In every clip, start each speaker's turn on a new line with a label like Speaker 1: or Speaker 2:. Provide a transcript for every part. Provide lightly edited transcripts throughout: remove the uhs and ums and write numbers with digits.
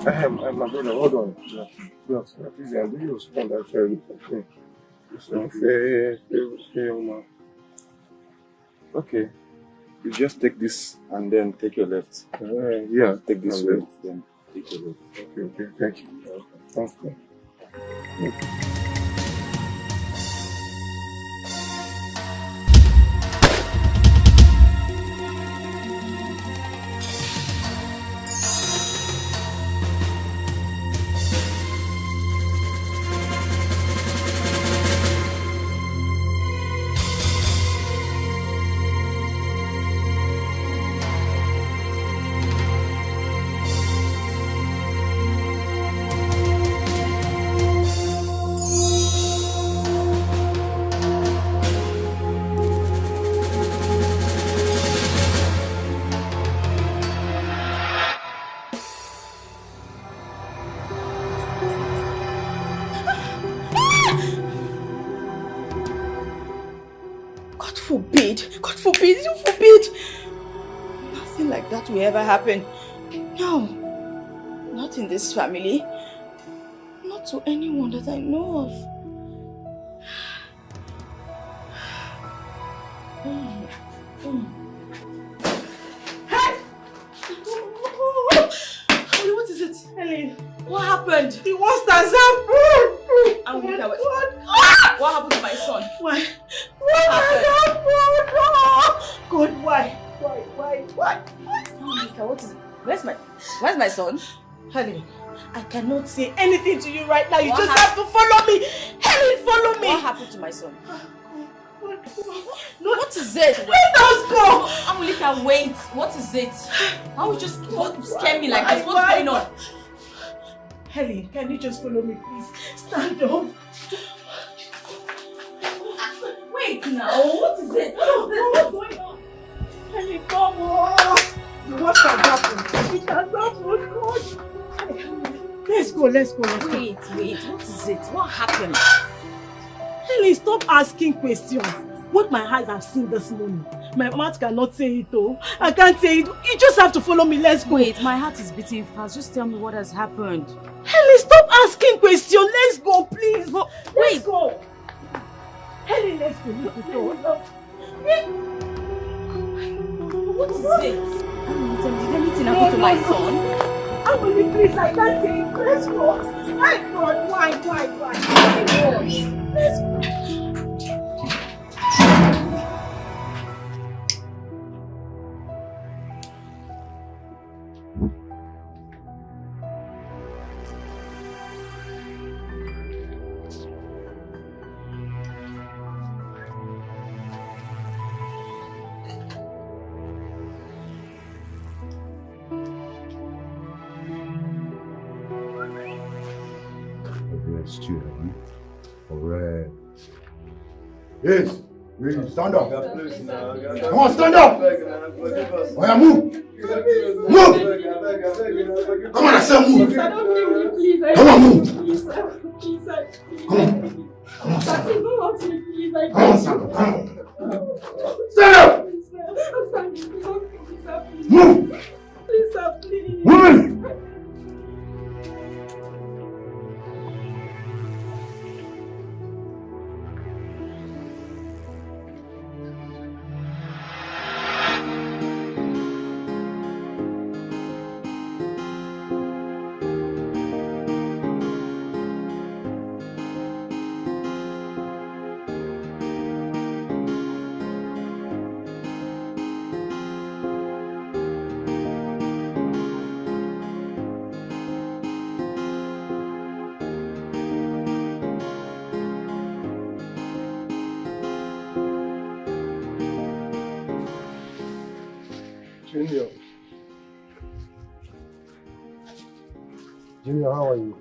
Speaker 1: My brother, hold on. Please, I'm doing you respond actually. Okay. You just take this and then take your left. Yeah, take this left, then take your left. Okay, thank you. Okay.
Speaker 2: God forbid, you forbid! Nothing like that will ever happen. No. Not in this family. Not to anyone that I know of. Hey! Holly, what is it? Helen, what happened? The worst has happened! What happened to my son? Why? What happened? God, why? Why? Monica, what is it? Where's my son? Honey, I cannot say anything to you right now. You just have to follow me. Helen, follow me. What happened to my son? No, what is it? Let us go. Monica, wait. What is it? How would you just scare me like this? What's going on? Helen, can you just follow me, please? Stand up. Wait now, what is it? What's going on? Helen, come on. What has happened? It has happened, God. Let's go. Wait, what is it? What happened? Helen, stop asking questions. What my eyes have seen this morning, my mouth cannot say it though. I can't say it. You just have to follow me. Let's go. Wait, my heart is beating fast. Just tell me what has happened. Helen, stop asking questions. Let's go, please. Let's go. Helen, let's go. What is it? Did anything happen to my son? Emily, please, I can't say it. Let's go. My God, why? Let's go.
Speaker 3: Alright. Yes. Stand up. Come on, stand up. Oh yeah, move. Come on, I said move. Come on, move. Come on, stand up. Stand up. Move. Please. Woman. Junior, how are you?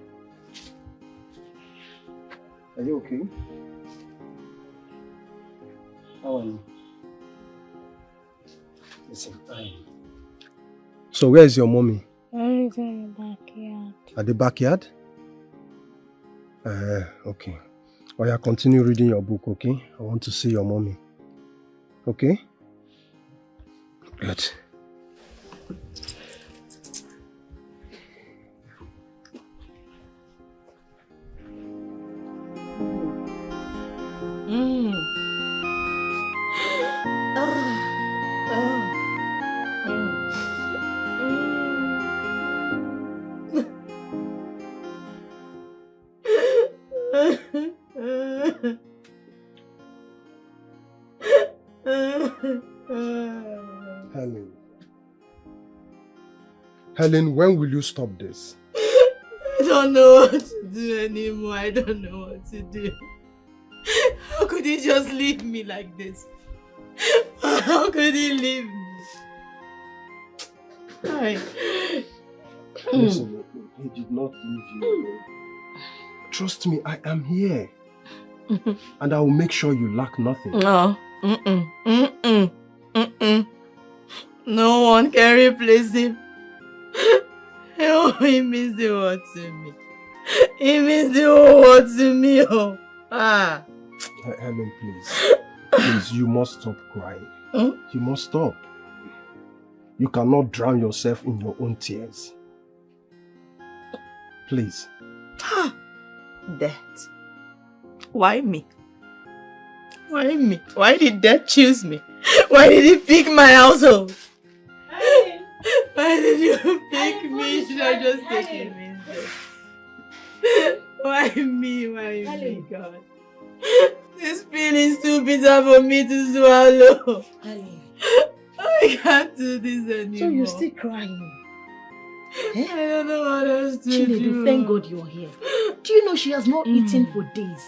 Speaker 3: Are you okay? How are you? Listen, so where is your mommy?
Speaker 4: She's in the backyard.
Speaker 3: At the backyard? Okay. Oh yeah, continue reading your book, okay? I want to see your mommy. Okay? Good. Helen. Helen, when will you stop this?
Speaker 2: I don't know what to do anymore. I don't know what to do. How could he just leave me like this? How could he leave me?
Speaker 3: Listen, he did not leave you alone. Trust me, I am here. And I will make sure you lack nothing.
Speaker 2: No. No one can replace him. Oh, he means the world to me. He means the whole world to me. Oh.
Speaker 3: Helen, please. Please, you must stop crying. You must stop. You cannot drown yourself in your own tears. Please.
Speaker 2: Death. Why me? Why me? Why did death choose me? Why did he pick my household? Why did you pick me? Should I just take him in? Why me? Why me, God? This pain is too bitter for me to swallow. I can't do this anymore.
Speaker 5: So you're still crying?
Speaker 2: I don't know what else to do.
Speaker 5: Thank God you're here. Do you know she has not eaten for days?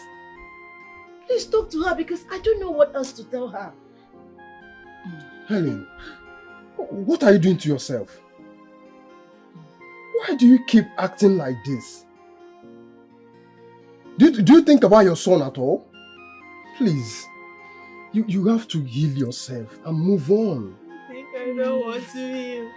Speaker 5: Please talk to her because I don't know what else to tell her.
Speaker 3: Helen, what are you doing to yourself? Why do you keep acting like this? Do you think about your son at all? Please, you have to heal yourself and move on.
Speaker 2: I think I don't want to heal.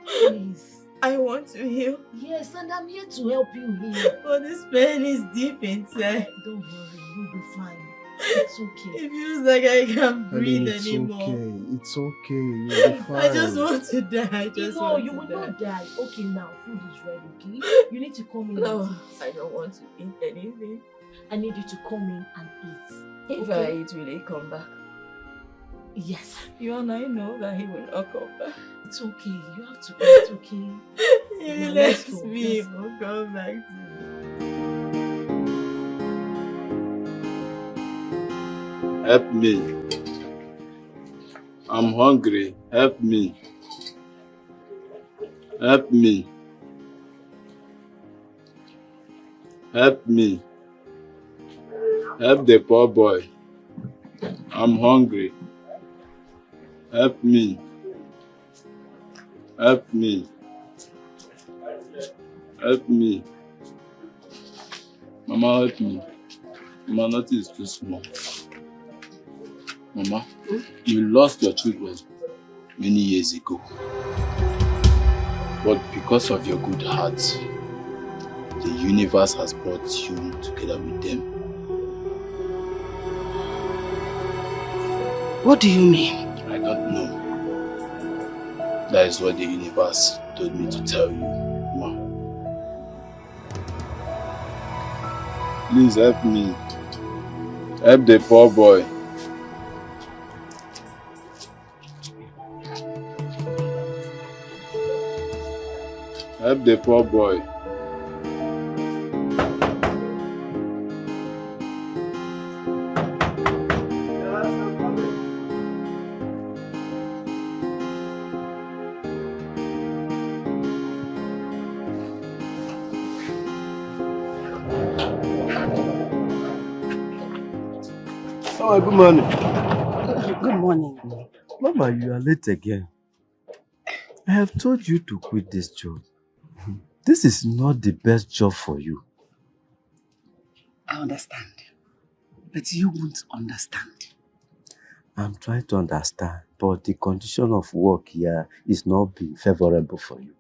Speaker 5: Please.
Speaker 2: I want to heal.
Speaker 5: Yes, and I'm here to help you heal.
Speaker 2: But this pain is deep inside.
Speaker 5: Don't worry, you'll be fine. It's okay.
Speaker 2: It feels like I can't breathe anymore.
Speaker 3: It's okay. You'll be fine.
Speaker 2: I just want to die.
Speaker 5: You will not die. Okay, now food is ready, okay? You need to come in
Speaker 2: No,
Speaker 5: and eat.
Speaker 2: I don't want to eat anything.
Speaker 5: I need you to come in and eat.
Speaker 2: If I eat, will he come back?
Speaker 5: Yes.
Speaker 2: You and I know that he will not come back.
Speaker 5: It's okay. You have to eat, okay?
Speaker 2: He lets me, he will come back to me.
Speaker 6: Help me. I'm hungry. Help me. Help me. Help me. Help the poor boy. I'm hungry. Help me. Help me. Help me. Mama, help me. Mama, nothing is too small. Mama, you lost your children many years ago. But because of your good heart, the universe has brought you together with them.
Speaker 5: What do you mean?
Speaker 6: I don't know. That is what the universe told me to tell you, Ma. Please help me. Help the poor boy. Help the poor boy.
Speaker 7: Oh, good morning.
Speaker 5: Good morning.
Speaker 7: Mama, you are late again. I have told you to quit this job. This is not the best job for you.
Speaker 5: I understand. But you won't understand.
Speaker 7: I'm trying to understand, but the condition of work here is not being favorable for you.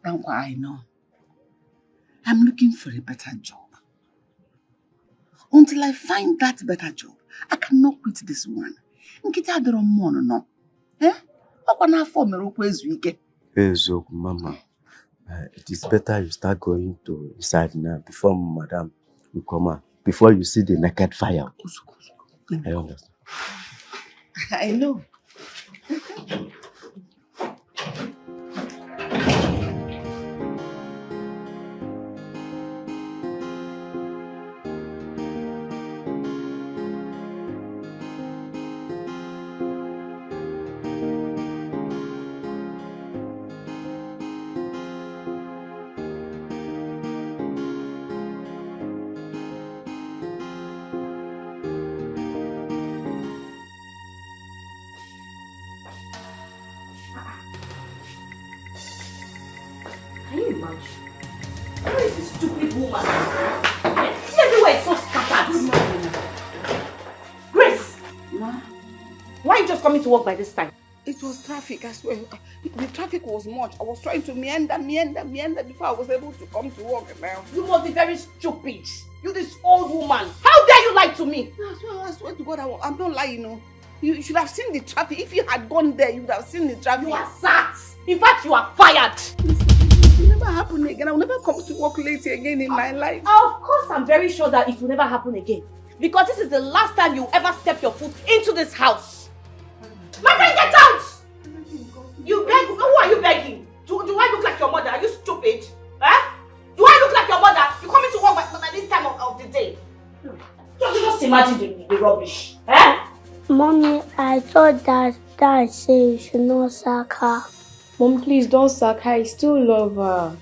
Speaker 5: That's why I know. I'm looking for a better job. Until I find that better job, I cannot quit this one. No. Eh?
Speaker 7: Mama, it is better you start going to inside now before Madam will come out. Before you see the naked fire. I understand.
Speaker 5: I know. life. Where is this stupid woman? See, everywhere is so scattered. Grace!
Speaker 2: Ma?
Speaker 5: Why are you just coming to work by this time?
Speaker 2: It was traffic, I swear. The traffic was much. I was trying to meander before I was able to come to work now.
Speaker 5: You must be very stupid. You this old woman. How dare you lie to me?
Speaker 2: I swear to God, I'm not lying, no. You should have seen the traffic. If you had gone there, you would have seen the traffic.
Speaker 5: You are sacked. In fact, you are fired.
Speaker 2: It will never happen again. I will never come to work late again in my life.
Speaker 5: Of course, I'm very sure that it will never happen again. Because this is the last time you ever step your foot into this house. My friend, get out! You beg? Who are you begging? Do I look like your mother? Are you stupid? Huh? Do I look like your mother? You coming to work by this time of the day? Just imagine the rubbish. Eh?
Speaker 4: Mommy, I thought that Dad said you should not sack her.
Speaker 8: Mom, please don't sack her. I still love her.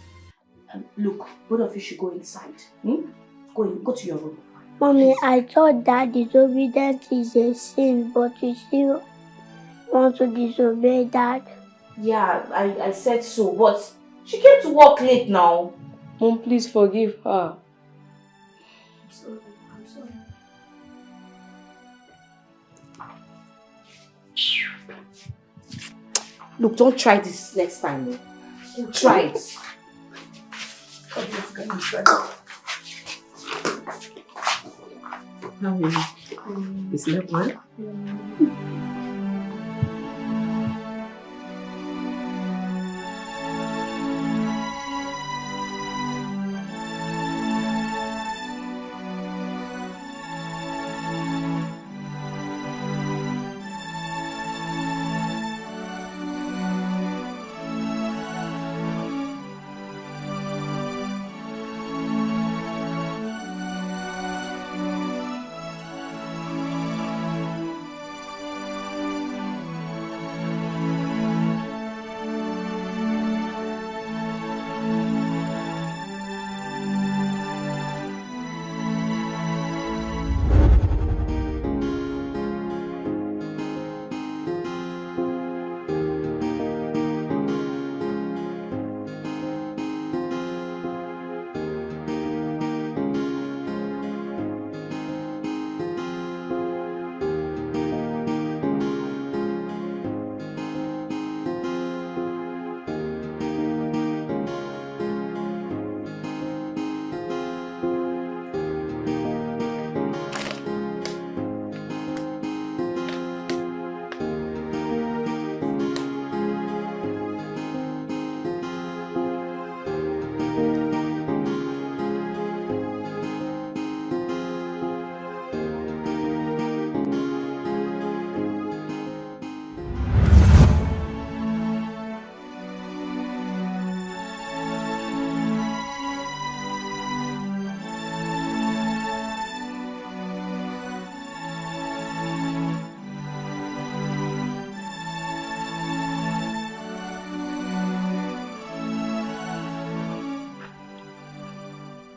Speaker 5: Look, both of you should go inside. Go to your room.
Speaker 4: Mommy, I thought that disobedience is a sin, but you still want to disobey Dad.
Speaker 5: Yeah, I said so, but she came to work late now.
Speaker 8: Mom, please forgive her.
Speaker 5: I'm sorry. Look, don't try this next time. Don't try it.
Speaker 2: How are you? You slept well?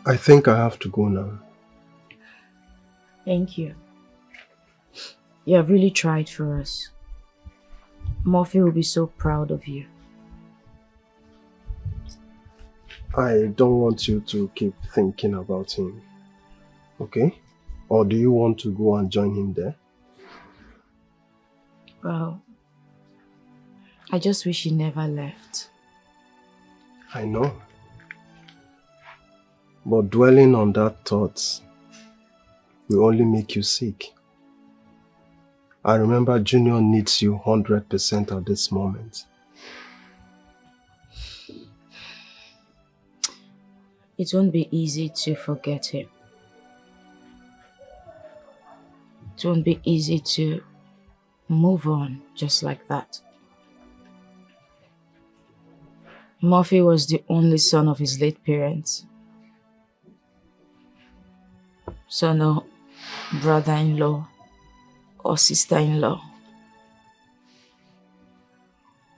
Speaker 3: I think I have to go now.
Speaker 8: Thank you. You have really tried for us. Murphy will be so proud of you.
Speaker 3: I don't want you to keep thinking about him. Okay? Or do you want to go and join him there?
Speaker 8: Well, I just wish he never left.
Speaker 3: I know. But dwelling on that thought will only make you sick. I remember Junior needs you 100% at this moment.
Speaker 8: It won't be easy to forget him. It won't be easy to move on just like that. Murphy was the only son of his late parents. So no brother-in-law or sister-in-law.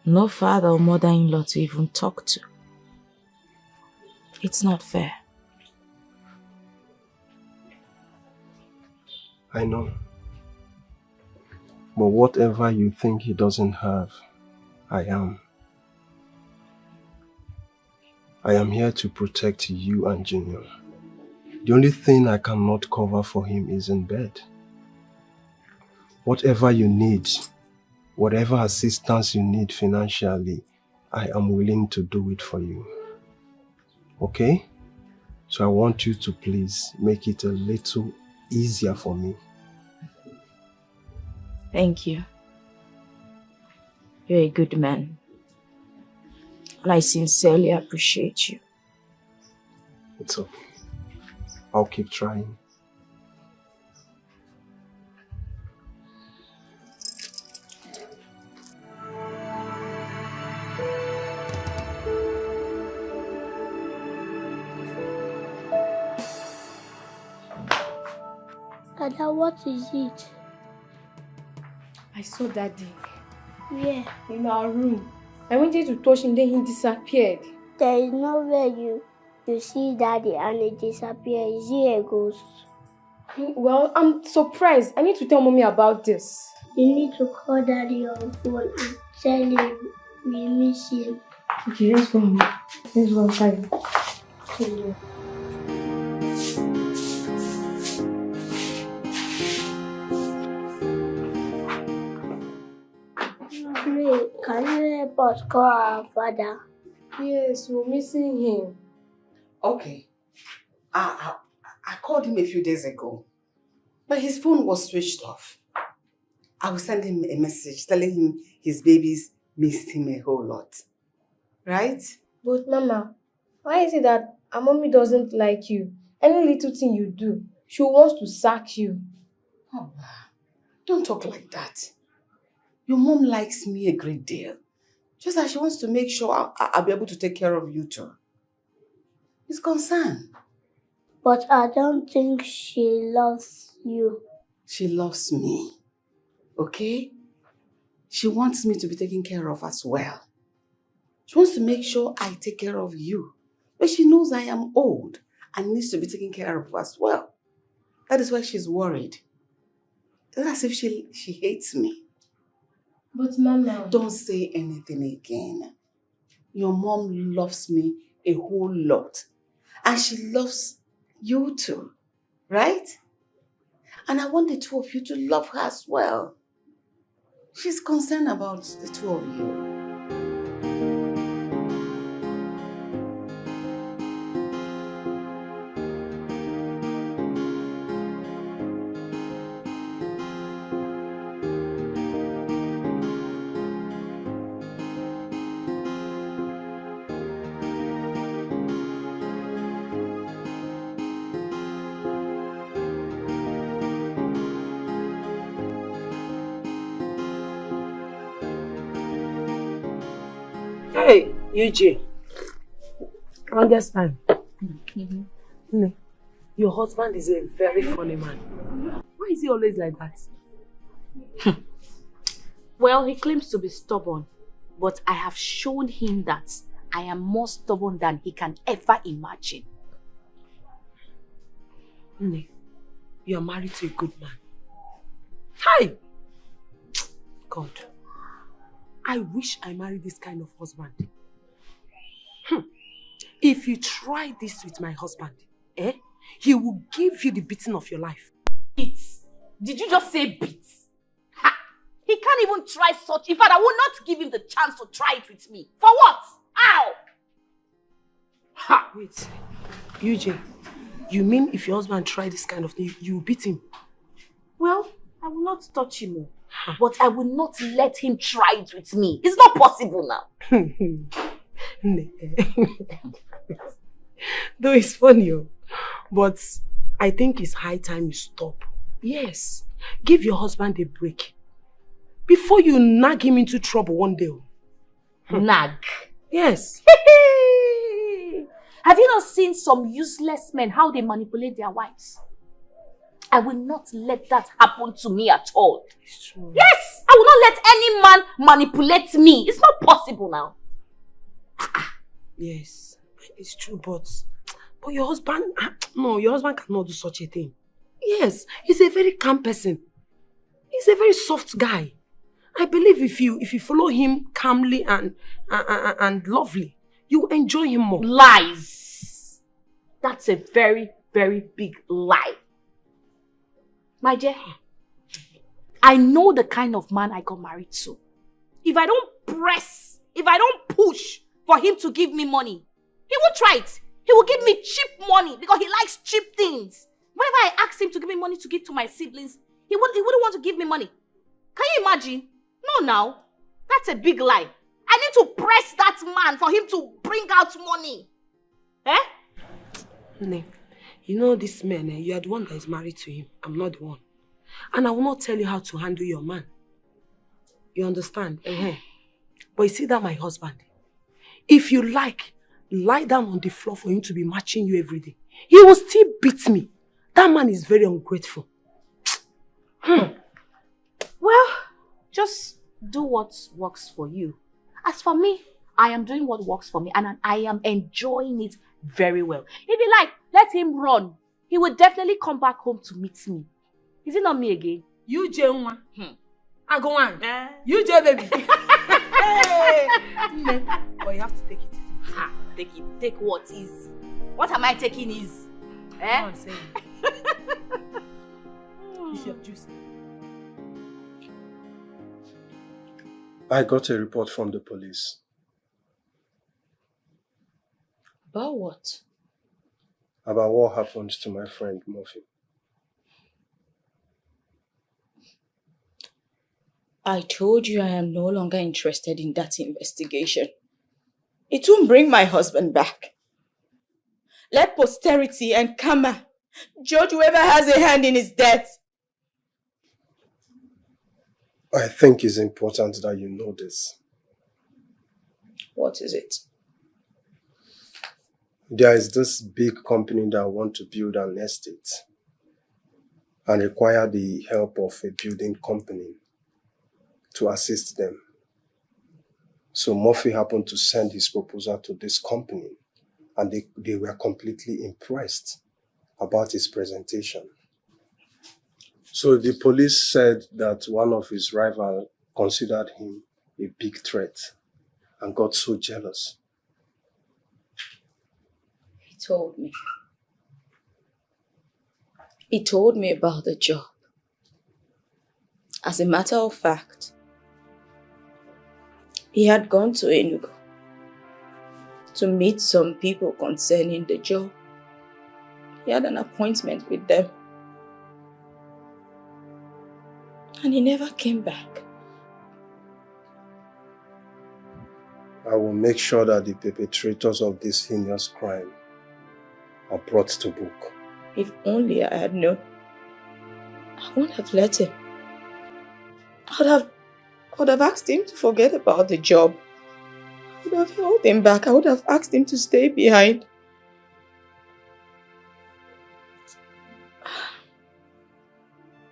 Speaker 8: No father or mother-in-law to even talk to. It's not fair.
Speaker 3: I know. But whatever you think he doesn't have, I am. I am here to protect you and Junior. The only thing I cannot cover for him is in bed. Whatever you need, whatever assistance you need financially, I am willing to do it for you. Okay? So I want you to please make it a little easier for me.
Speaker 8: Thank you. You're a good man. And I sincerely appreciate you.
Speaker 3: It's okay. I'll keep trying.
Speaker 4: Dada, what is it?
Speaker 9: I saw Daddy.
Speaker 4: Where?
Speaker 9: In our room. I wanted to touch him, then he disappeared.
Speaker 4: There is nowhere you see Daddy and he disappears. Is he a ghost?
Speaker 9: Well, I'm surprised. I need to tell Mommy about this.
Speaker 4: You need to call Daddy on phone and tell him we miss him.
Speaker 9: Okay, let's go. Let's go outside.
Speaker 4: Please, can you help us call our father?
Speaker 9: Yes, we're missing him.
Speaker 10: Okay. I called him a few days ago, but his phone was switched off. I will send him a message telling him his babies missed him a whole lot. Right?
Speaker 9: But Mama, why is it that our Mommy doesn't like you? Any little thing you do, she wants to sack you.
Speaker 10: Oh, don't talk like that. Your mom likes me a great deal. Just that she wants to make sure I'll be able to take care of you too. It's concern.
Speaker 4: But I don't think she loves you.
Speaker 10: She loves me. Okay? She wants me to be taken care of as well. She wants to make sure I take care of you. But she knows I am old and needs to be taken care of as well. That is why she's worried. It's as if she hates me.
Speaker 9: But Mama...
Speaker 10: Don't say anything again. Your mom loves me a whole lot. And she loves you too. Right? And I want the two of you to love her as well. She's concerned about the two of you.
Speaker 2: Hey, UJ. Around this time. Your husband is a very funny man. Why is he always like that?
Speaker 5: Well, he claims to be stubborn, but I have shown him that I am more stubborn than he can ever imagine.
Speaker 2: You are married to a good man. Hi! God. I wish I married this kind of husband. If you try this with my husband, he will give you the beating of your life.
Speaker 5: Beats? Did you just say beats? Ha! He can't even try such. In fact, I will not give him the chance to try it with me. For what? Ow!
Speaker 2: Ha! Wait. UJ, you mean if your husband tried this kind of thing, you will beat him?
Speaker 5: Well, I will not touch him. But I will not let him try it with me. It's not possible now.
Speaker 2: Though it's funny, but I think it's high time you stop. Yes, give your husband a break before you nag him into trouble one day.
Speaker 5: Nag?
Speaker 2: Yes.
Speaker 5: Have you not seen some useless men, how they manipulate their wives? I will not let that happen to me at all.
Speaker 2: It's true.
Speaker 5: Yes! I will not let any man manipulate me. It's not possible now.
Speaker 2: Yes, it's true, but your husband, no, your husband cannot do such a thing. Yes, he's a very calm person. He's a very soft guy. I believe if you follow him calmly and lovely, you enjoy him more.
Speaker 5: Lies! That's a very, very big lie. My dear, I know the kind of man I got married to. If I don't press, if I don't push for him to give me money, he won't try it. He will give me cheap money because he likes cheap things. Whenever I ask him to give me money to give to my siblings, he wouldn't want to give me money. Can you imagine? No, now. That's a big lie. I need to press that man for him to bring out money. Eh?
Speaker 2: Ne, you know this man, you are the one that is married to him. I'm not the one. And I will not tell you how to handle your man. You understand? But you see that my husband, if you like, lie down on the floor for him to be matching you every day. He will still beat me. That man is very ungrateful.
Speaker 5: Well, just do what works for you. As for me, I am doing what works for me and I am enjoying it very well. If you like, let him run. He will definitely come back home to meet me. Is it not me again?
Speaker 2: You J1. I go on. You J baby. Hey. But you have to take it easy.
Speaker 5: Take it. Take what is? What am I taking is? Eh?
Speaker 2: I'm saying. It's your juice.
Speaker 3: I got a report from the police.
Speaker 8: About what?
Speaker 3: About what happened to my friend Murphy.
Speaker 8: I told you I am no longer interested in that investigation. It won't bring my husband back. Let posterity and karma judge whoever has a hand in his death.
Speaker 3: I think it's important that you know this.
Speaker 8: What is it?
Speaker 3: There is this big company that want to build an estate and require the help of a building company to assist them. So Murphy happened to send his proposal to this company and they were completely impressed about his presentation. So the police said that one of his rivals considered him a big threat and got so jealous.
Speaker 8: He told me. He told me about the job. As a matter of fact, he had gone to Enugu to meet some people concerning the job. He had an appointment with them. And he never came back.
Speaker 3: I will make sure that the perpetrators of this heinous crime are brought to book.
Speaker 8: If only I had known, I wouldn't have let him. I would have asked him to forget about the job. I would have held him back. I would have asked him to stay behind.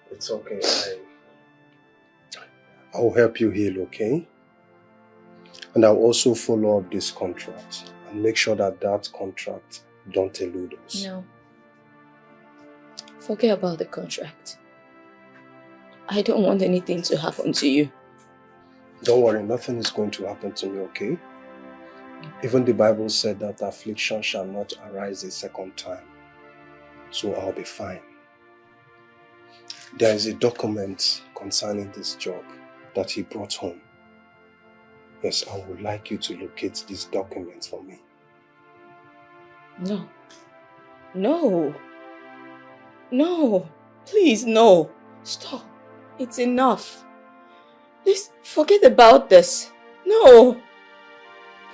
Speaker 3: It's okay. I will help you heal, okay? And I'll also follow up this contract and make sure that that contract don't elude us.
Speaker 8: No. Forget about the contract. I don't want anything to happen to you.
Speaker 3: Don't worry, nothing is going to happen to me, okay? Even the Bible said that affliction shall not arise a second time. So I'll be fine. There is a document concerning this job that he brought home. Yes, I would like you to locate this document for me.
Speaker 8: No. No. No. Please, no. Stop. It's enough. Please, forget about this. No.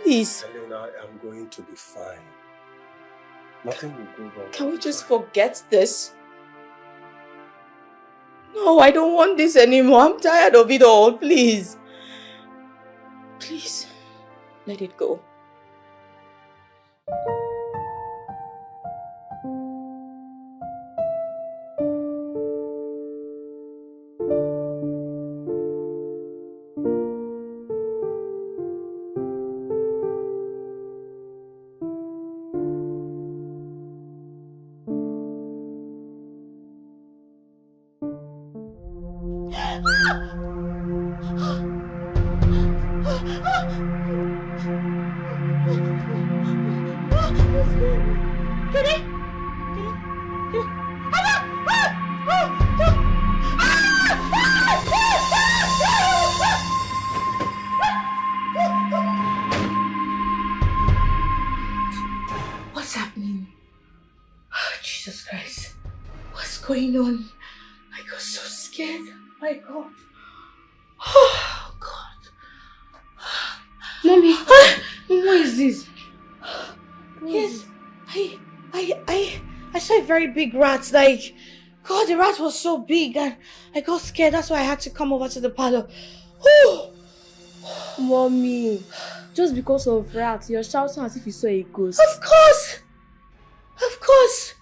Speaker 8: Please.
Speaker 3: Elena, I'm going to be fine. Nothing will go wrong.
Speaker 8: Can we just forget this? No, I don't want this anymore. I'm tired of it all. Please. Please, let it go.
Speaker 2: on? I got so scared. My God. Oh, God.
Speaker 9: Mommy.
Speaker 2: What is this?
Speaker 9: Yes.
Speaker 2: I saw a very big rat. Like, God, the rat was so big and I got scared. That's why I had to come over to the parlor. Oh.
Speaker 9: Mommy. Just because of rats, you're shouting as if you saw a ghost.
Speaker 2: Of course. Of course.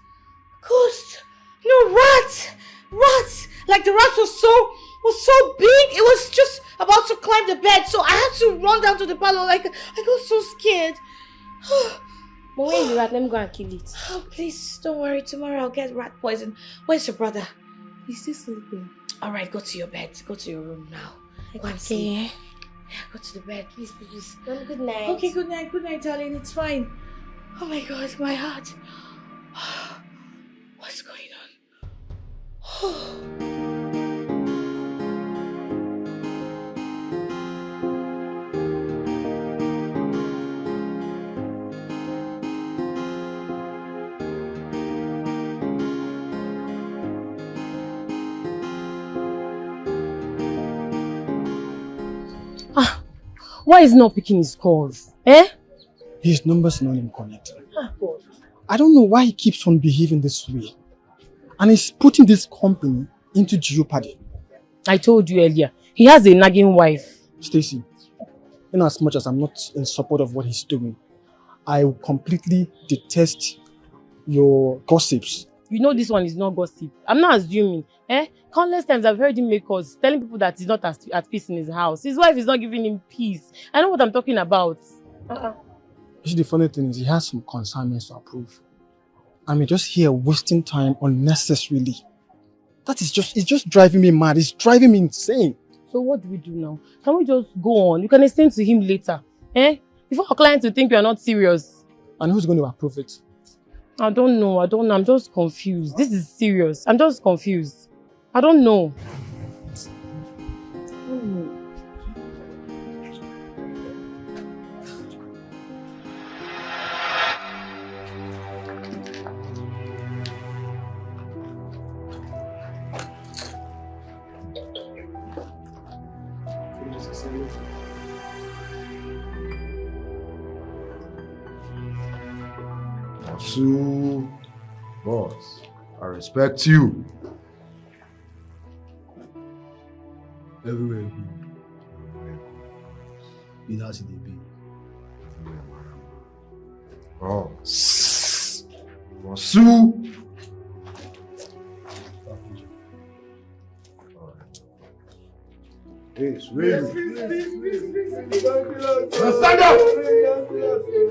Speaker 2: Ghost. No, rat. Rats. Like the rat was so big. It was just about to climb the bed. So I had to run down to the parlor. Like, I got so scared.
Speaker 9: But where is the rat? Let me go and kill it.
Speaker 2: Oh, please, don't worry. Tomorrow I'll get rat poison. Where's your brother?
Speaker 9: He's still sleeping.
Speaker 2: Alright, go to your bed. Go to your room now. Go and
Speaker 9: Okay.
Speaker 2: sleep. Yeah, go to the bed. Please, please.
Speaker 9: Mom, good night.
Speaker 2: Okay, good night. Good night, darling. It's fine. Oh my God, my heart. What's going on?
Speaker 11: Why is he not picking his calls? Eh?
Speaker 12: His number's not even connected.
Speaker 11: God.
Speaker 12: I don't know why he keeps on behaving this way. And he's putting this company into jeopardy.
Speaker 11: I told you earlier, he has a nagging wife.
Speaker 12: Stacy, in as much as I'm not in support of what he's doing, I completely detest your gossips.
Speaker 11: You know this one is not gossip. I'm not assuming. Countless times I've heard him make calls telling people that he's not at peace in his house. His wife is not giving him peace. I know what I'm talking about.
Speaker 12: You see, the funny thing is he has some consignments to approve. And we're just here wasting time unnecessarily. It's just driving me mad. It's driving me insane.
Speaker 11: So what do we do now? Can we just go on? You can explain to him later. Before our clients will think we are not serious.
Speaker 12: And who's going to approve it?
Speaker 11: I don't know. I'm just confused. This is serious. I'm just confused. I don't know.
Speaker 13: So, boss, I respect you. Everywhere you go, it has to be. Oh, Wasu. Yes, really. Stand up!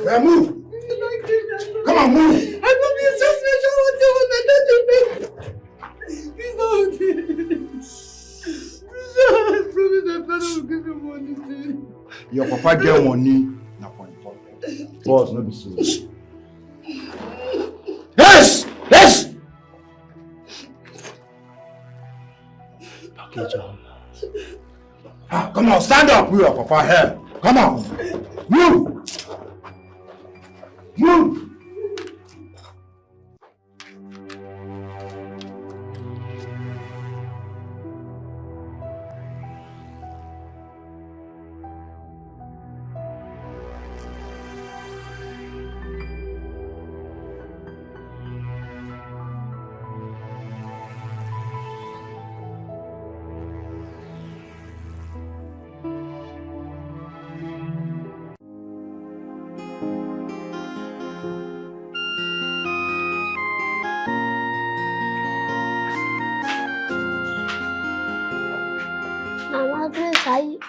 Speaker 13: Hey, move! Come on, move!
Speaker 2: I promise just make sure what I promise my father will give you money to you.
Speaker 13: Your papa get money. Now point. Boss, no be so. Yes! Yes!
Speaker 12: Okay, John.
Speaker 13: Come on, stand up with your papa here. Come on. Move! Move!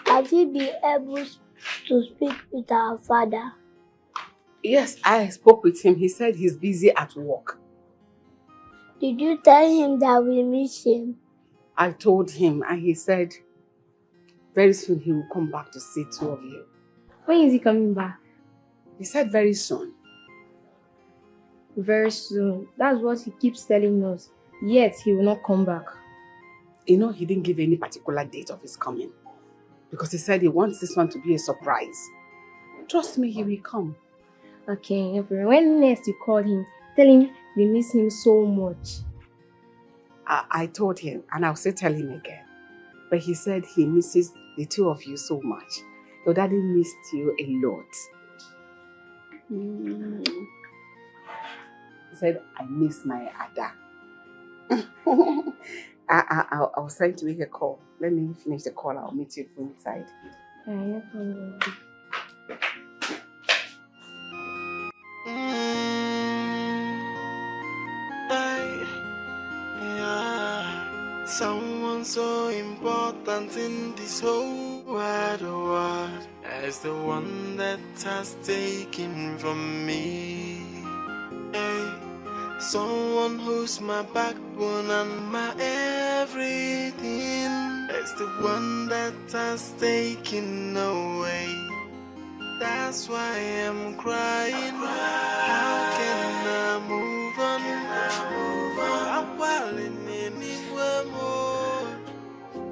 Speaker 4: Have you been able to speak with our father?
Speaker 10: Yes, I spoke with him. He said he's busy at work.
Speaker 4: Did you tell him that we miss him?
Speaker 10: I told him and he said very soon he will come back to see two of you.
Speaker 9: When is he coming back?
Speaker 10: He said very soon.
Speaker 9: Very soon. That's what he keeps telling us. Yet he will not come back.
Speaker 10: You know, he didn't give any particular date of his coming. Because he said he wants this one to be a surprise. Trust me, he will come.
Speaker 9: Okay, when next you call him, tell him we miss him so much.
Speaker 10: I told him, and I'll still tell him again. But he said he misses the two of you so much. Your daddy missed you a lot. He said, I miss my Ada. I was trying to make a call. Let me finish the call. I'll meet you inside.
Speaker 14: Someone so important in this whole wide world as the one that has taken from me. Hey, someone who's my backbone and my everything as the one that has taken away. That's why I'm crying. How can I move on? I'm falling anywhere more.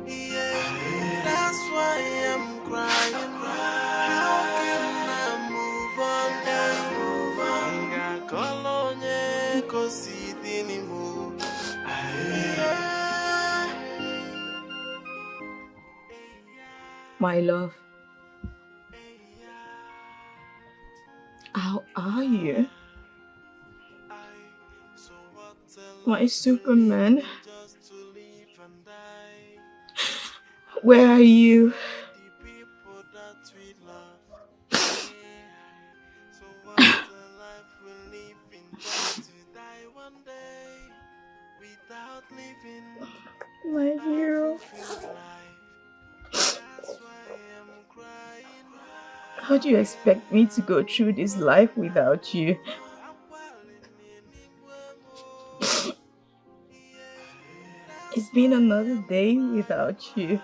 Speaker 14: Yeah, that's why I'm crying. How can I move on? Ngakolonye kosidini mo.
Speaker 8: My love, how are you? My Superman, where are you? My hero. How do you expect me to go through this life without you? It's been another day without you.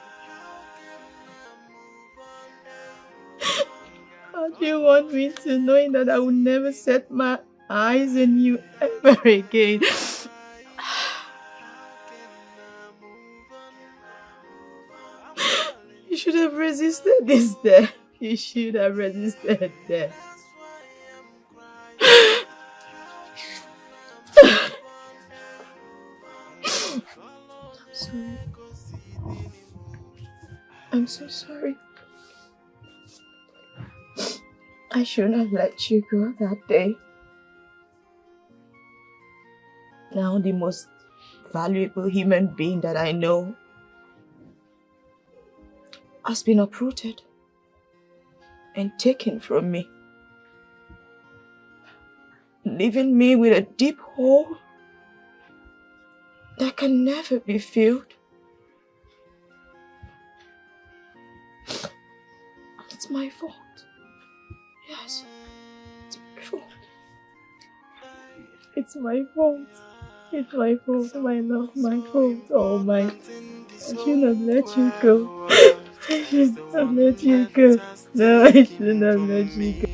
Speaker 8: How do you want me to know that I will never set my eyes on you ever again? You should have resisted this death. You should have resisted death. I'm sorry. I'm so sorry. I shouldn't have let you go that day. Now the most valuable human being that I know has been uprooted and taken from me, leaving me with a deep hole that can never be filled. It's my fault. Yes, it's my fault. It's my fault. It's my fault, my love, my fault. Oh my. I shouldn't have let you go. I shouldn't have let you go. No, I shouldn't have let you go.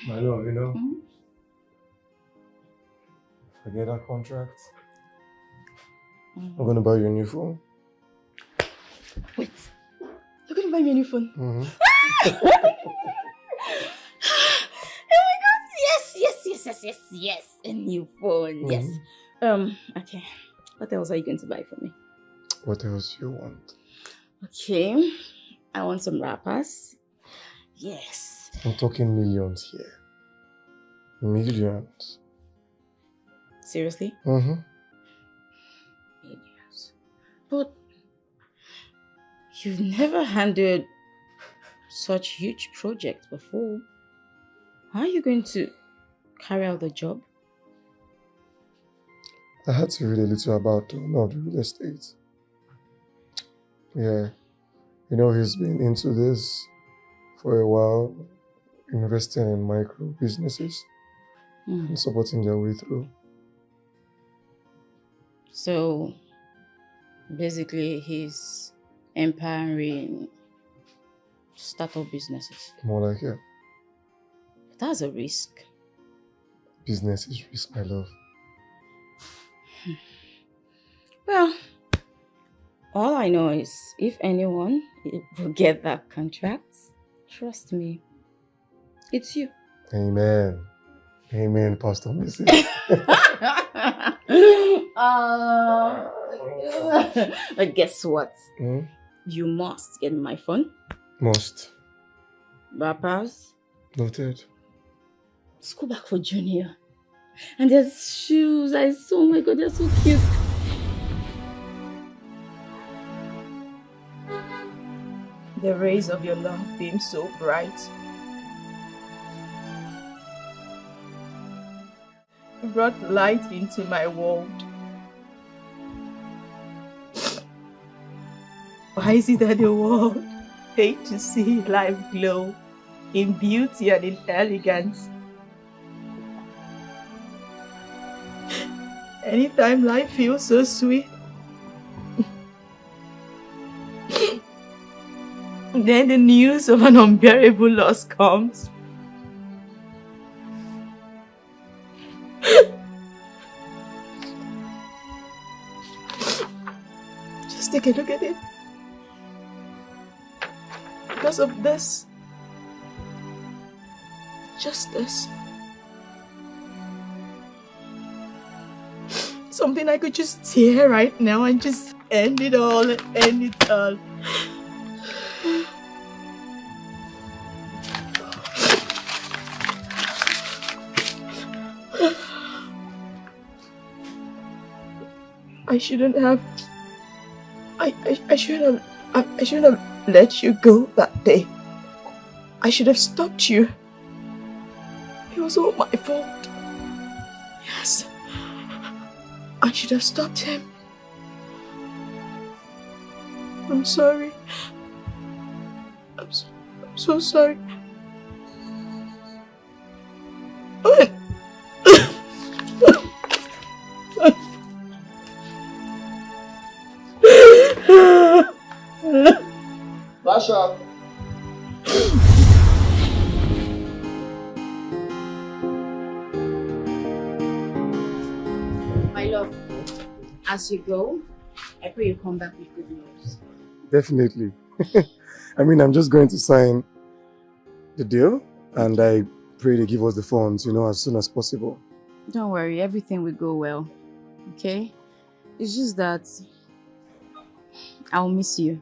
Speaker 1: My love, you know, if I get that contract, I'm going to buy you a new phone.
Speaker 8: Wait, you're going to buy me a new phone?
Speaker 1: Mm-hmm.
Speaker 8: Oh my god, yes, a new phone, yes. Okay, what else are you going to buy for me?
Speaker 1: What else do you want?
Speaker 8: Okay, I want some wrappers. Yes.
Speaker 1: I'm talking millions here. Millions.
Speaker 8: Seriously?
Speaker 1: Mm-hmm.
Speaker 8: Millions. But you've never handled such huge projects before. How are you going to carry out the job?
Speaker 1: I had to read a little about the real estate. Yeah. You know, he's been into this for a while, investing in micro businesses and supporting their way through.
Speaker 8: So, basically, he's empowering startup businesses.
Speaker 1: More like, yeah.
Speaker 8: That's a risk.
Speaker 1: Business is risk, my love.
Speaker 8: Well, all I know is if anyone will get that contract, trust me, it's you.
Speaker 1: Amen. Amen, Pastor Missy.
Speaker 8: But guess what?
Speaker 1: Hmm?
Speaker 8: You must get my phone.
Speaker 1: Must.
Speaker 8: Rappers.
Speaker 1: Noted.
Speaker 8: School bag for Junior. And there's shoes. Oh my god, they're so cute. The rays of your love beam so bright. You brought light into my world. Why is it that the world hates to see life glow in beauty and in elegance? Anytime life feels so sweet, then the news of an unbearable loss comes. Just take a look at it. Because of this, just this, something I could just tear right now and just end it all. I shouldn't have let you go that day. I should have stopped you. It was all my fault. Yes. I should have stopped him. I'm sorry. I'm so sorry.
Speaker 1: Basha.
Speaker 8: My love, as you go, I pray you come back with good news.
Speaker 1: Definitely. I mean, I'm just going to sign the deal and I pray they give us the funds, as soon as possible.
Speaker 8: Don't worry, everything will go well. Okay? It's just that I'll miss you.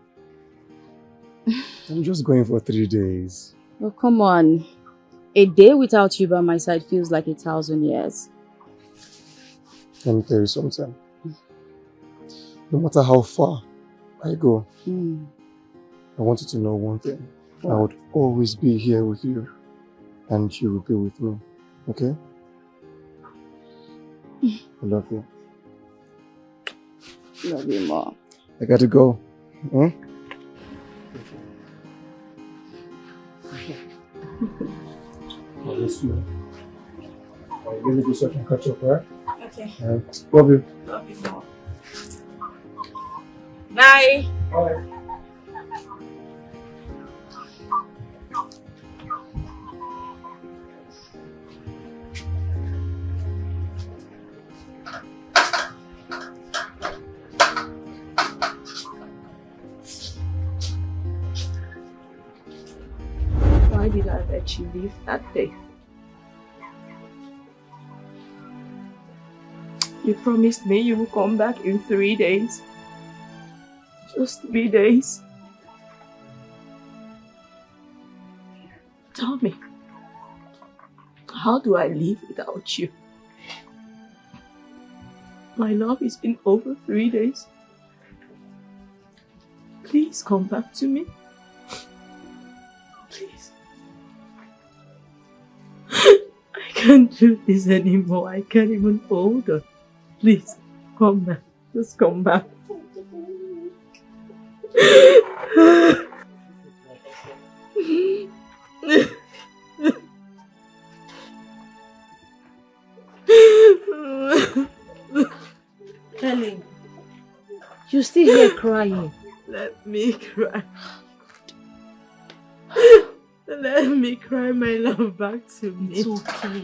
Speaker 1: I'm just going for 3 days.
Speaker 8: Oh, come on. A day without you by my side feels like 1,000 years.
Speaker 1: Let me tell you something. No matter how far I go, I want you to know one thing. I would always be here with you and you will be with me. Okay? I love you.
Speaker 8: Love you more.
Speaker 1: I gotta go. Hmm? I'll give you so I can catch up, right?
Speaker 8: Okay.
Speaker 1: Love you.
Speaker 8: Love you more. Bye.
Speaker 1: Bye.
Speaker 8: Why did I let you leave that day? You promised me you would come back in 3 days. Just 3 days. Tell me, how do I live without you? My love, it's been over 3 days. Please come back to me. Please. I can't do this anymore. I can't even hold on. Please, come back. Just come back.
Speaker 11: Helen, you still here crying.
Speaker 2: Let me cry. Let me cry my love back to me.
Speaker 11: It's okay.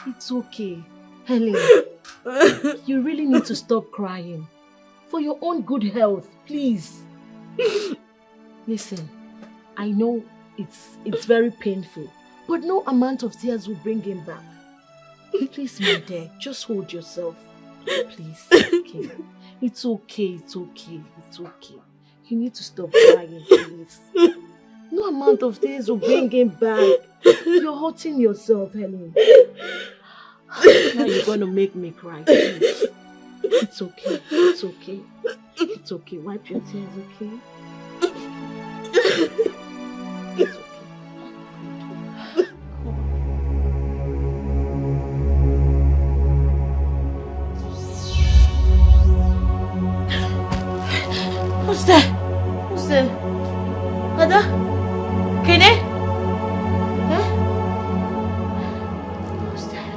Speaker 11: It's okay. Helen, you really need to stop crying. For your own good health, please. Listen, I know it's very painful, but no amount of tears will bring him back. Please, my dear, just hold yourself. Please. Okay. It's okay, it's okay, it's okay. You need to stop crying, please. No amount of tears will bring him back. You're hurting yourself, Helen. Now you're gonna make me cry, please. It's okay, it's okay. It's okay. Wipe your tears, okay? It's okay.
Speaker 5: Who's there? Who's there? Ada? Kene? Huh? Who's there?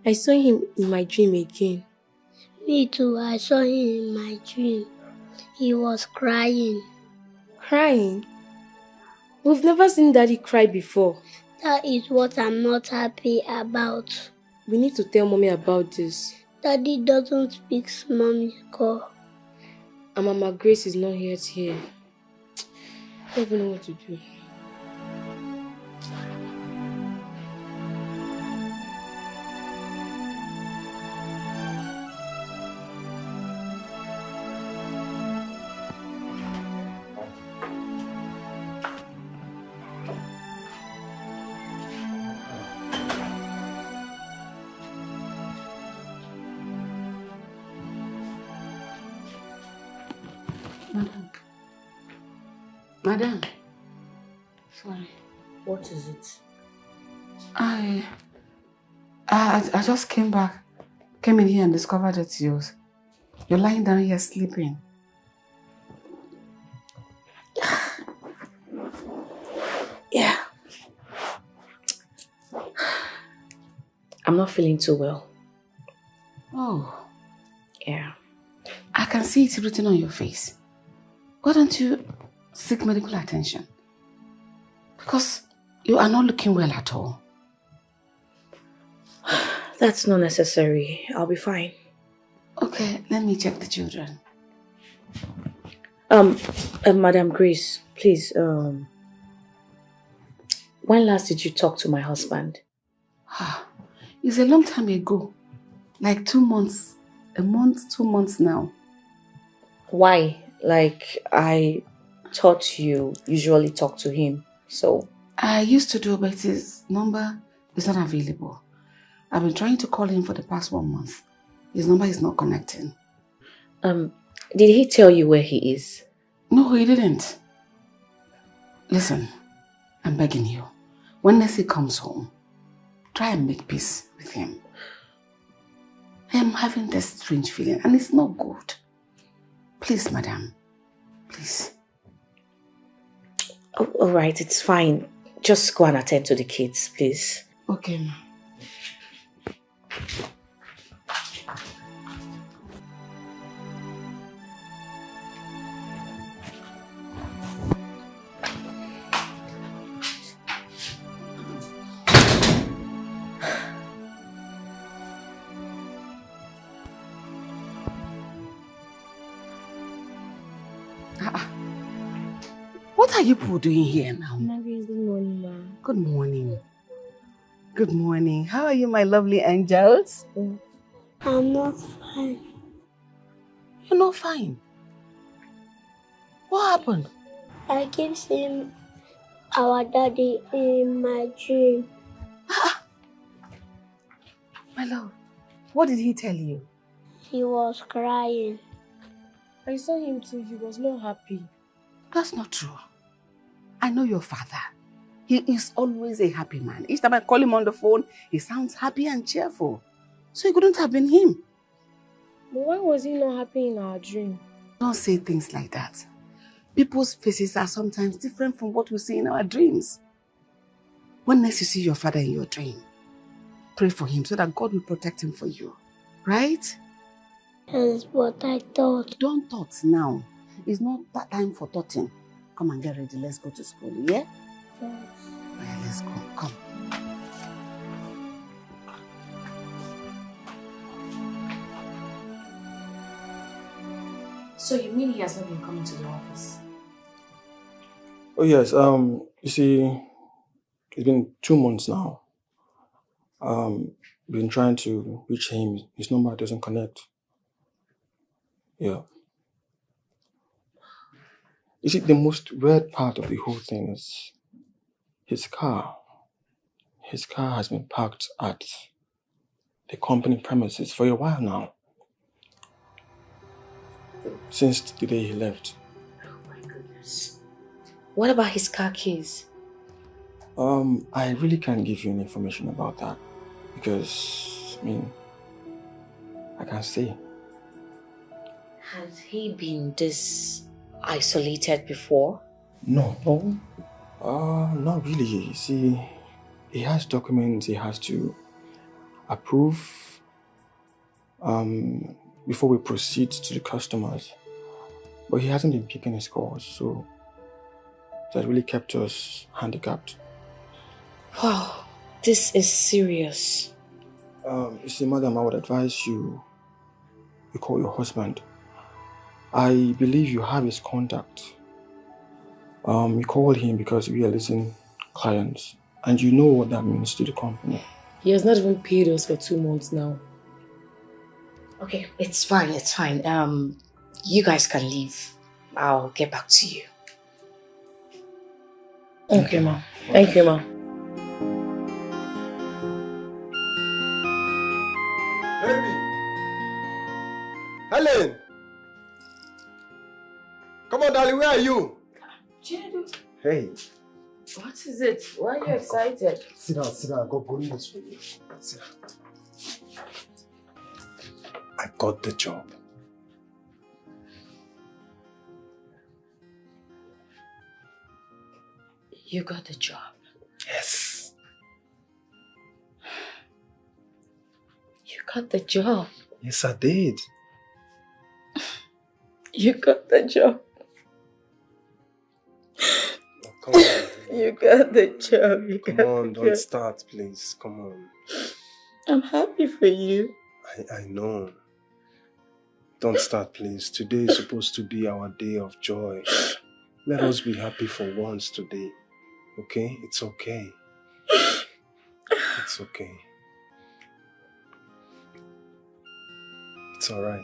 Speaker 9: I saw him in my dream again.
Speaker 4: Me too, I saw him in my dream. He was crying.
Speaker 9: Crying? We've never seen Daddy cry before.
Speaker 4: That is what I'm not happy about.
Speaker 9: We need to tell Mommy about this.
Speaker 4: Daddy doesn't speak Mommy's call.
Speaker 9: And Mama Grace is not yet here. I don't even know what to do.
Speaker 10: Madam.
Speaker 5: Sorry. What is it?
Speaker 10: I just came in here and discovered that you're lying down here sleeping.
Speaker 8: Yeah. I'm not feeling too well.
Speaker 10: Oh.
Speaker 8: Yeah.
Speaker 10: I can see it written on your face. Why don't you seek medical attention? Because you are not looking well at all.
Speaker 8: That's not necessary. I'll be fine.
Speaker 10: Okay, let me check the children.
Speaker 8: Madam Grace, please, when last did you talk to my husband?
Speaker 10: It's a long time ago. Like 2 months. A month, 2 months now.
Speaker 8: Why? Like, I thought you usually talk to him, so...
Speaker 10: I used to do, but his number is not available. I've been trying to call him for the past 1 month. His number is not connecting.
Speaker 8: Did he tell you where he is?
Speaker 10: No, he didn't. Listen, I'm begging you. When Nessie comes home, try and make peace with him. I am having this strange feeling and it's not good. Please, madam. Please.
Speaker 8: Oh, all right, it's fine. Just go and attend to the kids, please.
Speaker 10: Okay, ma. What are you people doing here now?
Speaker 9: Good morning, ma.
Speaker 10: Good morning. Good morning. How are you, my lovely angels?
Speaker 4: I'm not fine.
Speaker 10: You're not fine? What happened?
Speaker 4: I keep seeing our daddy in my dream.
Speaker 10: My love, what did he tell you?
Speaker 4: He was crying.
Speaker 9: I saw him too. He was not happy.
Speaker 10: That's not true. I know your father. He is always a happy man. Each time I call him on the phone, he sounds happy and cheerful. So it couldn't have been him.
Speaker 9: But why was he not happy in our dream?
Speaker 10: Don't say things like that. People's faces are sometimes different from what we see in our dreams. When next you see your father in your dream, pray for him so that God will protect him for you. Right?
Speaker 4: Yes, but I thought.
Speaker 10: Don't thought now. It's not that time for thoughting. Come and get ready. Let's go to school, yeah?
Speaker 4: Yes.
Speaker 10: Yeah, let's go. Come.
Speaker 8: So you mean he has not been coming to the office?
Speaker 1: Oh yes, you see, it's been 2 months now. Been trying to reach him. His number doesn't connect. Yeah. You see, the most weird part of the whole thing is his car. His car has been parked at the company premises for a while now. Since the day he left.
Speaker 8: Oh my goodness. What about his car keys?
Speaker 1: I really can't give you any information about that because, I can't say.
Speaker 8: Has he been this isolated before?
Speaker 1: No. Not really. You see, he has documents he has to approve before we proceed to the customers. But he hasn't been picking his calls, so that really kept us handicapped.
Speaker 8: Wow, this is serious.
Speaker 1: You see, madam, I would advise you call your husband. I believe you have his contact. You called him because we are listening clients, and you know what that means to the company.
Speaker 9: He has not even paid us for 2 months now.
Speaker 8: Okay, it's fine, it's fine. You guys can leave. I'll get back to you.
Speaker 9: Okay, Ma. Thank you, Ma.
Speaker 3: Baby! Helen! Come on, darling, where are you?
Speaker 8: Chinedu.
Speaker 3: Hey.
Speaker 8: What is it? Why are you excited?
Speaker 3: Sit down, I got good news for you. Sit down. I got the job.
Speaker 8: You got the job?
Speaker 3: Yes.
Speaker 8: You got the job?
Speaker 3: Yes, I did.
Speaker 8: You got the job?
Speaker 3: Oh, come on.
Speaker 8: You got the job.
Speaker 3: Come on, don't start, please. Come on.
Speaker 8: I'm happy for you.
Speaker 3: I know. Don't start, please. Today is supposed to be our day of joy. Let us be happy for once today. Okay? It's okay. It's okay. It's alright.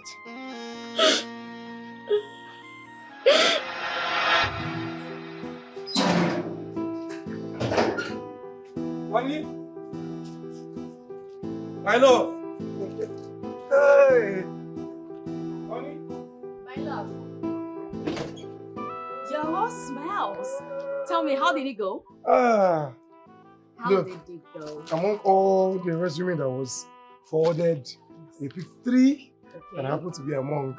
Speaker 1: Honey? My love. Hey. Honey?
Speaker 15: My love. Your horse smells. Tell me, how did it go?
Speaker 13: How
Speaker 15: did it go?
Speaker 13: Among all the resume that was forwarded, they picked 3 and I happened to be among.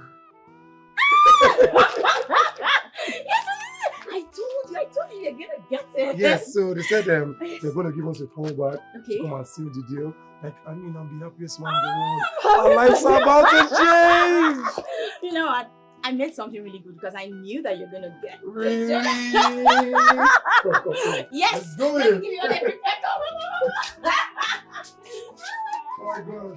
Speaker 15: I told you you're gonna get it.
Speaker 13: Yes, so they said they're going to give us a call back
Speaker 15: Okay.
Speaker 13: to come and seal the deal. Like, I mean, I'm the happiest man in the world. Our lives are about to change.
Speaker 15: You know what? I made something really good because I knew that you're gonna get it.
Speaker 13: Really?
Speaker 15: Yes!
Speaker 13: Let's do
Speaker 15: Let me
Speaker 13: it.
Speaker 15: give you all the perfect.
Speaker 13: Oh my God.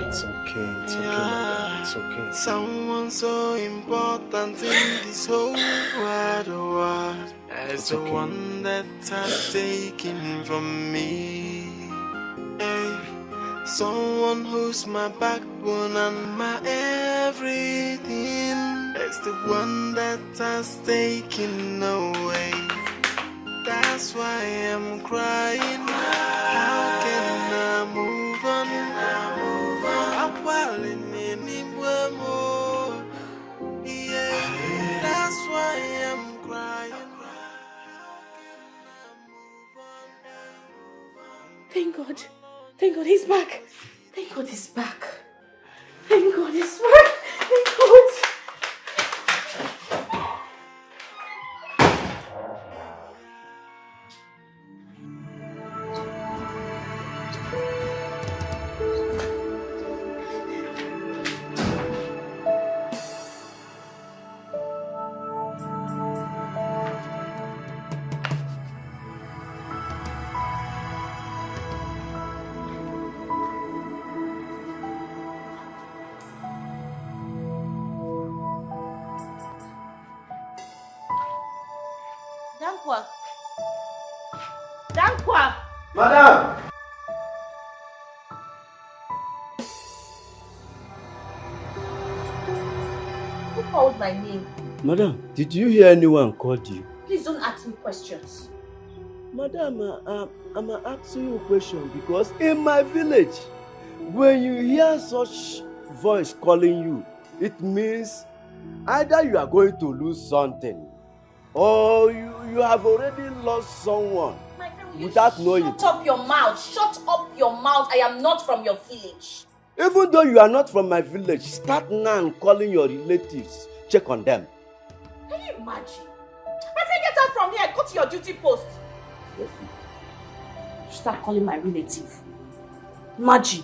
Speaker 3: It's okay, my dad. It's okay.
Speaker 14: Someone so important in this whole wide world as the one that has taken from me. Hey, someone who's my backbone and my everything. It's the one that has taken away. That's why I'm crying. How can I move on? While
Speaker 5: Thank God. Thank God he's back. Thank God he's back. Thank God he's back. Thank God. Dankwa. Dankwa.
Speaker 3: Madam!
Speaker 5: Who called my name?
Speaker 7: Madam, did you hear anyone called you?
Speaker 5: Please don't ask me questions.
Speaker 7: Madam, I'm asking you a question because in my village, when you hear such voice calling you, it means either you are going to lose something or you have already lost someone without knowing.
Speaker 5: Shut up your mouth. Shut up your mouth. I am not from your village.
Speaker 7: Even though you are not from my village, start now calling your relatives. Check on them.
Speaker 5: Can you imagine? I say get out from here. Go to your duty post.
Speaker 7: Yes.
Speaker 5: Start calling my relative. Imagine.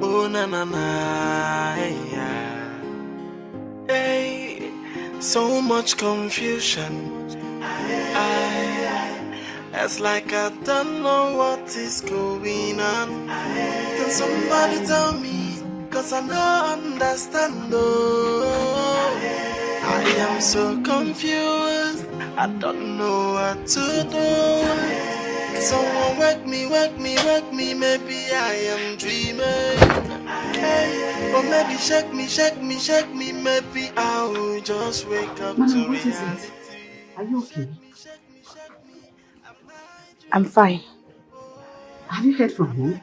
Speaker 14: Oh na na na, yeah. Hey, so much confusion. It's like I don't know what is going on. Can somebody tell me? Cause I don't understand. Oh, I am so confused. I don't know what to do. Someone wake me, wake me, wake me. Maybe I am dreaming. Hey, or maybe shake me, shake me, shake me. Maybe I will just wake up to reality.
Speaker 10: Are you okay?
Speaker 5: I'm fine.
Speaker 10: Have you heard from him?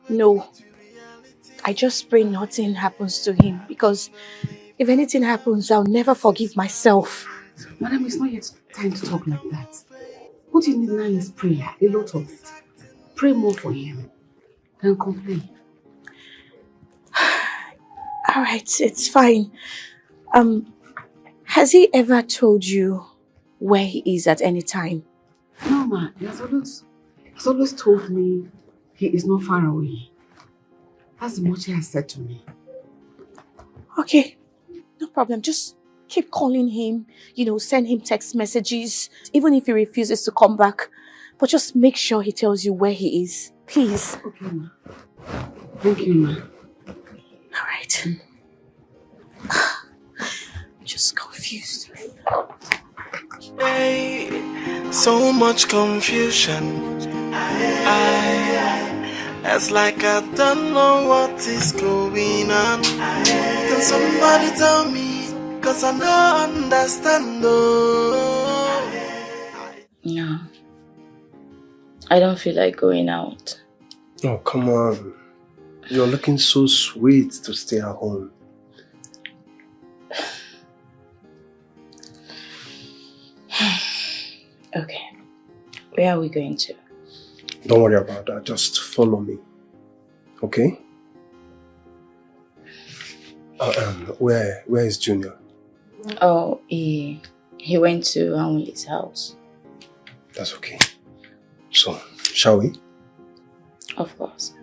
Speaker 5: No. I just pray nothing happens to him because if anything happens, I'll never forgive myself.
Speaker 10: Madam, it's not yet time to talk like that. What you need now is prayer, a lot of it. Pray more for him than complain.
Speaker 5: Alright, it's fine. Has he ever told you where he is at any time?
Speaker 10: No, ma. He has always told me he is not far away. That's much he has said to me.
Speaker 5: Okay, no problem. Just keep calling him, send him text messages, even if he refuses to come back. But just make sure he tells you where he is. Please.
Speaker 10: Okay, ma. Thank you, ma.
Speaker 5: Alright. Just confused.
Speaker 14: Hey, so much confusion. It's like I don't know what is going on. Can somebody tell me? Cause I don't understand. Oh.
Speaker 8: No. I don't feel like going out.
Speaker 3: Oh, come on. You're looking so sweet to stay at home.
Speaker 8: Okay. Where are we going to?
Speaker 3: Don't worry about that. Just follow me. Okay? Where is Junior?
Speaker 8: Oh, he went to Emily's house.
Speaker 3: That's okay. So, shall we?
Speaker 8: Of course.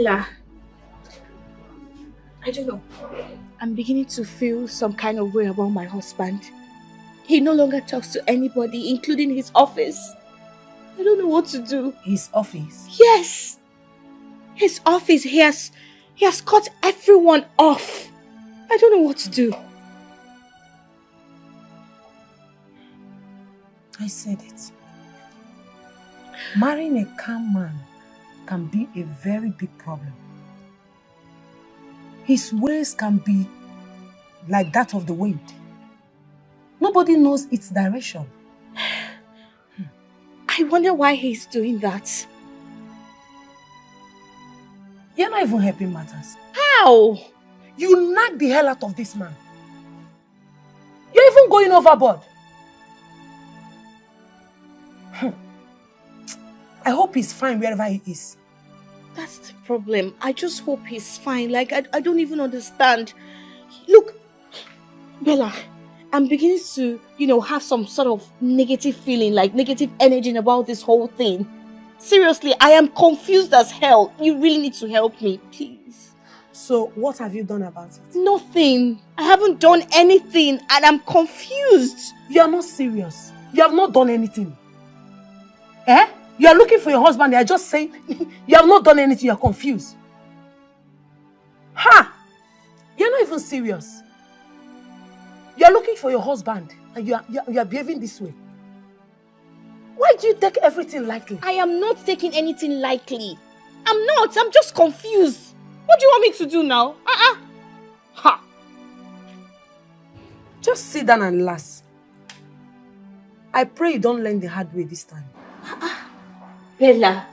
Speaker 15: Bella, I don't know. I'm beginning to feel some kind of way about my husband. He no longer talks to anybody, including his office. I don't know what to do.
Speaker 10: His office?
Speaker 15: Yes! His office. He has cut everyone off. I don't know what to do.
Speaker 10: I said it. Marrying a calm man can be a very big problem. His ways can be like that of the wind. Nobody knows its direction.
Speaker 15: I wonder why he's doing that.
Speaker 10: You're not even helping matters.
Speaker 15: How?
Speaker 10: You knock the hell out of this man. You're even going overboard. I hope he's fine wherever he is.
Speaker 15: That's the problem. I just hope he's fine. Like, I don't even understand. Look, Bella, I'm beginning to, have some sort of negative feeling, like negative energy about this whole thing. Seriously, I am confused as hell. You really need to help me, please.
Speaker 10: So, what have you done about it?
Speaker 15: Nothing. I haven't done anything and I'm confused.
Speaker 10: You are not serious. You have not done anything. Eh? You are looking for your husband. You are just saying you have not done anything. You are confused. Ha! You are not even serious. You are looking for your husband and you are behaving this way. Why do you take everything lightly?
Speaker 15: I am not taking anything lightly. I'm not. I'm just confused. What do you want me to do now? Ha!
Speaker 10: Just sit down and relax. I pray you don't learn the hard way this time.
Speaker 15: Bella.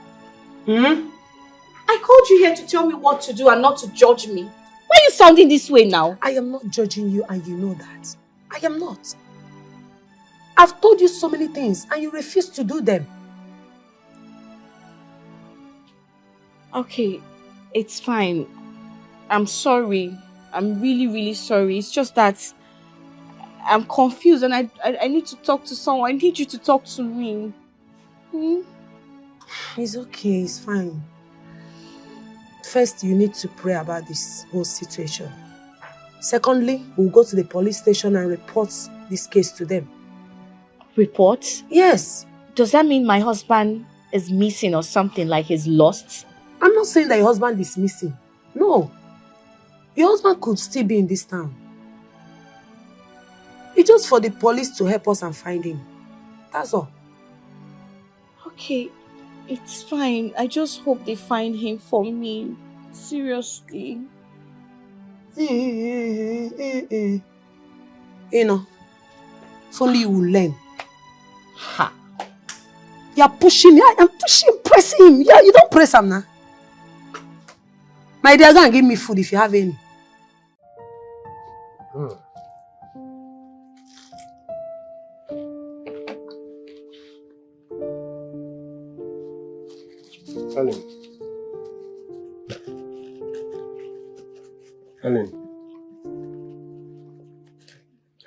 Speaker 15: I called you here to tell me what to do and not to judge me. Why are you sounding this way now?
Speaker 10: I am not judging you and you know that. I am not. I've told you so many things and you refuse to do them.
Speaker 15: Okay, it's fine. I'm sorry. I'm really, really sorry. It's just that I'm confused and I need to talk to someone. I need you to talk to me.
Speaker 10: It's okay, it's fine. First, you need to pray about this whole situation. Secondly, we'll go to the police station and report this case to them.
Speaker 15: Report?
Speaker 10: Yes.
Speaker 15: Does that mean my husband is missing or something, like he's lost?
Speaker 10: I'm not saying that your husband is missing. No. Your husband could still be in this town. It's just for the police to help us and find him. That's all.
Speaker 15: Okay, it's fine. I just hope they find him for me. Seriously.
Speaker 10: You know, if only you will learn. Ha! You're pushing me. I'm pushing, pressing him. Yeah, you don't press him now. My dear, go and give me food if you have any.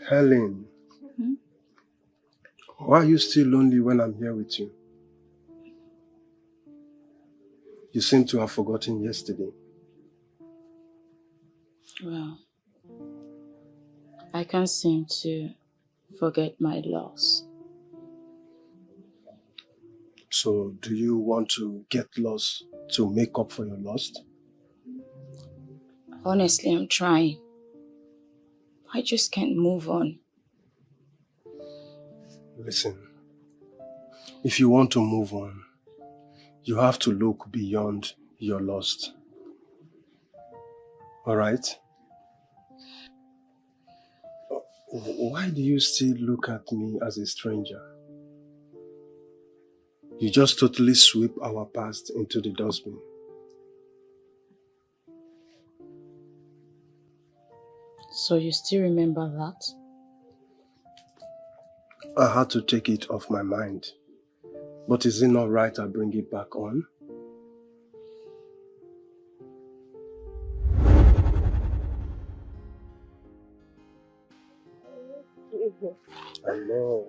Speaker 3: Helen. Why are you still lonely when I'm here with you? You seem to have forgotten yesterday.
Speaker 16: Well, I can't seem to forget my loss.
Speaker 3: So, do you want to get lost to make up for your loss?
Speaker 16: Honestly, I'm trying. I just can't move on.
Speaker 3: Listen, if you want to move on, you have to look beyond your loss. Alright? Why do you still look at me as a stranger? You just totally sweep our past into the dustbin.
Speaker 16: So you still remember that?
Speaker 3: I had to take it off my mind. But is it not right I bring it back on? I know.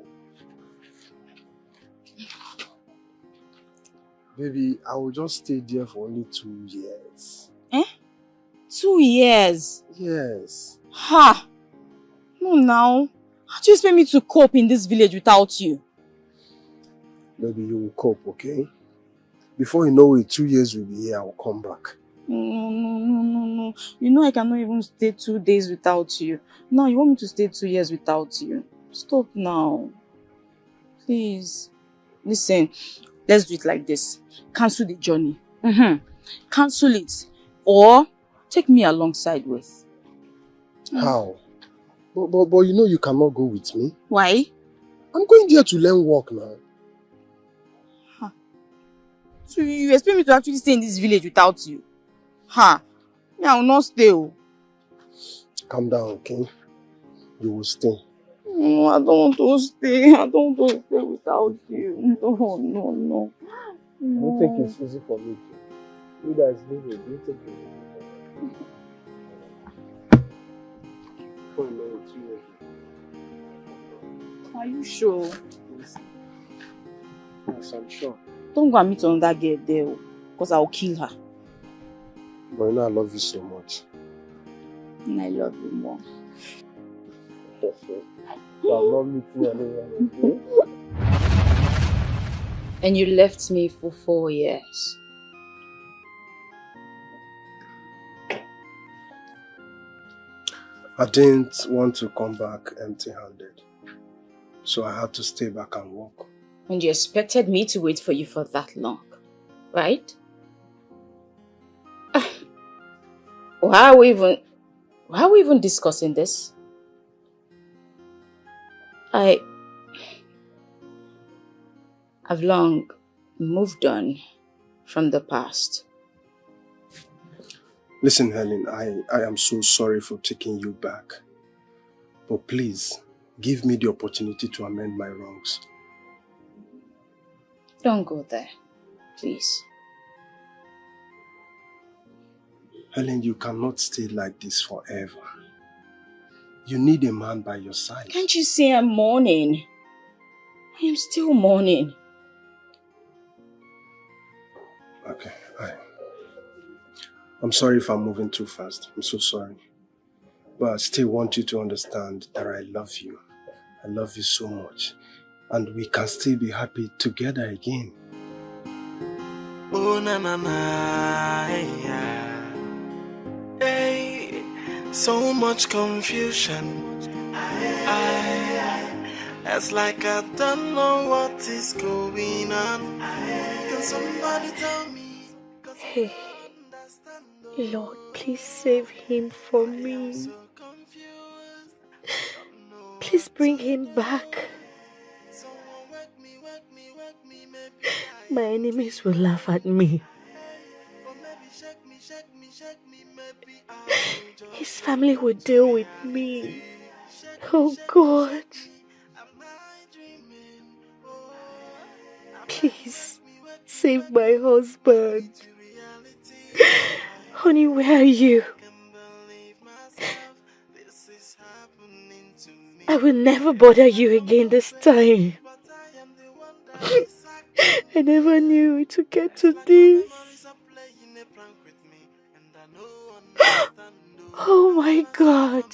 Speaker 3: Baby, I will just stay there for only 2 years.
Speaker 8: 2 years?
Speaker 3: Yes.
Speaker 8: Ha! No, now. How do you expect me to cope in this village without you?
Speaker 3: Baby, you will cope, okay? Before you know it, 2 years will be here, I will come back.
Speaker 8: No. You know I cannot even stay 2 days without you. Now you want me to stay 2 years without you? Stop now. Please. Listen, let's do it like this. Cancel the journey. Cancel it. Or take me alongside with.
Speaker 3: How? But you know you cannot go with me.
Speaker 8: Why?
Speaker 3: I'm going there to learn work now.
Speaker 8: So you expect me to actually stay in this village without you? Ha! Me, I will not stay.
Speaker 3: Calm down, okay? You will stay.
Speaker 8: No, I don't want to stay. I don't want to stay without you. No.
Speaker 3: I don't think it's easy for me to. You guys leave it. You take it.
Speaker 8: Are you sure?
Speaker 3: Yes, I'm sure.
Speaker 8: Don't go and meet another girl there, because I will kill her.
Speaker 3: But you know I love you so much.
Speaker 8: And I love you more.
Speaker 3: I'm not meeting anyone, okay?
Speaker 16: And you left me for 4 years.
Speaker 3: I didn't want to come back empty-handed. So I had to stay back and work.
Speaker 16: And you expected me to wait for you for that long, right? Why are we even discussing this? I've long moved on from the past.
Speaker 3: Listen, Helen, I am so sorry for taking you back. But please, give me the opportunity to amend my wrongs.
Speaker 16: Don't go there, please.
Speaker 3: Helen, you cannot stay like this forever. You need a man by your side.
Speaker 16: Can't you see I'm mourning? I am still mourning.
Speaker 3: Okay, I'm sorry if I'm moving too fast. I'm so sorry. But I still want you to understand that I love you. I love you so much. And we can still be happy together again.
Speaker 14: Oh, na na na, yeah. Hey, so much confusion. It's like I don't know what is going on. Can somebody tell me?
Speaker 2: Hey, Lord, please save him for me. Please bring him back. My enemies will laugh at me. His family will deal with me. Oh God. Please, save my husband. Honey, where are you? I will never bother you again this time. I never knew it would get to this. Oh my God.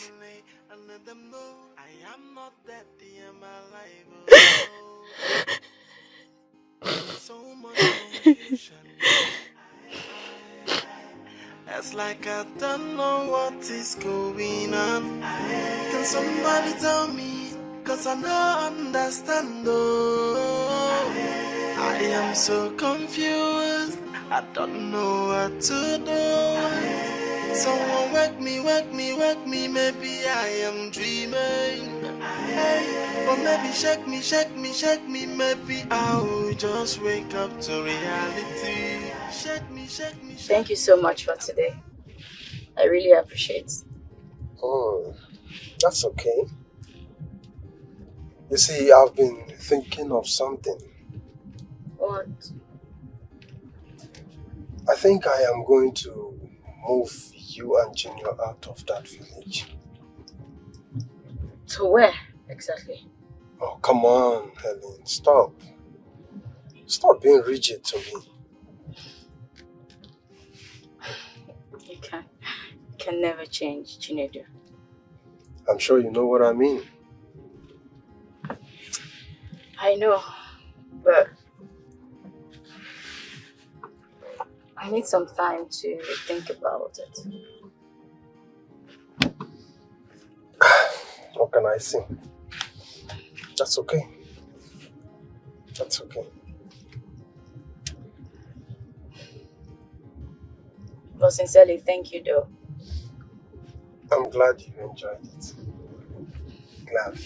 Speaker 14: It's like I don't know what is going on. Can somebody tell me? Cause I don't understand. Oh, I am so confused. I don't know what to do. Someone wake me. Maybe I am dreaming. Hey, or maybe shake me. Maybe I will just wake up to reality. Shake me.
Speaker 16: Thank you so much for today. I really appreciate it.
Speaker 3: Oh, that's okay. You see, I've been thinking of something.
Speaker 16: What?
Speaker 3: I think I am going to move you and Junior out of that village.
Speaker 16: To where exactly?
Speaker 3: Oh, come on, Helen. Stop. Stop being rigid to me.
Speaker 16: can never change, Chinedu.
Speaker 3: I'm sure you know what I mean.
Speaker 16: I know, but I need some time to think about it.
Speaker 3: What can I say? That's okay. That's okay.
Speaker 16: But sincerely, thank you, though.
Speaker 3: I'm glad you enjoyed it. Glad.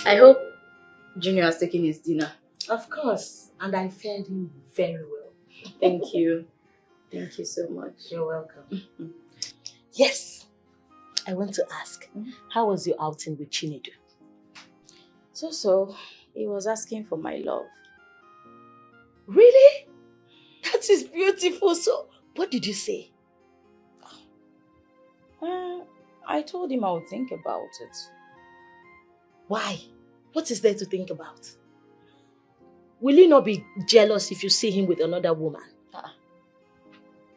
Speaker 16: I hope Junior has taken his dinner.
Speaker 11: Of course, and I fed him very well.
Speaker 16: Thank you. Thank you so much.
Speaker 11: You're welcome. Yes, I want to ask, how was your outing with Chinedu?
Speaker 16: So, he was asking for my love.
Speaker 11: Really? That is beautiful. So, what did you say?
Speaker 16: I told him I would think about it.
Speaker 11: Why? What is there to think about? Will you not be jealous if you see him with another woman?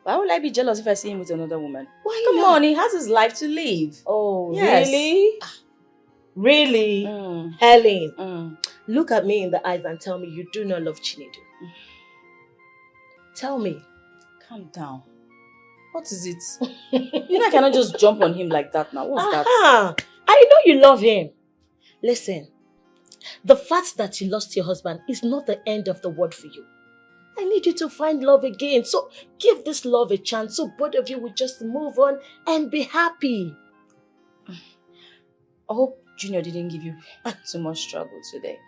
Speaker 16: Why would I be jealous if I see him with another woman?
Speaker 11: Why
Speaker 16: Come
Speaker 11: not?
Speaker 16: on, he has his life to live.
Speaker 11: Oh,
Speaker 16: yes.
Speaker 11: Really? Really? Helen, look at me in the eyes and tell me you do not love Chinedu. Tell me.
Speaker 16: Calm down. What is it? You know I cannot just jump on him like that now. What's that?
Speaker 11: I know you love him. Listen, the fact that you lost your husband is not the end of the world for you. I need you to find love again. So give this love a chance so both of you will just move on and be happy.
Speaker 16: I hope Junior didn't give you too much trouble today.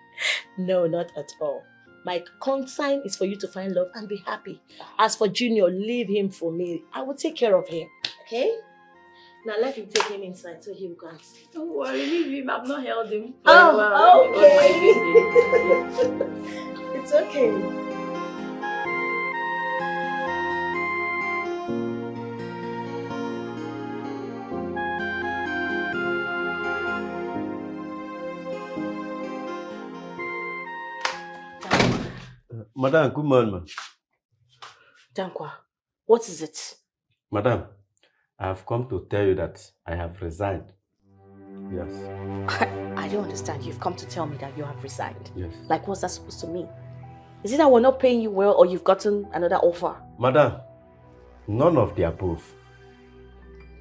Speaker 11: No, not at all. My consign is for you to find love and be happy. As for Junior, leave him for me. I will take care of him. Okay? Now let him take him inside so he will go and sleep.
Speaker 16: Don't worry, leave him. I've not held him.
Speaker 11: Oh, okay. It's okay.
Speaker 7: Madam, good morning, ma'am.
Speaker 11: Dankwa, what is it?
Speaker 7: Madam, I have come to tell you that I have resigned. Yes.
Speaker 11: I don't understand. You've come to tell me that you have resigned.
Speaker 7: Yes.
Speaker 11: Like, what's that supposed to mean? Is it that we're not paying you well or you've gotten another offer?
Speaker 7: Madam, none of the above.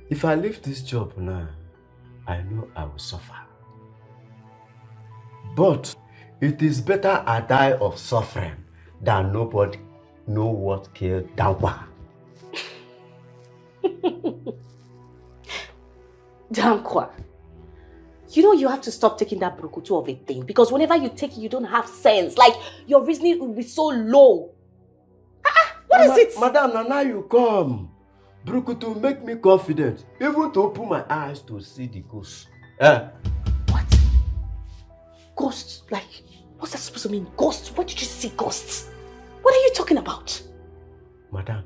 Speaker 7: If I leave this job now, I know I will suffer. But it is better I die of suffering than nobody know what killed Dankwa.
Speaker 11: Dankwa, you know you have to stop taking that brukutu of a thing, because whenever you take it, you don't have sense. Like, your reasoning will be so low. What is it?
Speaker 7: Madam, now you come. Brukutu make me confident, even to open my eyes to see the ghost.
Speaker 11: What?
Speaker 15: Ghosts? Like, what's that supposed to mean? Ghosts? Where did you see ghosts? What are you talking about?
Speaker 7: Madam,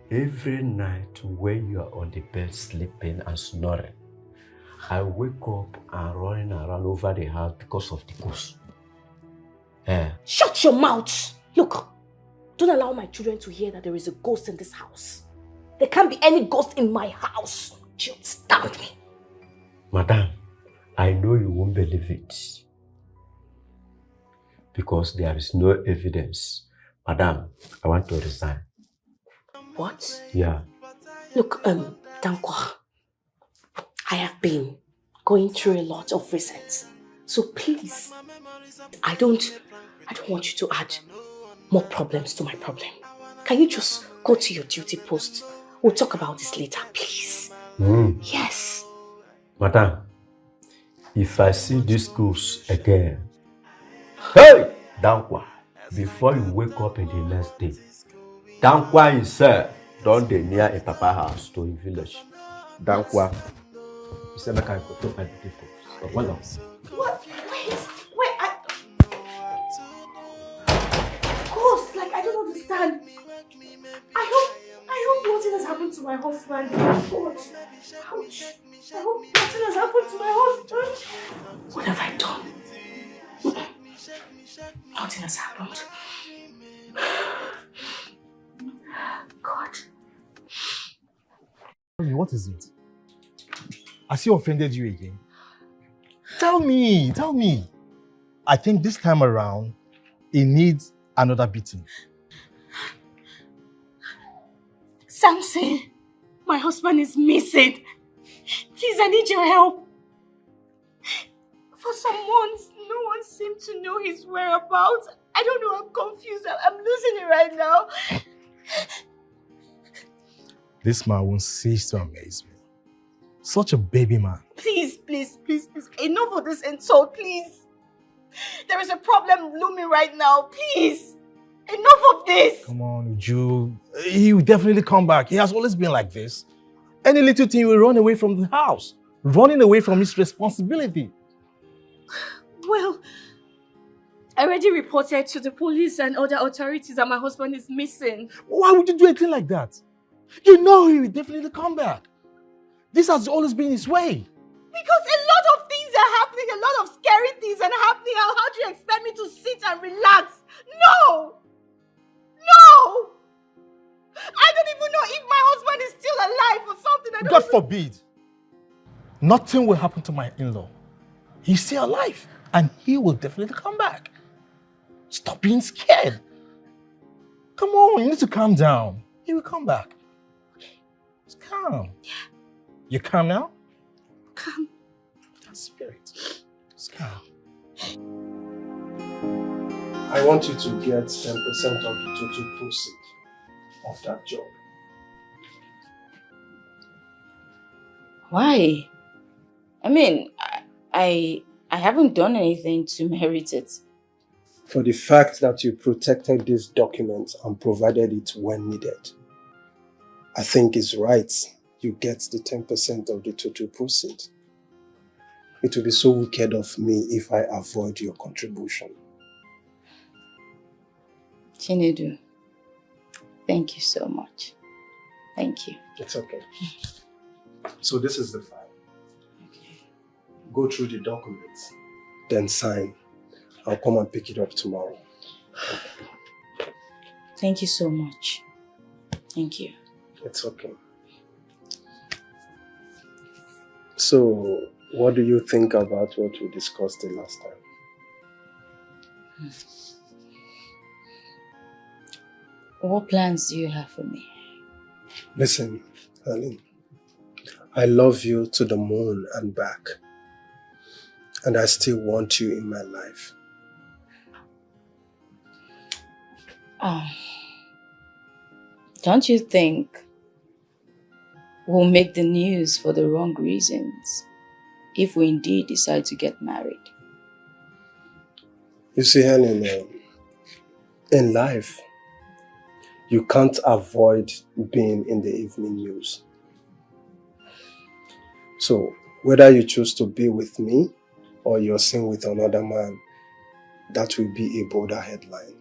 Speaker 7: every night when you are on the bed sleeping and snoring, I wake up and running around over the house because of the ghost.
Speaker 15: Shut your mouth! Look, don't allow my children to hear that there is a ghost in this house. There can't be any ghost in my house. You understand me?
Speaker 7: Madam, I know you won't believe it. Because there is no evidence. Madam, I want to resign.
Speaker 15: What?
Speaker 7: Yeah.
Speaker 15: Look, Dankwa, I have been going through a lot of recent. So please, I don't want you to add more problems to my problem. Can you just go to your duty post? We'll talk about this later, please. Yes.
Speaker 7: Madam, if I see this ghost again, hey, Dankwa, before you wake up in the next day, Dankwa himself don't dey near a papa house to a village. Dankwa, you said I can go to my people. So what else?
Speaker 15: What? Wait, ghost, like I don't understand. I hope nothing has happened to my husband. God, ouch. I hope nothing has happened to my husband. What have I done? Nothing has happened. God.
Speaker 12: What is it? Has he offended you again? Tell me. I think this time around, he needs another beating.
Speaker 15: Samson, my husband is missing. Please, I need your help. For some months, no one seemed to know his whereabouts. I don't know, I'm confused. I'm losing it right now.
Speaker 12: This man won't cease to amaze me. Such a baby man.
Speaker 15: Please. Enough of this insult, please. There is a problem looming right now, please. Enough of this.
Speaker 12: Come on, Uju. He will definitely come back. He has always been like this. Any little thing will run away from the house. Running away from his responsibility.
Speaker 15: Well, I already reported to the police and other authorities that my husband is missing.
Speaker 12: Why would you do a thing like that? You know he will definitely come back. This has always been his way.
Speaker 15: Because a lot of things are happening, a lot of scary things are happening. How do you expect me to sit and relax? No! I don't even know if my husband is still alive or something.
Speaker 12: God forbid. Nothing will happen to my in-law. He's still alive and he will definitely come back. Stop being scared. Come on, you need to calm down. He will come back. Okay. Just calm.
Speaker 15: Yeah.
Speaker 12: You calm now?
Speaker 15: Calm.
Speaker 12: That's spirit. Just calm.
Speaker 3: I want you to get 10% of the total proceeds of that job.
Speaker 16: Why? I mean, I haven't done anything to merit it.
Speaker 3: For the fact that you protected this document and provided it when needed. I think it's right you get the 10% of the total proceeds. It will be so wicked of me if I avoid your contribution.
Speaker 16: Chinedu, thank you so much. Thank you.
Speaker 3: It's okay. So this is the file. Okay. Go through the documents, then sign. I'll come and pick it up tomorrow.
Speaker 16: Thank you so much. Thank you.
Speaker 3: It's okay. So, what do you think about what we discussed the last time?
Speaker 16: What plans do you have for me?
Speaker 3: Listen, Helen. I love you to the moon and back. And I still want you in my life.
Speaker 16: Don't you think we'll make the news for the wrong reasons if we indeed decide to get married?
Speaker 3: You see, Helen, in life, you can't avoid being in the evening news. So, whether you choose to be with me or you're seen with another man, that will be a bolder headline.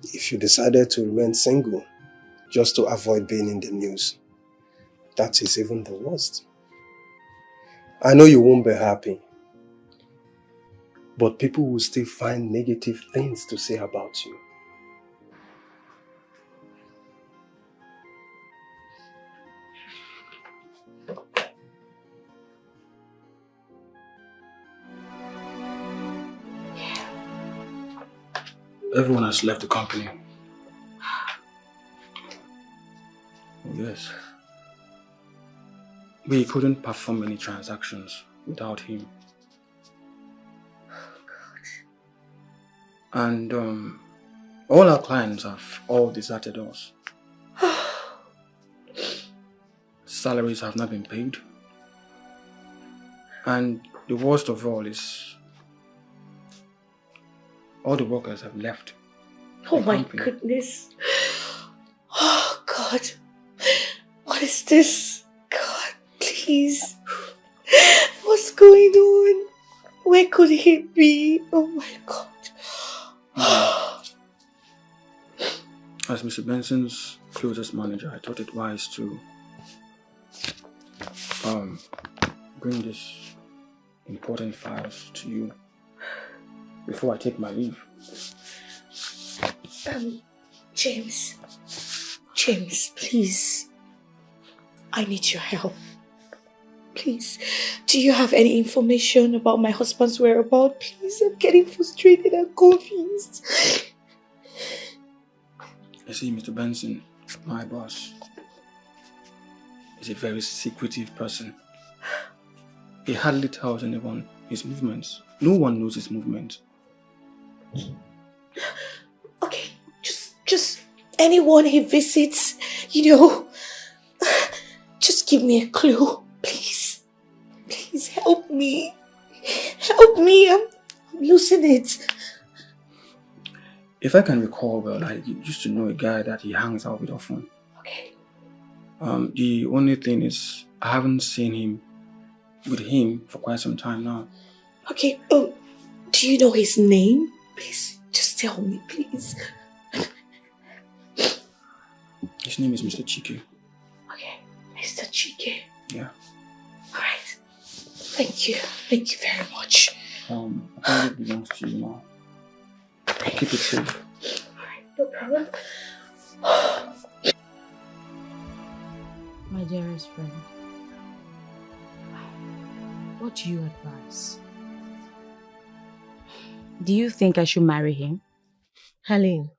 Speaker 3: If you decided to remain single just to avoid being in the news, that is even the worst. I know you won't be happy, but people will still find negative things to say about you.
Speaker 17: Everyone has left the company. Yes. We couldn't perform any transactions without him. And all our clients have all deserted us. Salaries have not been paid. And the worst of all is all the workers have left.
Speaker 15: Oh my goodness. Oh God. What is this? God, please. What's going on? Where could he be? Oh my God.
Speaker 17: As Mr. Benson's closest manager, I thought it wise to bring these important files to you before I take my leave.
Speaker 15: James, please. I need your help. Please, do you have any information about my husband's whereabouts? Please, I'm getting frustrated and confused.
Speaker 17: You see, Mr. Benson, my boss, is a very secretive person. He hardly tells anyone his movements. No one knows his movements.
Speaker 15: Okay, just anyone he visits, just give me a clue, please. Please help me. Help me, I'm losing it.
Speaker 17: If I can recall well, I used to know a guy that he hangs out with often.
Speaker 15: Okay.
Speaker 17: The only thing is, I haven't seen him with him for quite some time now.
Speaker 15: Okay, do you know his name? Please, just tell me, please.
Speaker 17: His name is Mr. Chike.
Speaker 15: Okay, Mr. Chike.
Speaker 17: Yeah.
Speaker 15: Alright. Thank you very much.
Speaker 17: It belongs to you now. Keep it safe.
Speaker 15: Alright, no problem.
Speaker 11: My dearest friend, what do you advise?
Speaker 18: Do you think I should marry him?
Speaker 11: Helen,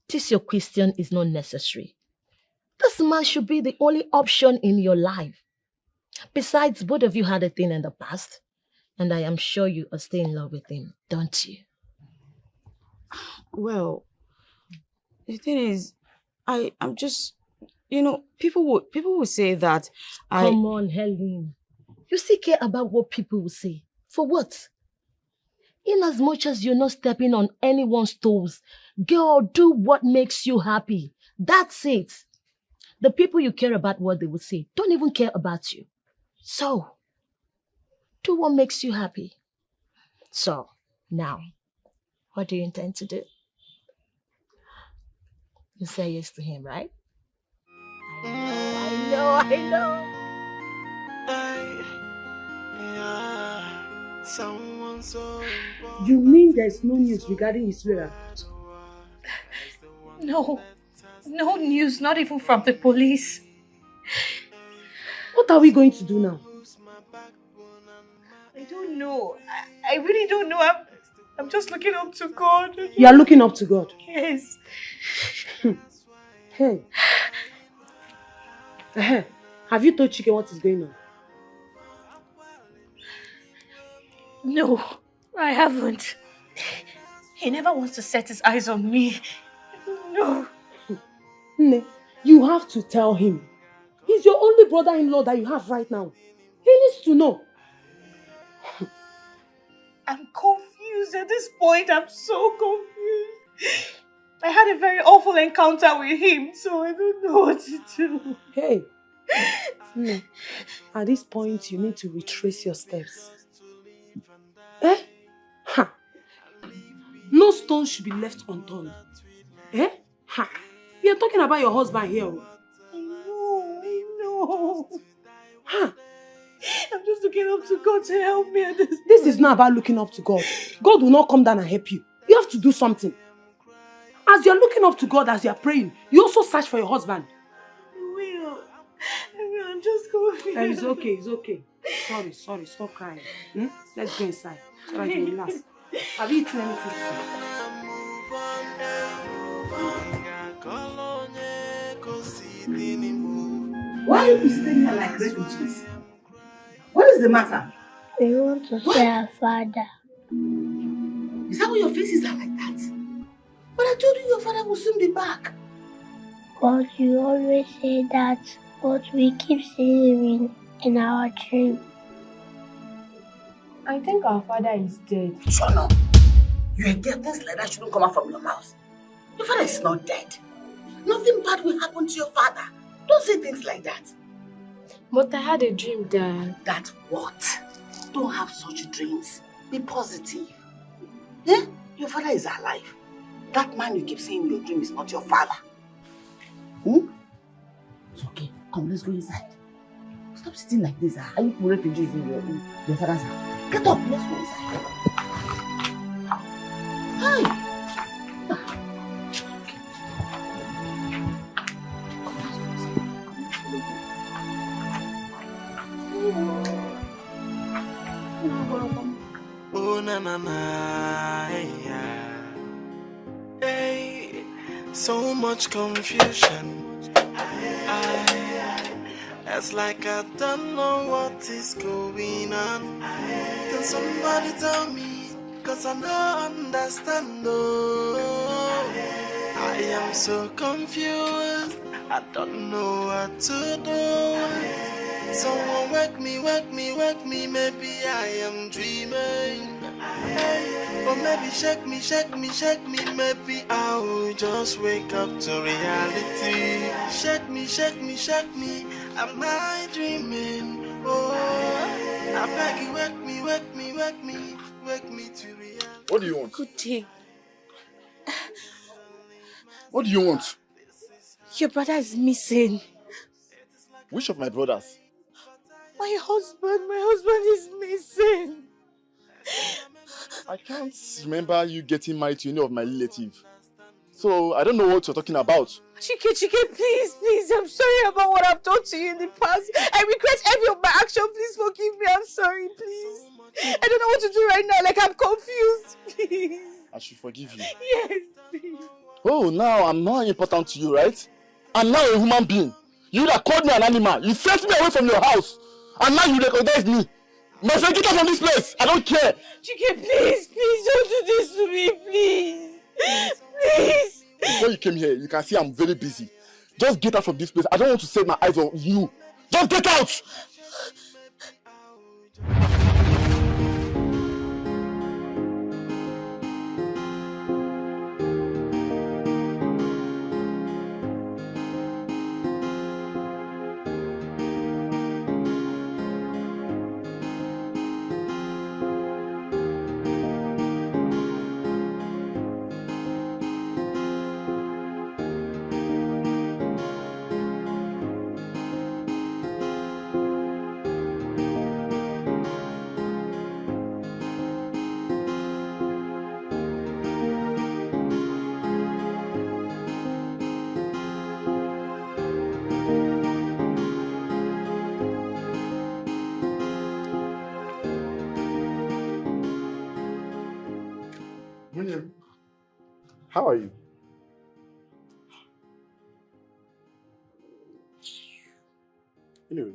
Speaker 11: this your question is not necessary. This man should be the only option in your life. Besides, both of you had a thing in the past, and I am sure you are still in love with him, don't you?
Speaker 18: Well, the thing is, I'm just, people will say that
Speaker 11: Come on, Helen. You still care about what people will say. For what? In as much as you're not stepping on anyone's toes, girl, do what makes you happy. That's it. The people you care about what they will say don't even care about you. So, do what makes you happy. So, now, what do you intend to do? You say yes to him, right? I know.
Speaker 2: You mean there's no news regarding his whereabouts?
Speaker 15: No news, not even from the police.
Speaker 2: What are we going to do now?
Speaker 15: I don't know. I really don't know. I'm just looking up to God.
Speaker 2: You are looking up to God?
Speaker 15: Yes.
Speaker 2: Hey. Have you told Chike what is going on?
Speaker 15: No, I haven't. He never wants to set his eyes on me. No.
Speaker 2: Nne, you have to tell him. He's your only brother-in-law that you have right now. He needs to know.
Speaker 15: I'm confused at this point. I'm so confused. I had a very awful encounter with him, so I don't know what to do.
Speaker 2: Hey, Nne, at this point you need to retrace your steps. Eh? Ha! No stone should be left unturned. Eh? Ha! We are talking about your husband here. I know. Ha! I'm just looking up to God to help me. This is not about looking up to God. God will not come down and help you. You have to do something. As you're looking up to God, as you're praying, you also search for your husband.
Speaker 9: I'm just confused.
Speaker 2: It's okay, it's okay. Sorry, stop crying. Let's go inside so that you relax. Have you eaten anything?
Speaker 10: Why are you sitting here like refugees? What is the matter?
Speaker 4: We want to see our father.
Speaker 10: Is that why your faces are like that? But I told you your father will soon be back.
Speaker 4: But you always say that, but we keep seeing him in our dream.
Speaker 9: I think our father is dead.
Speaker 10: Shut up. You are dead. Things like that shouldn't come out from your mouth. Your father is not dead. Nothing bad will happen to your father. Don't say things like that.
Speaker 9: But I had a dream, Dad.
Speaker 10: That what? Don't have such dreams. Be positive. Eh? Your father is alive. That man you keep seeing in your dream is not your father. It's okay. Come, let's go inside. Stop sitting like this. Are you refugees in your father's house? Get up, let's go inside. Hi.
Speaker 14: Oh na na na, hey, so much confusion. It's like I don't know what is going on. Can somebody tell me? Cause I don't understand. Oh, I am so confused. I don't know what to do. Someone wake me, maybe I am dreaming. Or maybe shake me, maybe I will just wake up to reality. Shake me, am I dreaming? Oh, I beg you, wake me to reality.
Speaker 13: What do you want?
Speaker 15: Good day.
Speaker 13: What do you want?
Speaker 15: Your brother is missing.
Speaker 13: Which of my brothers?
Speaker 15: My husband is missing.
Speaker 13: I can't remember you getting married to any of my relatives. So I don't know what you're talking about.
Speaker 15: Chike, please, I'm sorry about what I've done to you in the past. I regret every of my action. Please forgive me. I'm sorry, please. I don't know what to do right now. Like, I'm confused. Please.
Speaker 13: I should forgive you.
Speaker 15: Yes, please.
Speaker 13: Oh, now I'm not important to you, right? I'm now a human being. You that called me an animal. You sent me away from your house. And now you recognize me. My friend, get out from this place. I don't care.
Speaker 15: Chike, please, don't do this to me, please.
Speaker 13: Before you came here, you can see I'm very busy. Just get out from this place. I don't want to set my eyes on you. Just get out! How are you? Anyway,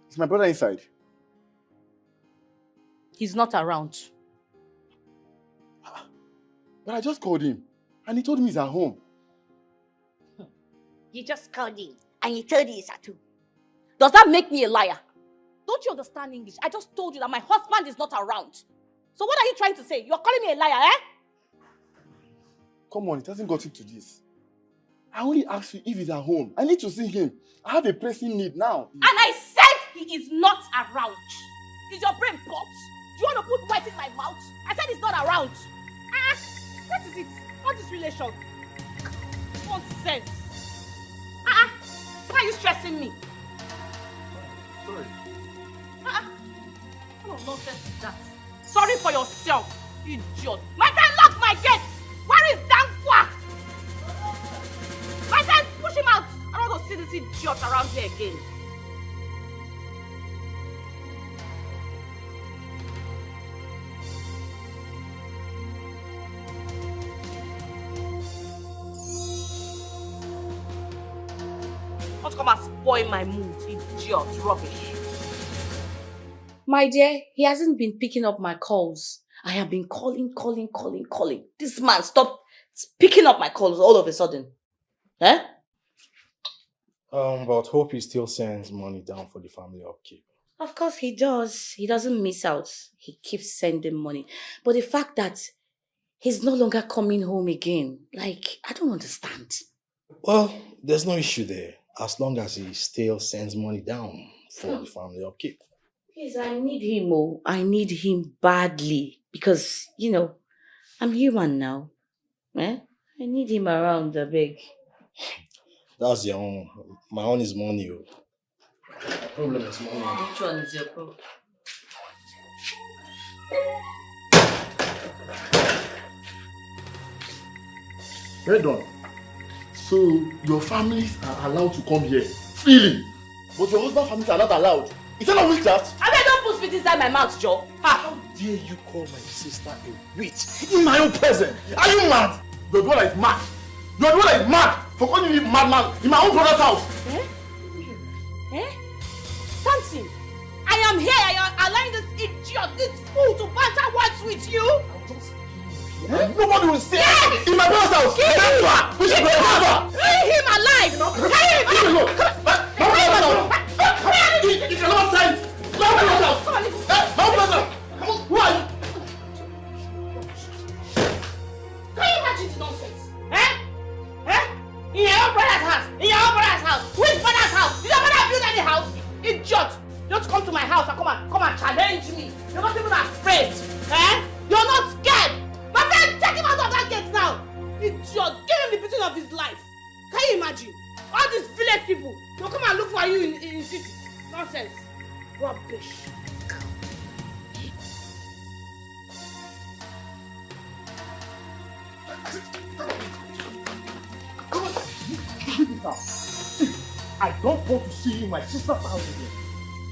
Speaker 13: is my brother inside?
Speaker 5: He's not around.
Speaker 13: But I just called him and he told me he's at home.
Speaker 5: You just called him and you told him he's at home. Does that make me a liar? Don't you understand English? I just told you that my husband is not around. So what are you trying to say? You're calling me a liar, eh?
Speaker 13: Come on, it hasn't got into this. I only asked you if he's at home. I need to see him. I have a pressing need now.
Speaker 5: And I said he is not around. Is your brain pot? you want to put words in my mouth? I said he's not around. What is it? What is relation? Nonsense. Why are you stressing me?
Speaker 13: Sorry.
Speaker 5: What nonsense is that? Sorry for yourself, idiot. My friend locked my gate. Where is Dankwa? My friend, push him out. I don't want to see this idiot around here again. Don't come and spoil my mood, idiot, rubbish. My dear, he hasn't been picking up my calls. I have been calling. This man stopped picking up my calls all of a sudden. Eh?
Speaker 13: But hope he still sends money down for the family upkeep.
Speaker 5: Of course he does. He doesn't miss out. He keeps sending money. But the fact that he's no longer coming home again, like, I don't understand.
Speaker 13: Well, there's no issue there, as long as he still sends money down for the family upkeep.
Speaker 5: Please, I need him, oh. I need him badly. Because, you know, I'm human now. Eh? I need him around the big.
Speaker 13: That's your own. My own is money. Oh. My problem is money.
Speaker 5: Which one is your problem?
Speaker 13: Well done. So your families are allowed to come here freely, but your husband's families are not allowed. Is that not witchcraft?
Speaker 5: I mean, don't put spit inside my mouth, Joe.
Speaker 13: How dare you call my sister a witch in my own presence? Are you mad? You're the one that is mad. You're the one that is mad for calling me madman in my own brother's house.
Speaker 5: Eh? Eh? Samson, I am here. I am allowing this idiot, this fool to banter words with you.
Speaker 13: Eh? Nobody will say it in my brother's house.
Speaker 5: Kill him! Leave him alive! Carry him!
Speaker 13: It's a long time. Who are you?
Speaker 5: Can you imagine the nonsense? Eh? Eh? In your own brother's house. In your own brother's house. Which brother's house? Did your brother build any house? Idiot! Don't come to my house and come and challenge me. You're not even afraid. Eh? You're not scared. My friend, take him out of that gate now. Idiot! Give him the beating of his life. Can you imagine? All these village people, they'll come and look for you in city. Nonsense. Rubbish.
Speaker 13: I don't want to see you in my sister's house again.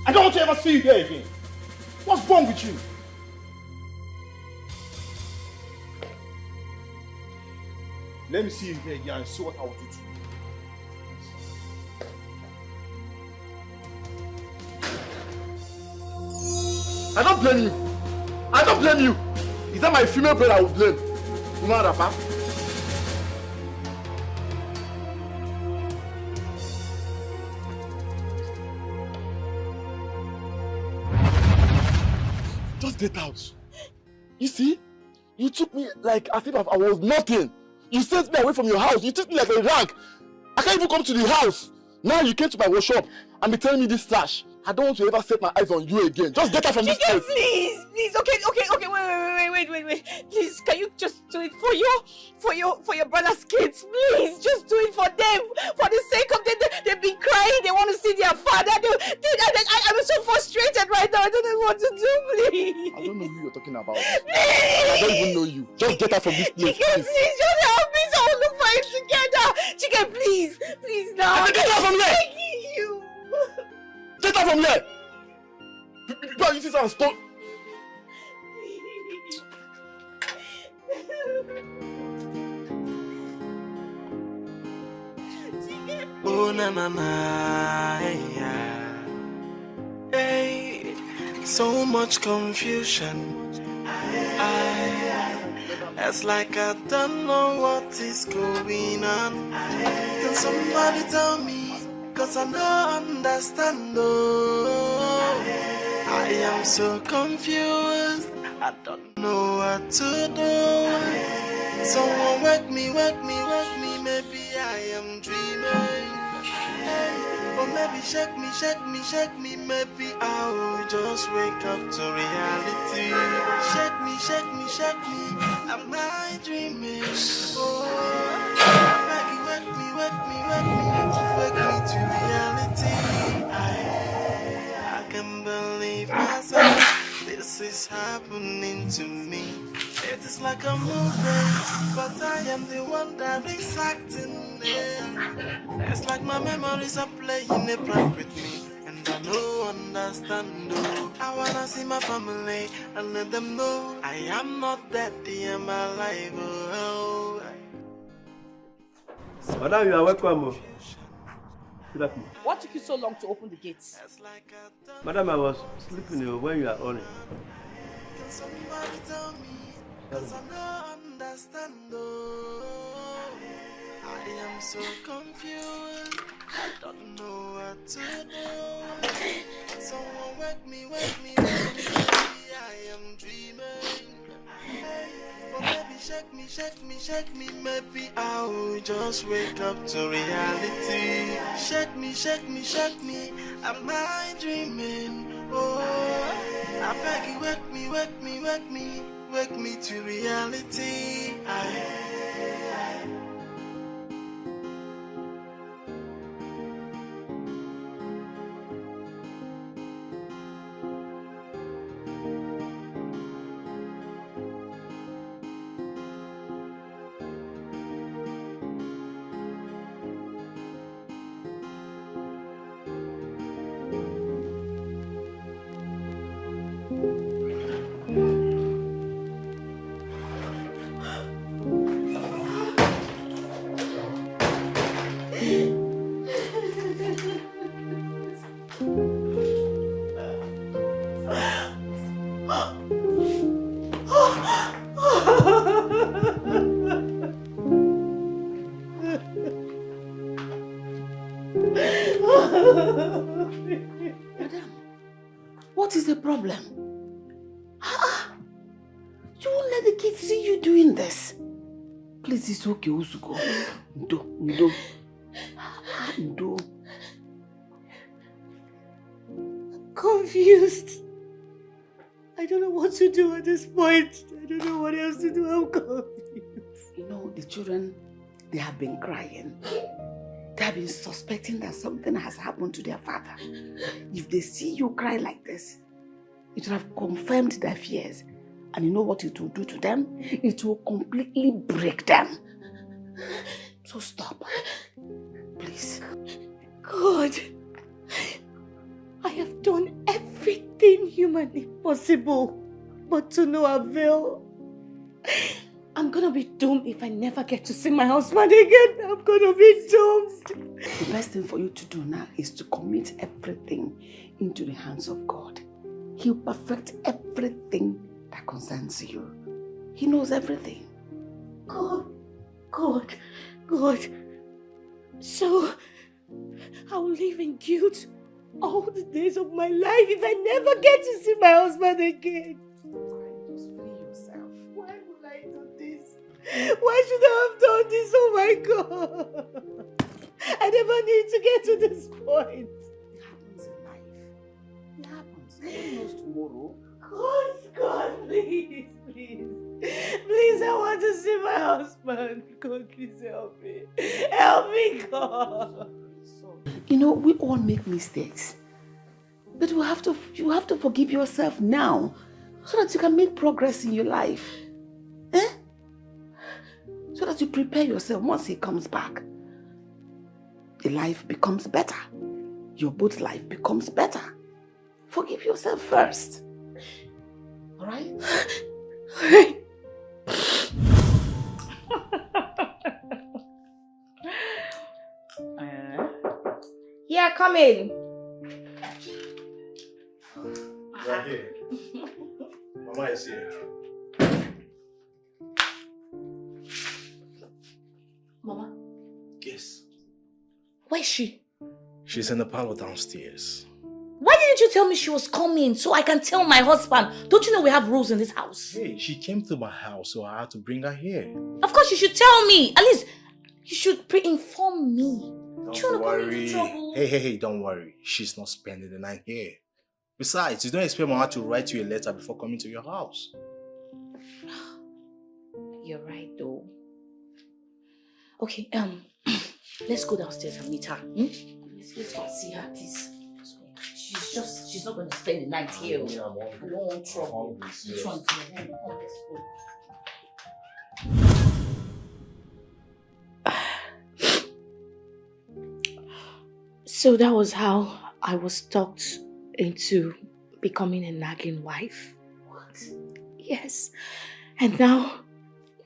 Speaker 13: I don't want to ever see you there again. What's wrong with you? Let me see you here again and see what I will do to you. I don't blame you. I don't blame you. Is that my female brother I will blame? You know that, papa? Just get out. You see? You took me like as if I was nothing. You sent me away from your house. You treat me like a rag. I can't even come to the house. Now you came to my workshop and be telling me this trash. I don't want to ever set my eyes on you again. Just get out from this place.
Speaker 8: Please. Okay. Wait. Please, can you just do it for your brother's kids? Please, just do it for them. For the sake of them, they've been crying. They want to see their father. I'm so frustrated right now. I don't know what to do. Please.
Speaker 13: I don't know who you're talking about.
Speaker 8: Please.
Speaker 13: I don't even know you. Just get out from this place.
Speaker 8: Chike, please, just help me so we'll look for him together. Chike, please now.
Speaker 13: Get out from here.
Speaker 8: Begging you.
Speaker 13: Get out from here. People use this and stone.
Speaker 14: Oh na na na, hey, so much confusion. It's like I don't know what is going on. Can somebody tell me? 'Cause I don't understand. Oh, I am so confused. I don't know what to do. Someone wake me. Maybe I am dreaming. But maybe shake me, maybe I will just wake up to reality. Shake me, am I dreaming? Oh, I beg you, wake me to reality. I can't believe myself, this is happening to me. It is like a movie, but I am the one that is acting it. It's like my memories are playing a prank with me, and I don't understand. No, I wanna see my family and let them know I am not dead, I am alive. Oh.
Speaker 7: Madam, you are welcome. Good afternoon.
Speaker 5: What took you so long to open the gates?
Speaker 7: Madam, I was sleeping when you are on it.
Speaker 14: Can somebody tell me? Cause I don't understand. Oh. I am so confused. I don't know what to do. Someone wake me, maybe I am dreaming. But maybe shake me, maybe I will just wake up to reality. Shake me, am I dreaming? Oh, I beg you, wake me to reality.
Speaker 10: Madam, what is the problem? You won't let the kids see you doing this. Please, it's okay, Usuko. Ndo.
Speaker 2: Confused. I don't know what to do at this point. I don't know what else to do. I'm confused.
Speaker 10: You know, the children, they have been crying. They have been suspecting that something has happened to their father. If they see you cry like this, it will have confirmed their fears. And you know what it will do to them? It will completely break them. So stop. Please.
Speaker 2: God, I have done everything humanly possible, but to no avail. I'm gonna be doomed if I never get to see my husband again. I'm gonna be doomed.
Speaker 10: The best thing for you to do now is to commit everything into the hands of God. He'll perfect everything that concerns you. He knows everything.
Speaker 2: God. So, I'll live in guilt all the days of my life if I never get to see my husband again.
Speaker 10: Just free yourself.
Speaker 2: Why would I do this? Why should I have done this? Oh my God. I never need to get to this point.
Speaker 10: It happens in life. It happens. Nobody knows tomorrow.
Speaker 2: God, please. Please, I want to see my husband. God, please help me. Help me, God.
Speaker 10: You know, we all make mistakes. But you have to forgive yourself now so that you can make progress in your life. So that you prepare yourself once he comes back. The life becomes better. Your both life becomes better. Forgive yourself first. Alright?
Speaker 2: Alright.
Speaker 8: Yeah, come in.
Speaker 3: Right here. Mama is here.
Speaker 5: Mama?
Speaker 3: Yes.
Speaker 5: Where is she?
Speaker 12: She's in the parlor downstairs.
Speaker 5: Why didn't you tell me she was coming so I can tell my husband? Don't you know we have rules in this house?
Speaker 12: Hey, she came to my house, so I had to bring her here.
Speaker 5: Of course you should tell me. At least you should pre-inform me.
Speaker 3: Don't worry. Hey, don't worry. She's not spending the night here. Besides, you don't expect Mama to write you a letter before coming to your house.
Speaker 15: You're right, though. Okay, let's go downstairs and meet her. Let's go and see her, please. She's not going to spend the night here. I don't want trouble. Which one's here? Let's go. So that was how I was talked into becoming a nagging wife. What? Yes. And now,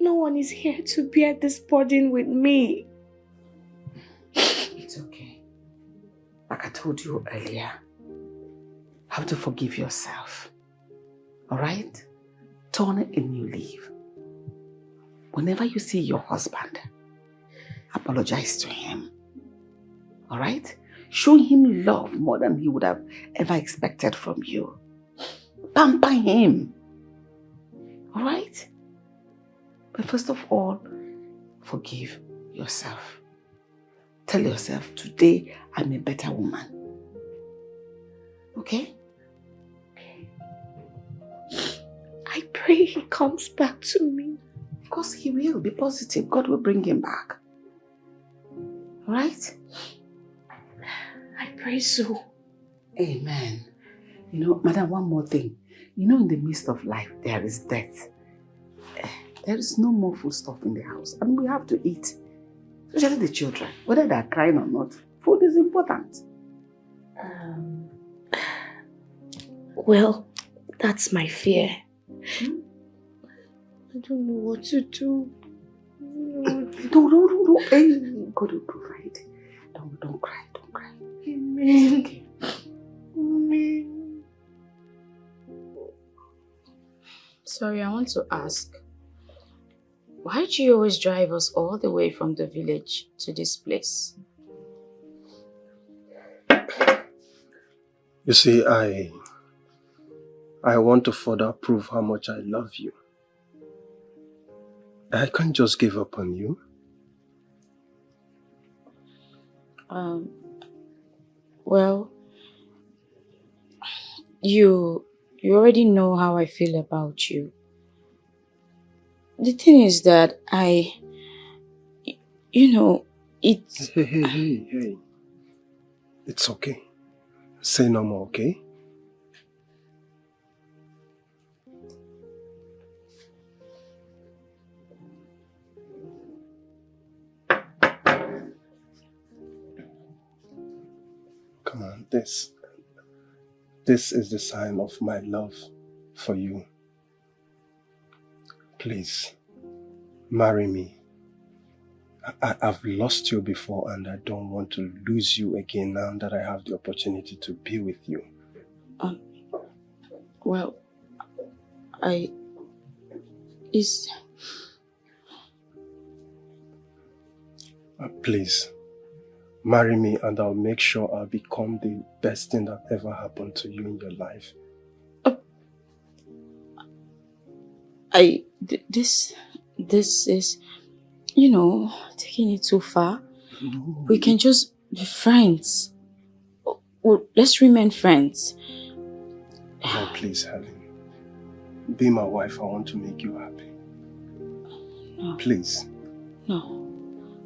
Speaker 15: no one is here to bear this burden with me.
Speaker 10: It's okay. Like I told you earlier, have to forgive yourself. Alright? Turn a new leaf. Whenever you see your husband, apologize to him. Alright? Show him love more than he would have ever expected from you. Pamper him. Alright? But first of all, forgive yourself. Tell yourself, today I'm a better woman. Okay?
Speaker 15: I pray he comes back to me.
Speaker 10: Of course he will. Be positive. God will bring him back. Alright?
Speaker 15: I pray so.
Speaker 10: Amen. You know, madam, one more thing. You know, in the midst of life, there is death. There is no more food stuff in the house. And we have to eat. Especially the children. Whether they are crying or not, food is important.
Speaker 15: Well, that's my fear. I don't know what to do.
Speaker 10: No. Hey, God will provide. Don't cry.
Speaker 15: Amen.
Speaker 10: Okay.
Speaker 15: Amen.
Speaker 16: Sorry, I want to ask. Why do you always drive us all the way from the village to this place?
Speaker 3: You see, I want to further prove how much I love you. I can't just give up on you.
Speaker 16: Well, you already know how I feel about you. The thing is that it's...
Speaker 3: Hey. It's okay. Say no more, okay? Come on, this is the sign of my love for you. Please, marry me. I've lost you before and I don't want to lose you again now that I have the opportunity to be with you.
Speaker 16: Well,
Speaker 3: Please, marry me and I'll make sure I'll become the best thing that ever happened to you in your life.
Speaker 16: This is, taking it too far.
Speaker 3: No.
Speaker 16: We can just be friends. Well, let's remain friends.
Speaker 3: No, please, Helen. Be my wife. I want to make you happy.
Speaker 16: No.
Speaker 3: Please.
Speaker 16: No.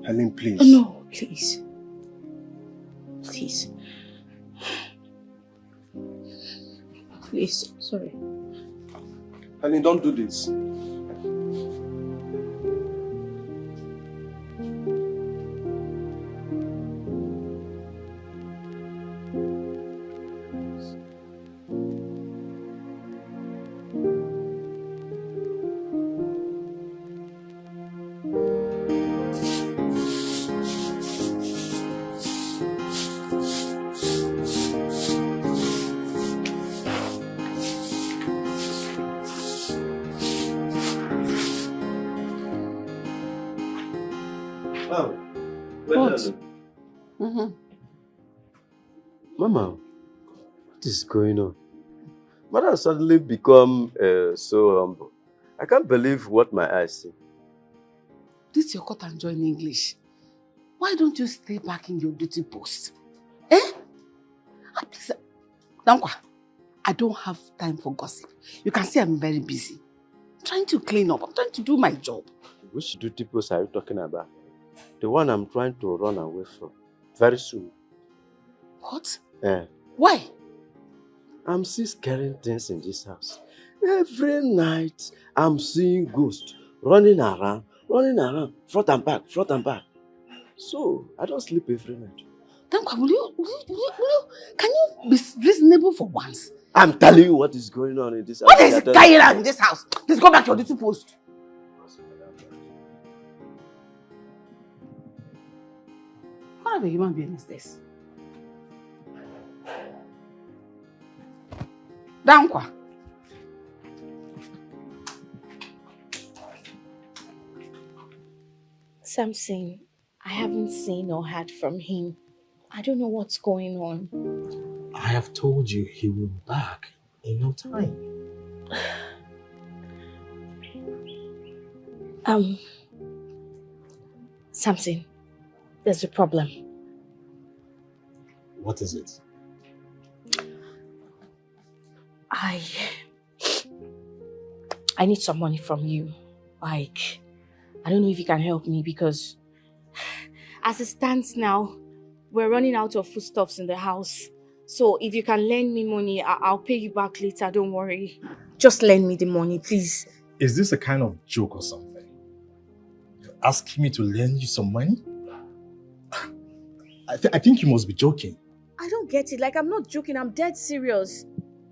Speaker 3: Helen, please.
Speaker 16: No, please. Please. Please, sorry.
Speaker 3: Helen, don't do this.
Speaker 7: Mama, what is going on? Mother has suddenly become so humble. I can't believe what my eyes see.
Speaker 10: This is your cut and join English. why don't you stay back in your duty post? Eh? Please, Dankwa, I don't have time for gossip. You can see I'm very busy. I'm trying to clean up. I'm trying to do my job.
Speaker 7: Which duty post are you talking about? The one I'm trying to run away from. Very soon.
Speaker 10: What?
Speaker 7: Eh.
Speaker 10: Why?
Speaker 7: I'm still scaring things in this house. Every night, I'm seeing ghosts running around, front and back. So, I don't sleep every night.
Speaker 10: Dankwa, can you be reasonable for once?
Speaker 7: I'm telling you what is going on in this house.
Speaker 10: What is going on in this house? Please go back to your duty post. What kind of a human being is this? Dankwa.
Speaker 15: Samson, I haven't seen or heard from him. I don't know what's going on.
Speaker 12: I have told you he will be back in no time.
Speaker 15: Samson, there's a problem.
Speaker 12: What is it?
Speaker 15: I need some money from you. Like, I don't know if you can help me because as it stands now, we're running out of foodstuffs in the house. So if you can lend me money, I'll pay you back later, don't worry. Just lend me the money, please.
Speaker 12: Is this a kind of joke or something? You're asking me to lend you some money? I think you must be joking.
Speaker 15: I don't get it. Like, I'm not joking. I'm dead serious.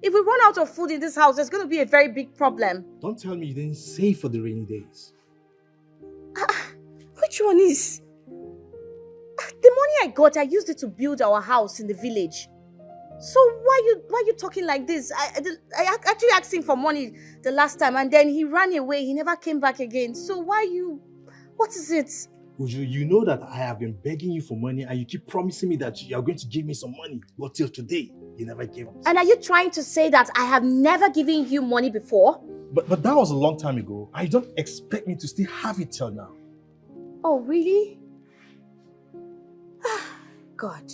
Speaker 15: If we run out of food in this house, there's going to be a very big problem.
Speaker 12: Don't tell me you didn't save for the rainy days.
Speaker 15: Which one is? The money I got, I used it to build our house in the village. So why you talking like this? I actually asked him for money the last time and then he ran away. He never came back again. So what is it?
Speaker 12: Uju, you know that I have been begging you for money and you keep promising me that you are going to give me some money. But till today, you never gave us.
Speaker 15: And are you trying to say that I have never given you money before?
Speaker 12: But that was a long time ago. I don't expect me to still have it till now.
Speaker 15: Oh, really? God.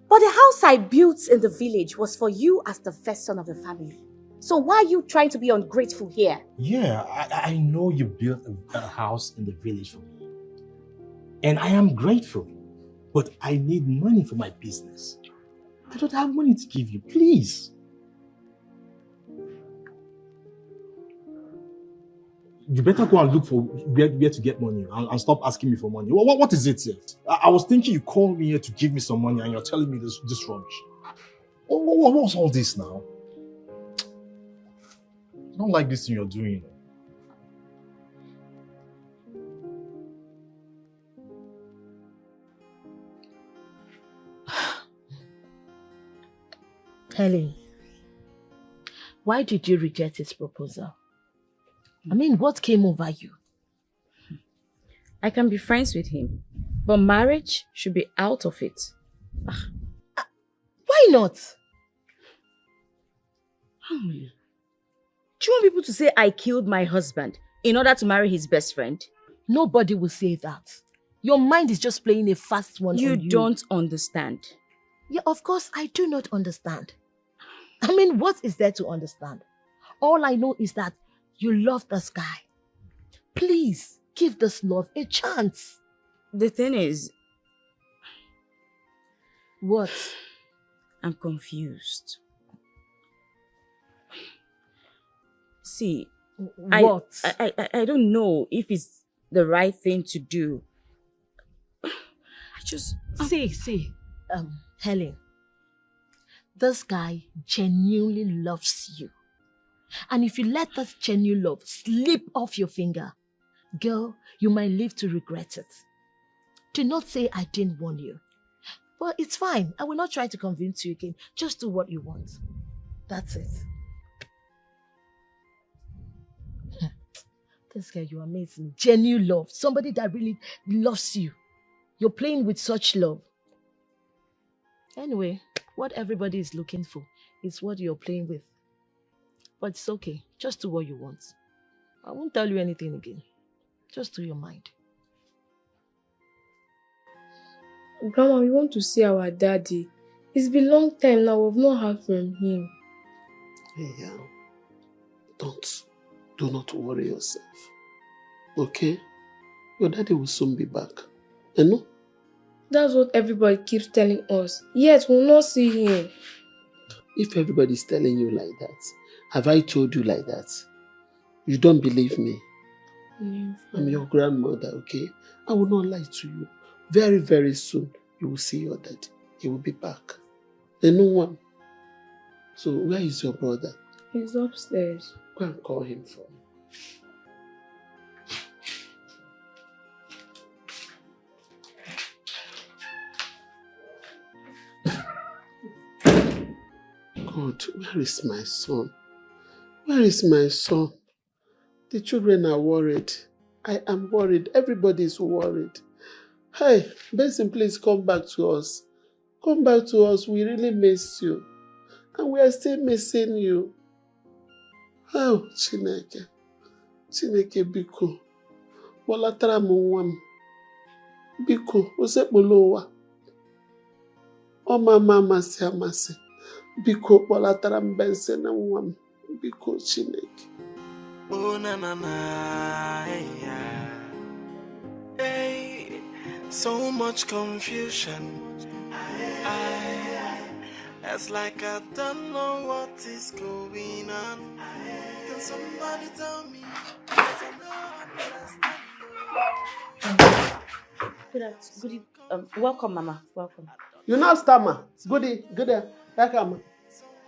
Speaker 15: But the house I built in the village was for you as the first son of the family. So why are you trying to be ungrateful here?
Speaker 12: Yeah, I know you built a house in the village for me. And I am grateful. But I need money for my business. I don't have money to give you, please. You better go and look for where to get money and stop asking me for money. What is it yet? I was thinking you called me here to give me some money and you're telling me this rubbish. What's all this now? I don't like this thing you're doing.
Speaker 11: Helen, why did you reject his proposal? I mean, what came over you?
Speaker 16: I can be friends with him, but marriage should be out of it.
Speaker 11: Why not?
Speaker 16: Do you want people to say I killed my husband in order to marry his best friend?
Speaker 11: Nobody will say that. Your mind is just playing a fast one on you.
Speaker 16: You don't understand.
Speaker 11: Yeah, of course, I do not understand. I mean, what is there to understand? All I know is that you love this guy. Please, give this love a chance.
Speaker 16: The thing is...
Speaker 11: What?
Speaker 16: I'm confused. See,
Speaker 11: what?
Speaker 16: I don't know if it's the right thing to do. I just...
Speaker 11: See, Helen, this guy genuinely loves you. And if you let this genuine love slip off your finger, girl, you might live to regret it. Do not say I didn't warn you. But it's fine. I will not try to convince you again. Just do what you want. That's it. This guy, you're amazing. Genuine love. Somebody that really loves you. You're playing with such love. Anyway, what everybody is looking for is what you're playing with. But it's okay. Just do what you want. I won't tell you anything again. Just do your mind.
Speaker 9: Grandma, we want to see our daddy. It's been a long time now, we've not heard from him.
Speaker 10: Yeah. Do not worry yourself. Okay? Your daddy will soon be back. You know?
Speaker 9: That's what everybody keeps telling us. Yet we'll not see him.
Speaker 10: If everybody's telling you like that, have I told you like that? You don't believe me. I'm your grandmother, okay? I will not lie to you. Very, very soon, you will see your daddy. He will be back. There's no one. So where is your brother?
Speaker 9: He's upstairs.
Speaker 10: Go and call him for me. God, where is my son? Where is my son? The children are worried. I am worried. Everybody is worried. Hey, Benson, please come back to us. Come back to us. We really miss you. And we are still missing you. Oh, Chineke. Chineke, biko. Walatara mwam. Biko, osepolowa. O mama masi amasi. Biko, walatara Benson na mwam. Biko, Chineke.
Speaker 14: Oh na na na, hey, so much confusion. It's like I don't know what is going on. Can somebody tell me?
Speaker 5: Good. Welcome, Mama. Welcome.
Speaker 10: You know, Stammer. Goody. Welcome.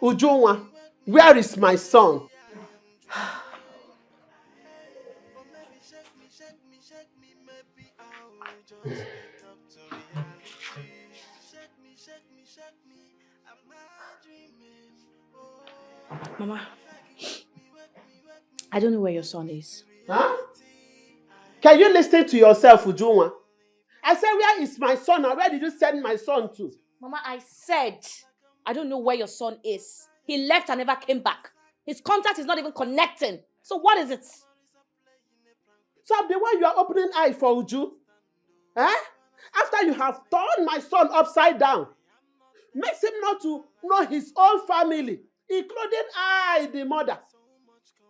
Speaker 10: Ujunwa, where is my son?
Speaker 5: Mama, I don't know where your son is.
Speaker 10: Huh? Can you listen to yourself, Ujunwa? I said, where is my son and where did you send my son to?
Speaker 5: Mama, I said, I don't know where your son is. He left and never came back. His contact is not even connecting. So what is it?
Speaker 10: So I'm the one you are opening eye for, Uju? Eh? After you have turned my son upside down, makes him not to know his own family, including I, the mother.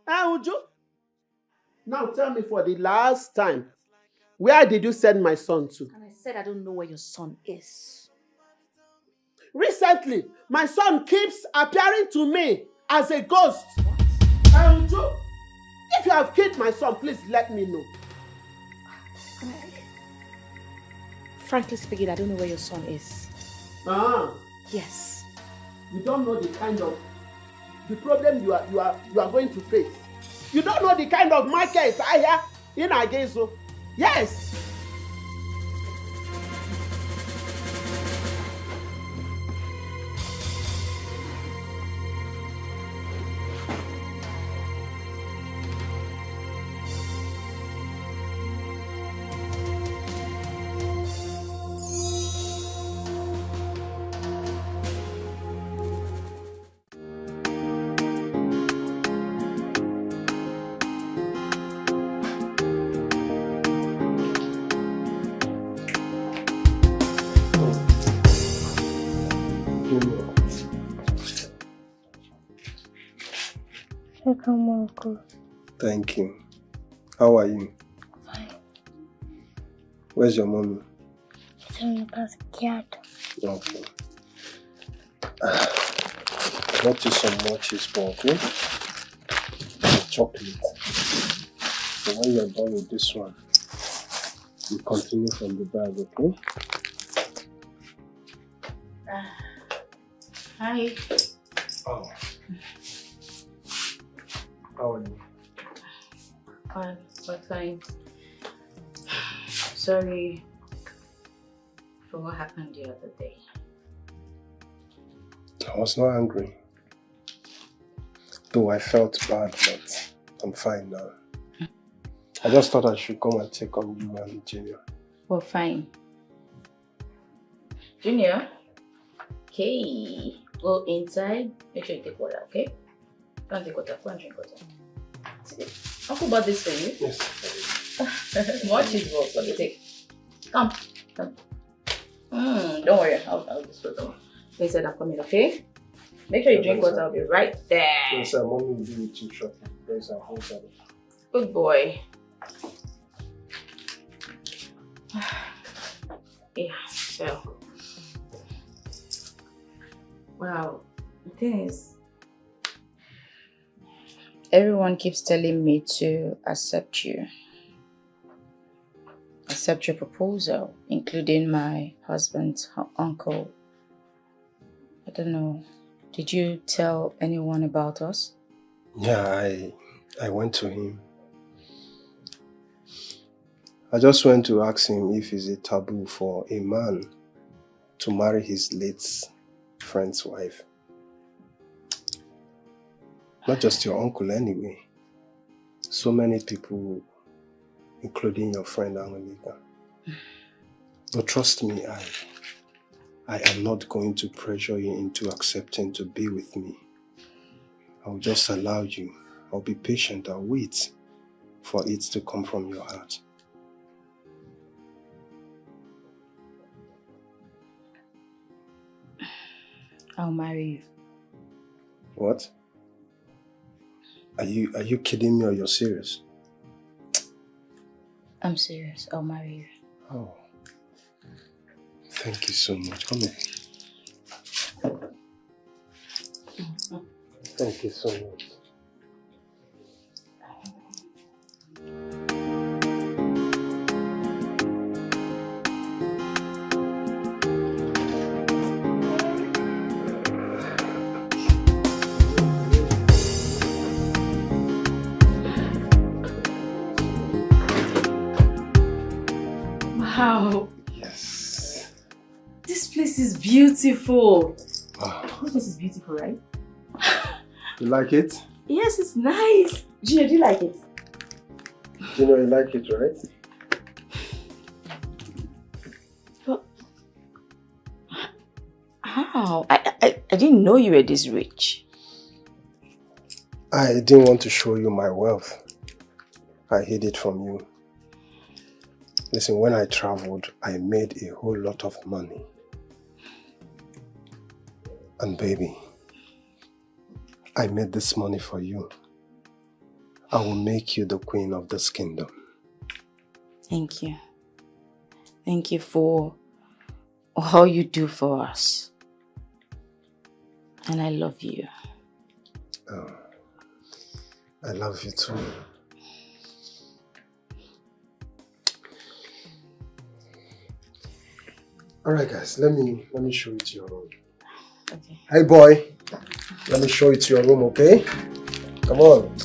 Speaker 10: Eh, Uju? Now tell me for the last time, where did you send my son to?
Speaker 5: And I said I don't know where your son is.
Speaker 10: Recently, my son keeps appearing to me as a ghost. Uju, if you have killed my son, please let me know.
Speaker 5: Frankly speaking, I don't know where your son is.
Speaker 10: Ah.
Speaker 5: Yes.
Speaker 10: You don't know the kind of the problem you are going to face. You don't know the kind of market I have in Agezo. Yes.
Speaker 4: Welcome, Uncle.
Speaker 3: Thank you. How are you?
Speaker 4: Fine.
Speaker 3: Where's your mommy?
Speaker 4: She's in the backyard.
Speaker 3: Okay. I got you some more cheese ball, okay? And chocolate. So when you're done with this one, you continue from the bag, okay?
Speaker 16: Hi.
Speaker 3: Oh. How are you?
Speaker 16: Fine, but fine. Sorry for what happened the other day.
Speaker 3: I was not angry. Though I felt bad, but I'm fine now. I just thought I should come and check on you and Junior.
Speaker 16: Well, fine. Junior, okay, go inside. Make sure you take water, okay? Go and take water. Go and drink water. Uncle bought this for you.
Speaker 3: Yes.
Speaker 16: More cheese balls. Let me take. Come. Don't worry, I'll just put them. They said I'm coming, okay? Make sure you drink water, I'll be right there.
Speaker 3: Yes, sir. Mommy will do it too shortly. Yes, sir.
Speaker 16: Good boy. Yeah, so. Wow, the thing is, everyone keeps telling me to accept you. Accept your proposal, including my husband's uncle. I don't know. Did you tell anyone about us?
Speaker 3: Yeah, I went to him. I just went to ask him if it's a taboo for a man to marry his late friend's wife. Not just your uncle anyway. So many people, including your friend Angelica. But trust me, I am not going to pressure you into accepting to be with me. I'll just allow you. I'll be patient. I'll wait for it to come from your heart.
Speaker 16: I'll marry you.
Speaker 3: What? Are you kidding me or you're serious?
Speaker 16: I'm serious. I'll marry you.
Speaker 3: Oh. Thank you so much. Come here. Thank you so much.
Speaker 16: Wow.
Speaker 3: Yes.
Speaker 16: This place is beautiful.
Speaker 3: Wow.
Speaker 16: This place is beautiful, right?
Speaker 3: You like it?
Speaker 16: Yes, it's nice. Gina, do you like it?
Speaker 3: You know you like it, right?
Speaker 16: But how? I didn't know you were this rich.
Speaker 3: I didn't want to show you my wealth. I hid it from you. Listen, when I traveled, I made a whole lot of money. And baby, I made this money for you. I will make you the queen of this kingdom.
Speaker 16: Thank you. Thank you for all you do for us. And I love you.
Speaker 3: Oh, I love you too. Alright guys, let me show you to your room.
Speaker 16: Okay.
Speaker 3: Hey boy, let me show you to your room, okay? Come on.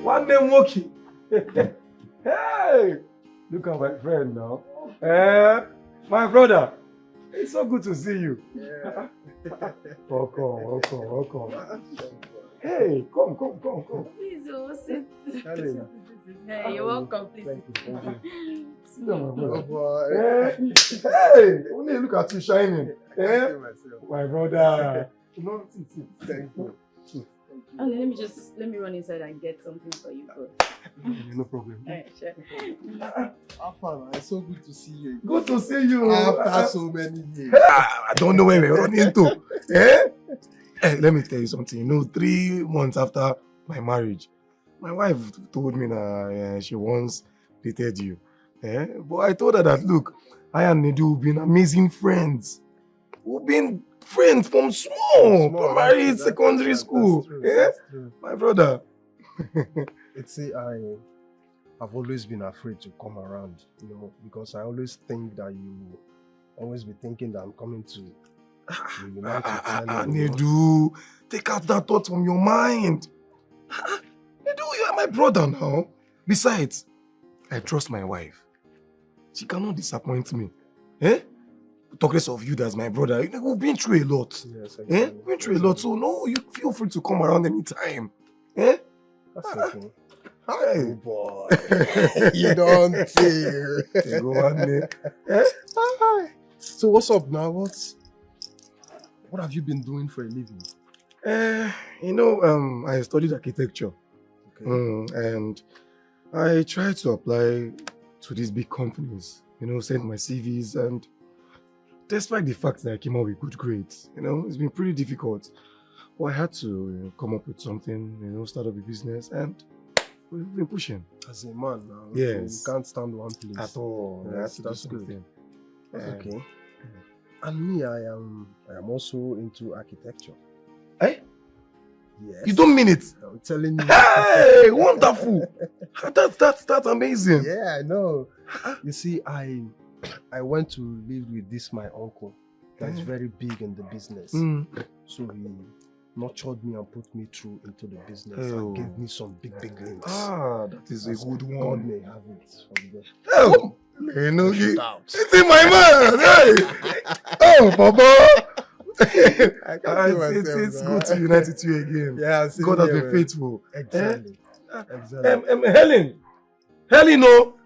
Speaker 1: One day walking. Hey, look at my friend now. My brother. It's so good to see you. Yeah. Welcome. Hey, come.
Speaker 16: Please, sit.
Speaker 1: Hello.
Speaker 16: Hey, you're welcome, please.
Speaker 1: Thank you. Sit down, my brother. Hey, only look at you shining. My brother. No, sit. Thank you.
Speaker 16: Oh, let me run inside and get something for you, bro.
Speaker 1: No problem.
Speaker 16: Alright, sure.
Speaker 13: Afan, it's so good to see you.
Speaker 1: Good to see you.
Speaker 13: After so many years.
Speaker 1: I don't know where we're running to. Hey, let me tell you something. You know, 3 months after my marriage, my wife told me that she once dated you. But I told her that, look, I and Nedu have been amazing friends. We've been friends from small primary, secondary school.
Speaker 3: That's true.
Speaker 1: My brother.
Speaker 3: It's I've always been afraid to come around, because I always think that you always be thinking that I'm coming to
Speaker 1: Nedu, take out that thought from your mind. Nedu, you are my brother now. Besides, I trust my wife. She cannot disappoint me. Eh? Talk less of you as my brother. We've been through a lot. Yes, eh? We've been through a lot, so no, you feel free to come around anytime. Eh?
Speaker 3: That's okay.
Speaker 1: Hi.
Speaker 3: Oh boy. You don't feel.
Speaker 1: Go on, man. Eh?
Speaker 3: So what's up now? What have you been doing for a living?
Speaker 1: I studied architecture. Okay. And I tried to apply to these big companies, send my CVs, and despite the fact that I came out with good grades, it's been pretty difficult. But I had to come up with something, start up a business, and we've been pushing.
Speaker 3: As a man now,
Speaker 1: yes.
Speaker 3: You can't stand one place.
Speaker 1: At all.
Speaker 3: Yes, that's good. That's okay. And me, I am also into architecture.
Speaker 1: Eh?
Speaker 3: Yes.
Speaker 1: You don't mean it?
Speaker 3: I'm telling you.
Speaker 1: Hey, wonderful! That's amazing.
Speaker 3: Yeah, I know. You see, I went to live with my uncle. That's very big in the business. So he nurtured me and put me through into the business and gave me some big links.
Speaker 1: That is a good one.
Speaker 3: God may have it from there.
Speaker 1: Oh, it's in my man. Hey. Oh, Papa. It's good to unite with you again.
Speaker 3: Yeah,
Speaker 1: God has been faithful.
Speaker 3: Exactly.
Speaker 1: Helen, no.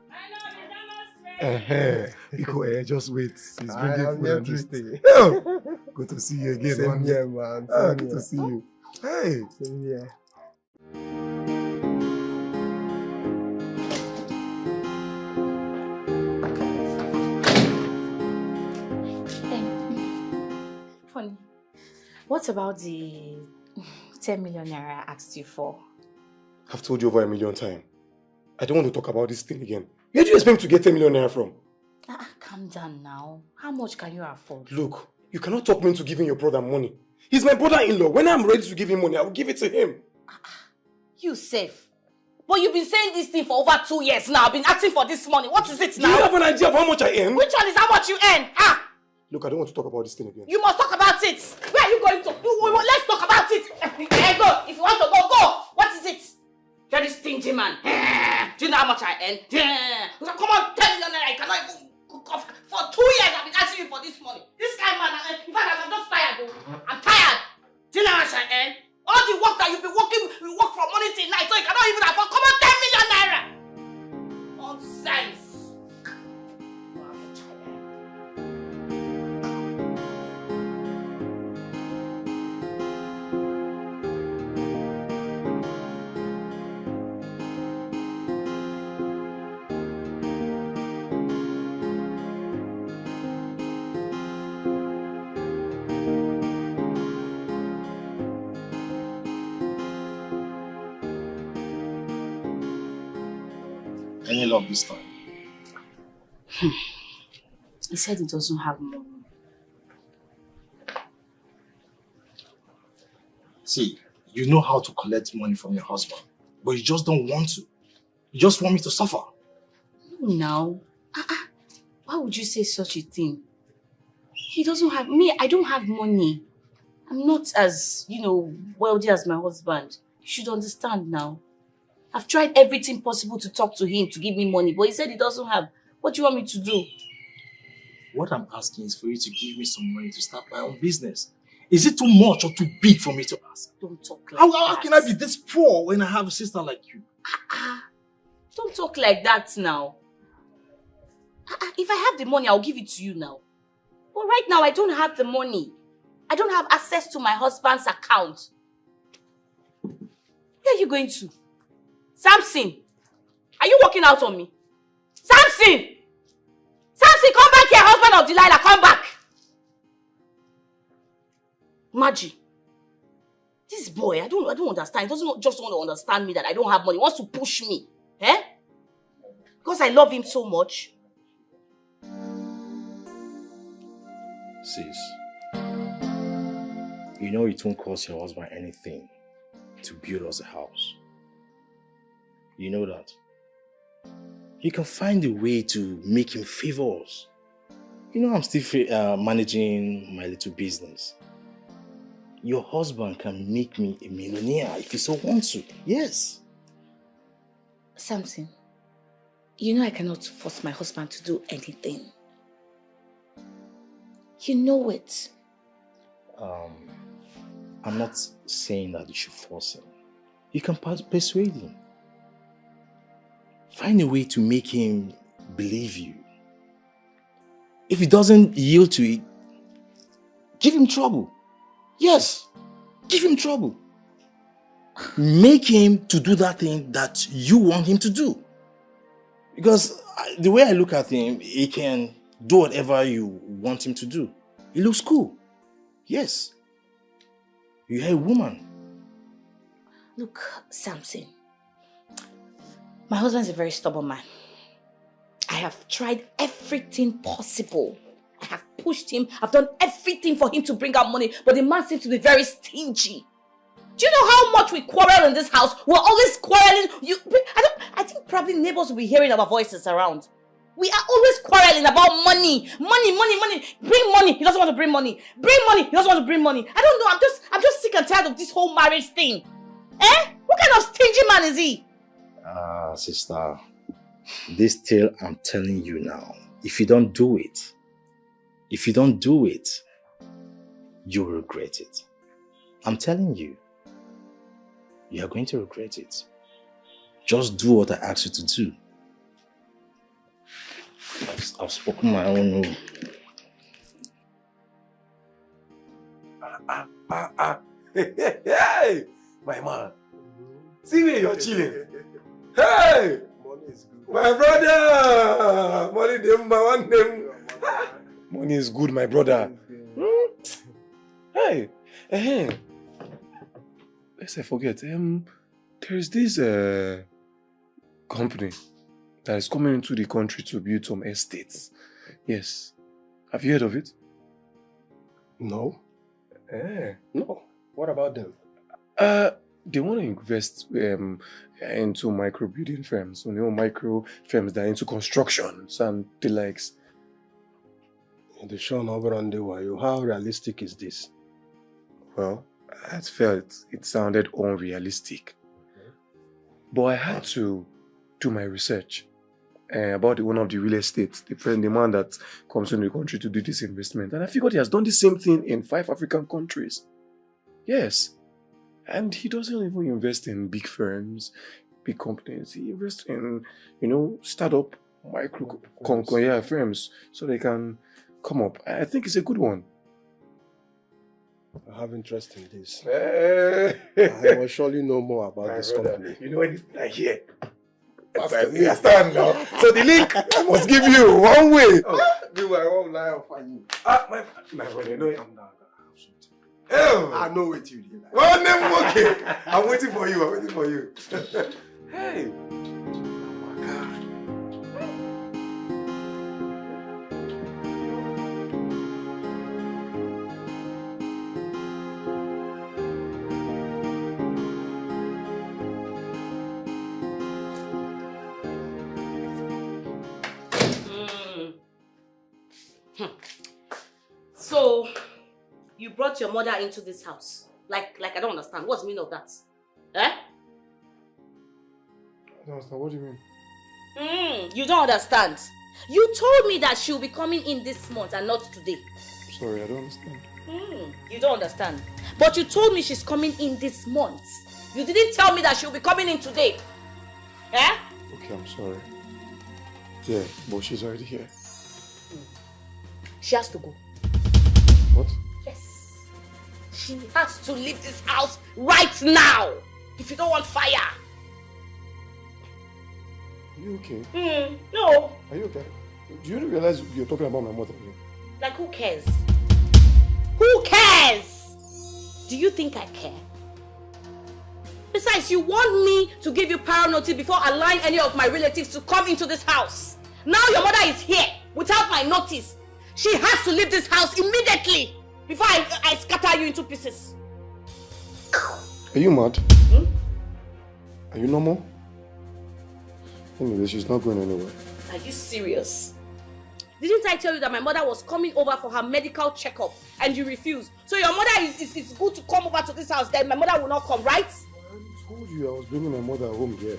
Speaker 1: Just wait. He's bringing food and stay. Good to see you again.
Speaker 3: Same here, man.
Speaker 1: Good to see you. Hey.
Speaker 3: Same here.
Speaker 15: Funny. What about the 10 million naira I asked you for?
Speaker 1: I've told you over 1 million times. I don't want to talk about this thing again. Where do you expect me to get 10 million naira from?
Speaker 15: Calm down now. How much can you afford?
Speaker 1: Look, you cannot talk me into giving your brother money. He's my brother-in-law. When I'm ready to give him money, I will give it to him.
Speaker 15: You safe. But you've been saying this thing for over 2 years now. I've been asking for this money. What is it now?
Speaker 1: Do you have an idea of how much I earn?
Speaker 15: Which one is how much you earn?
Speaker 1: Look, I don't want to talk about this thing again.
Speaker 15: You must talk about it. Where are you going to? Let's talk about it. Go. If you want to go, go. What is it? You're this stingy man. Do you know how much I earn? Come on, 10 million naira. I cannot even cook off. For 2 years, I've been asking you for this money. This kind of man, in fact, I'm just tired. I'm tired. Do you know how much I earn? All the work that you've been working, you work from morning till night, so you cannot even afford. Come on, 10 million naira. Nonsense.
Speaker 13: Any luck this time?
Speaker 15: He said he doesn't have money.
Speaker 12: See, you know how to collect money from your husband, but you just don't want to. You just want me to suffer.
Speaker 15: No, now. Why would you say such a thing? He doesn't have... Me, I don't have money. I'm not as, wealthy as my husband. You should understand now. I've tried everything possible to talk to him to give me money, but he said he doesn't have. What do you want me to do?
Speaker 12: What I'm asking is for you to give me some money to start my own business. Is it too much or too big for me to ask?
Speaker 15: Don't talk like
Speaker 12: How can I be this poor when I have a sister like you?
Speaker 15: Don't talk like that now. If I have the money, I'll give it to you now. But right now, I don't have the money. I don't have access to my husband's account. Where are you going to? Samson, are you walking out on me? Samson! Samson, come back here, husband of Delilah, come back! Maggie, this boy, I don't understand. He doesn't just want to understand me that I don't have money. He wants to push me. Eh? Because I love him so much.
Speaker 12: Sis, you know it won't cost your husband anything to build us a house. You know that. You can find a way to make him favor us.
Speaker 13: You know I'm still managing my little business. Your husband can make me a millionaire if he so wants to. Yes.
Speaker 5: Samson, you know I cannot force my husband to do anything. You know it.
Speaker 13: I'm not saying that you should force him. You can persuade him. Find a way to make him believe you. If he doesn't yield to it, give him trouble. Yes, give him trouble. Make him to do that thing that you want him to do. Because the way I look at him, he can do whatever you want him to do. He looks cool. Yes. You're a woman.
Speaker 5: Look, Samson, my husband's a very stubborn man. I have tried everything possible. I have pushed him. I've done everything for him to bring out money, but the man seems to be very stingy. Do you know how much we quarrel in this house? We're always quarreling. I think probably neighbors will be hearing our voices around. We are always quarreling about money. Money. Bring money. He doesn't want to bring money. Bring money. He doesn't want to bring money. I don't know. I'm just sick and tired of this whole marriage thing. Eh? What kind of stingy man is he?
Speaker 13: Sister, this tale I'm telling you now, if you don't do it, you will regret it. I'm telling you, you are going to regret it. Just do what I asked you to do. I've spoken my own rule.
Speaker 1: Hey, my man. See where you're chilling. Hey! Money is good. My brother! Money them, my one them. Money is good, my brother. Hey! Lest I forget, there's this company that is coming into the country to build some estates. Yes. Have you heard of it?
Speaker 3: No. No. What about them?
Speaker 1: They want to invest into micro building firms, micro firms that are into constructions and the likes.
Speaker 3: The show how realistic is this?
Speaker 1: Well, I felt it sounded unrealistic. But I had to do my research about one of the real estate, the man that comes into the country to do this investment. And I figured he has done the same thing in 5 African countries. Yes. And he doesn't even invest in big firms, big companies. He invests in, startup micro firms so they can come up. I think it's a good one.
Speaker 3: I have interest in this.
Speaker 1: I
Speaker 3: will surely know more about this company.
Speaker 1: You know anything I hear? You understand now? So the link I must give you one way.
Speaker 3: I won't lie on you.
Speaker 1: My brother, you know I'm not.
Speaker 3: I know what you did.
Speaker 1: Oh, no, okay. I'm waiting for you. Hey.
Speaker 5: So, you brought your mother into this house. Like I don't understand. What's the meaning of that? Eh?
Speaker 1: I don't understand. What do you mean?
Speaker 5: You don't understand. You told me that she'll be coming in this month and not today.
Speaker 1: Sorry, I don't understand.
Speaker 5: You don't understand. But you told me she's coming in this month. You didn't tell me that she'll be coming in today. Eh?
Speaker 1: Okay, I'm sorry. Yeah, but she's already here.
Speaker 5: She has to go.
Speaker 1: What?
Speaker 5: Yes. She has to leave this house right now. If you don't want fire.
Speaker 1: Are you okay?
Speaker 5: No.
Speaker 1: Are you okay? Do you realize you're talking about my mother again?
Speaker 5: Like, who cares? Who cares? Do you think I care? Besides, you want me to give you prior notice before allowing any of my relatives to come into this house. Now your mother is here without my notice. She has to leave this house immediately before I scatter you into pieces.
Speaker 1: Are you mad? Are you normal? Anyway, she's not going anywhere.
Speaker 5: Are you serious? Didn't I tell you that my mother was coming over for her medical checkup and you refused? So your mother is good to come over to this house, then my mother will not come, right?
Speaker 1: I told you I was bringing my mother home here.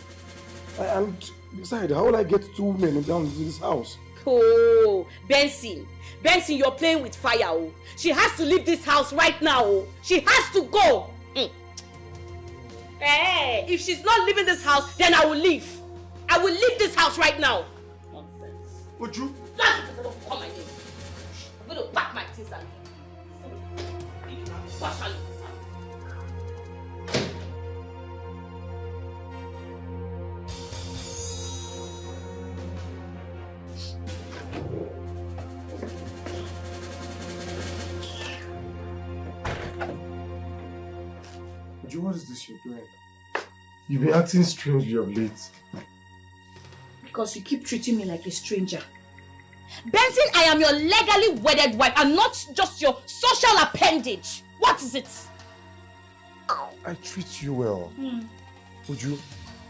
Speaker 1: And besides, how will I get 2 women down to this house?
Speaker 5: Oh, Benson, you're playing with fire. Oh. She has to leave this house right now. Oh. She has to go. Hey, if she's not leaving this house, then I will leave. I will leave this house right now. Nonsense.
Speaker 1: Would you?
Speaker 5: Come again. I'm going to pack my things and leave.
Speaker 1: What is this you're doing? You've been acting strangely of late.
Speaker 5: Because you keep treating me like a stranger. Benson, I am your legally wedded wife and not just your social appendage. What is it?
Speaker 1: I treat you well. Would you?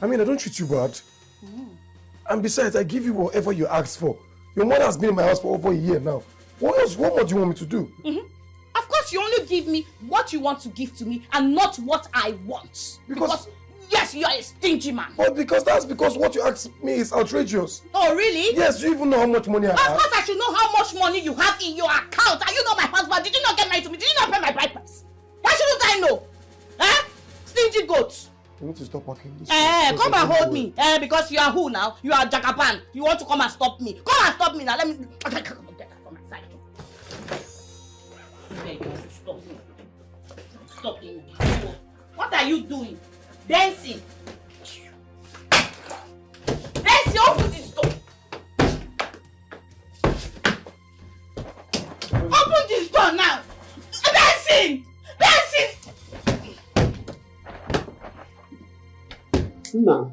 Speaker 1: I mean, I don't treat you bad. And besides, I give you whatever you ask for. Your mother has been in my house for over a year now. What else? What more do you want me to do?
Speaker 5: Of course, you only give me what you want to give to me and not what I want. Because yes, you are a stingy man.
Speaker 1: But that's because what you ask me is outrageous.
Speaker 5: Oh, really?
Speaker 1: Yes, you even know how much money I have.
Speaker 5: Of course, I should know how much money you have in your account. Are you not my husband? Did you not get married to me? Did you not pay my bride price? Why shouldn't I know? Stingy goat.
Speaker 1: You need to stop walking this
Speaker 5: way. Come and hold me. Because you are who now? You are Jagaban. You want to come and stop me. Come and stop me now. Let me... Okay, come on, get that from my side. Stop me. Stop me. What are you doing? Dancing. Dancing, open this door. Open this door now. Dancing.
Speaker 19: Now,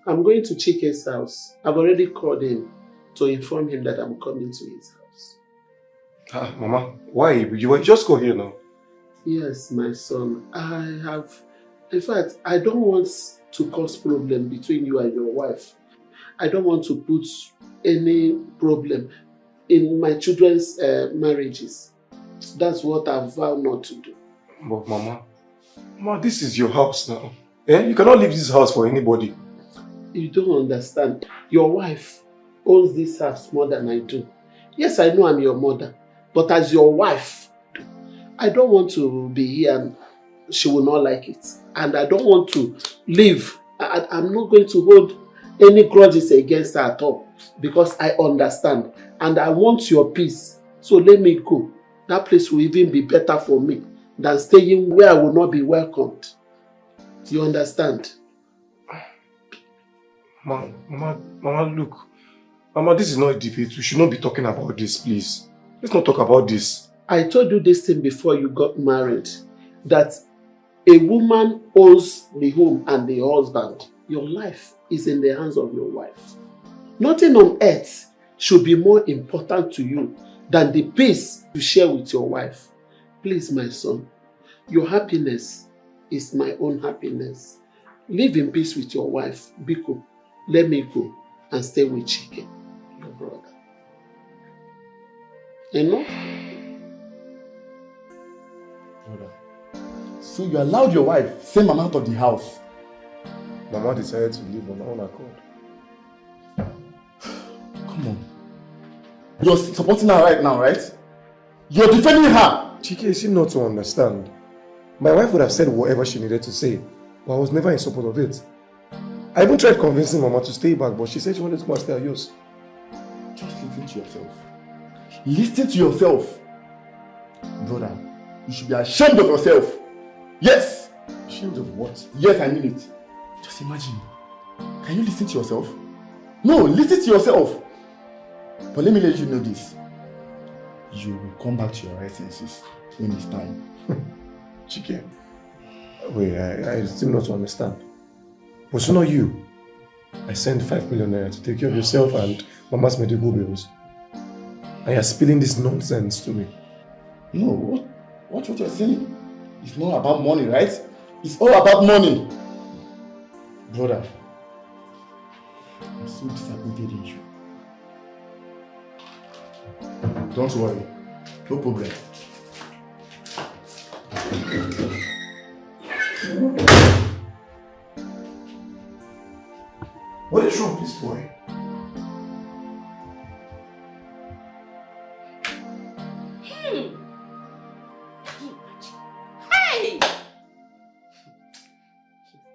Speaker 19: I'm going to Chike's house. I've already called him to inform him that I'm coming to his house.
Speaker 1: Mama, why? You just go here now.
Speaker 19: Yes, my son. In fact, I don't want to cause problem between you and your wife. I don't want to put any problem in my children's marriages. That's what I've vowed not to do.
Speaker 1: But Mama, this is your house now. You cannot leave this house for anybody.
Speaker 19: You don't understand. Your wife owns this house more than I do. Yes, I know I'm your mother. But as your wife, I don't want to be here and she will not like it. And I don't want to leave. I'm not going to hold any grudges against her at all. Because I understand. And I want your peace. So let me go. That place will even be better for me than staying where I will not be welcomed. You understand?
Speaker 1: Mama, look. Mama, this is not a debate. We should not be talking about this, please. Let's not talk about this.
Speaker 19: I told you this thing before you got married. That a woman owns the home and the husband. Your life is in the hands of your wife. Nothing on earth should be more important to you than the peace you share with your wife. Please, my son, your happiness is my own happiness. Live in peace with your wife. Biko, let me go and stay with Chike, your brother. You know?
Speaker 13: Brother, so you allowed your wife send Mama out of the house?
Speaker 1: Mama decided to leave on her own accord.
Speaker 13: Come on. You're supporting her right now, right? You're defending her!
Speaker 1: Chike, is she not to understand? My wife would have said whatever she needed to say, but I was never in support of it. I even tried convincing Mama to stay back, but she said she wanted to go and stay at yours.
Speaker 13: Just listen to yourself. Listen to yourself. Brother, you should be ashamed of yourself. Yes!
Speaker 1: Ashamed of what?
Speaker 13: Yes, I mean it. Just imagine. Can you listen to yourself? No, listen to yourself. But let me let you know this. You will come back to your right senses when it's time.
Speaker 1: Chike, wait, I still not understand. Was it not you? I sent 5 million naira to take care of yourself and Mama's medical bills. And you're spilling this nonsense to me.
Speaker 13: No, what you're saying? It's not about money, right? It's all about money. Brother, I'm so disappointed in you. Don't worry. No problem. What is wrong with this boy?
Speaker 5: Hey!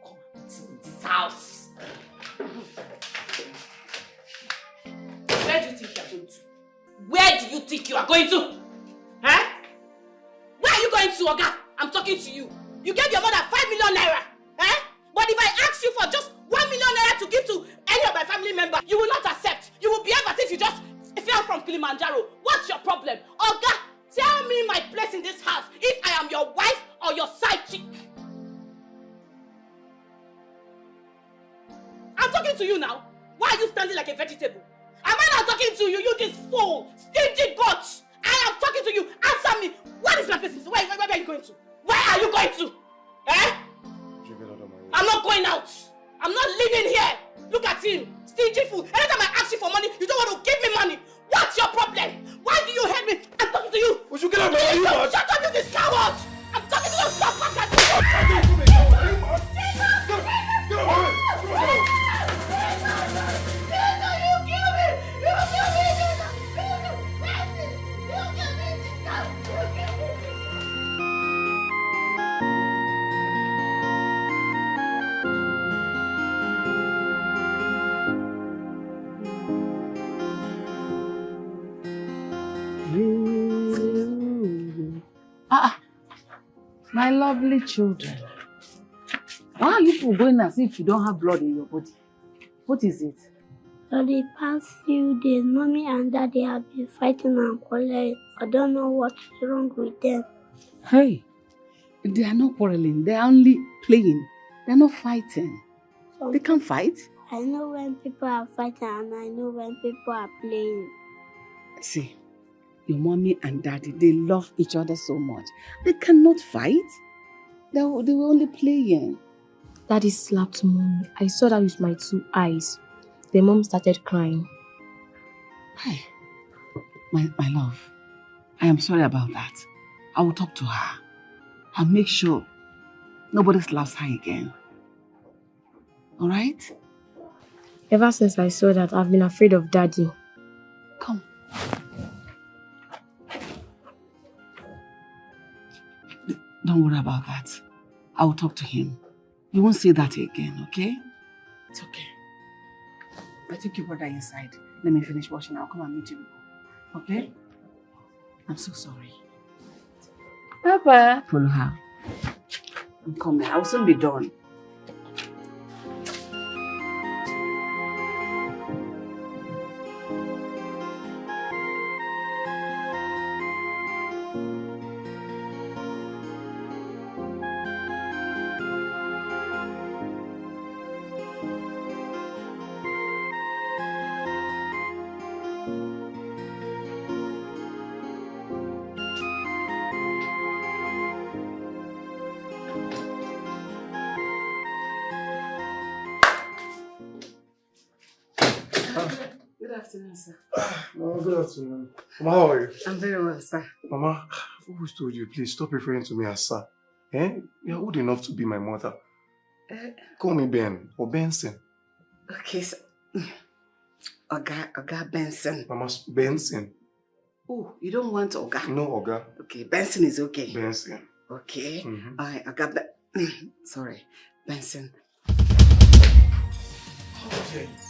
Speaker 5: Come into this house. Where do you think you are going to? Where do you think you are going to? Huh? Where are you going to, Oga? I'm talking to you. You gave your mother 5 million naira. Eh? But if I ask you for just 1 million naira to give to any of my family members, you will not accept. You will behave as if you just fell from Kilimanjaro. What's your problem? Oga, tell me my place in this house if I am your wife or your side chick. I'm talking to you now. Why are you standing like a vegetable? Am I not talking to you? You this fool, stingy goat. I am talking to you. Answer me. What is my business? Where are you going to? Where are you going to? Eh? I'm not going out. I'm not living here. Look at him. Stingy fool. Anytime I ask you for money, you don't want to give me money. What's your problem? Why do you hate me? I'm talking to you.
Speaker 13: Would you get out of my way?
Speaker 5: Shut up, you this coward. I'm talking to you. Stop back at me.
Speaker 13: Get away.
Speaker 10: My lovely children. Why are you people going as if you don't have blood in your body? What is it?
Speaker 4: For the past few days, Mommy and Daddy have been fighting and quarreling. I don't know what's wrong with them.
Speaker 10: Hey, they are not quarreling. They are only playing. They are not fighting. They can't fight.
Speaker 4: I know when people are fighting and I know when people are playing.
Speaker 10: See, your mommy and daddy, they love each other so much. They cannot fight. They were only playing.
Speaker 9: Daddy slapped Mommy. I saw that with my 2 eyes. The mom started crying.
Speaker 10: Hey, my love, I am sorry about that. I will talk to her. I'll make sure nobody slaps her again. Alright?
Speaker 9: Ever since I saw that, I've been afraid of Daddy.
Speaker 10: Come. Don't worry about that. I will talk to him. You won't say that again, okay? It's okay. I take your brother inside. Let me finish washing. I'll come and meet you. Okay? I'm so sorry. Papa. Follow her. I'm coming. I will soon be done. Good afternoon, sir.
Speaker 1: Oh, good afternoon. Mama, how are you?
Speaker 10: I'm very well, sir.
Speaker 1: Mama, I've always told you, please stop referring to me as sir. Eh? You're old enough to be my mother. Call me Ben or Benson.
Speaker 10: Okay, sir. Oga Benson.
Speaker 1: Mama, Benson.
Speaker 10: Oh, you don't want Oga?
Speaker 1: No, Oga.
Speaker 10: Okay, Benson is okay.
Speaker 1: Benson.
Speaker 10: Okay.
Speaker 1: Mm-hmm.
Speaker 10: Oga sorry, Benson.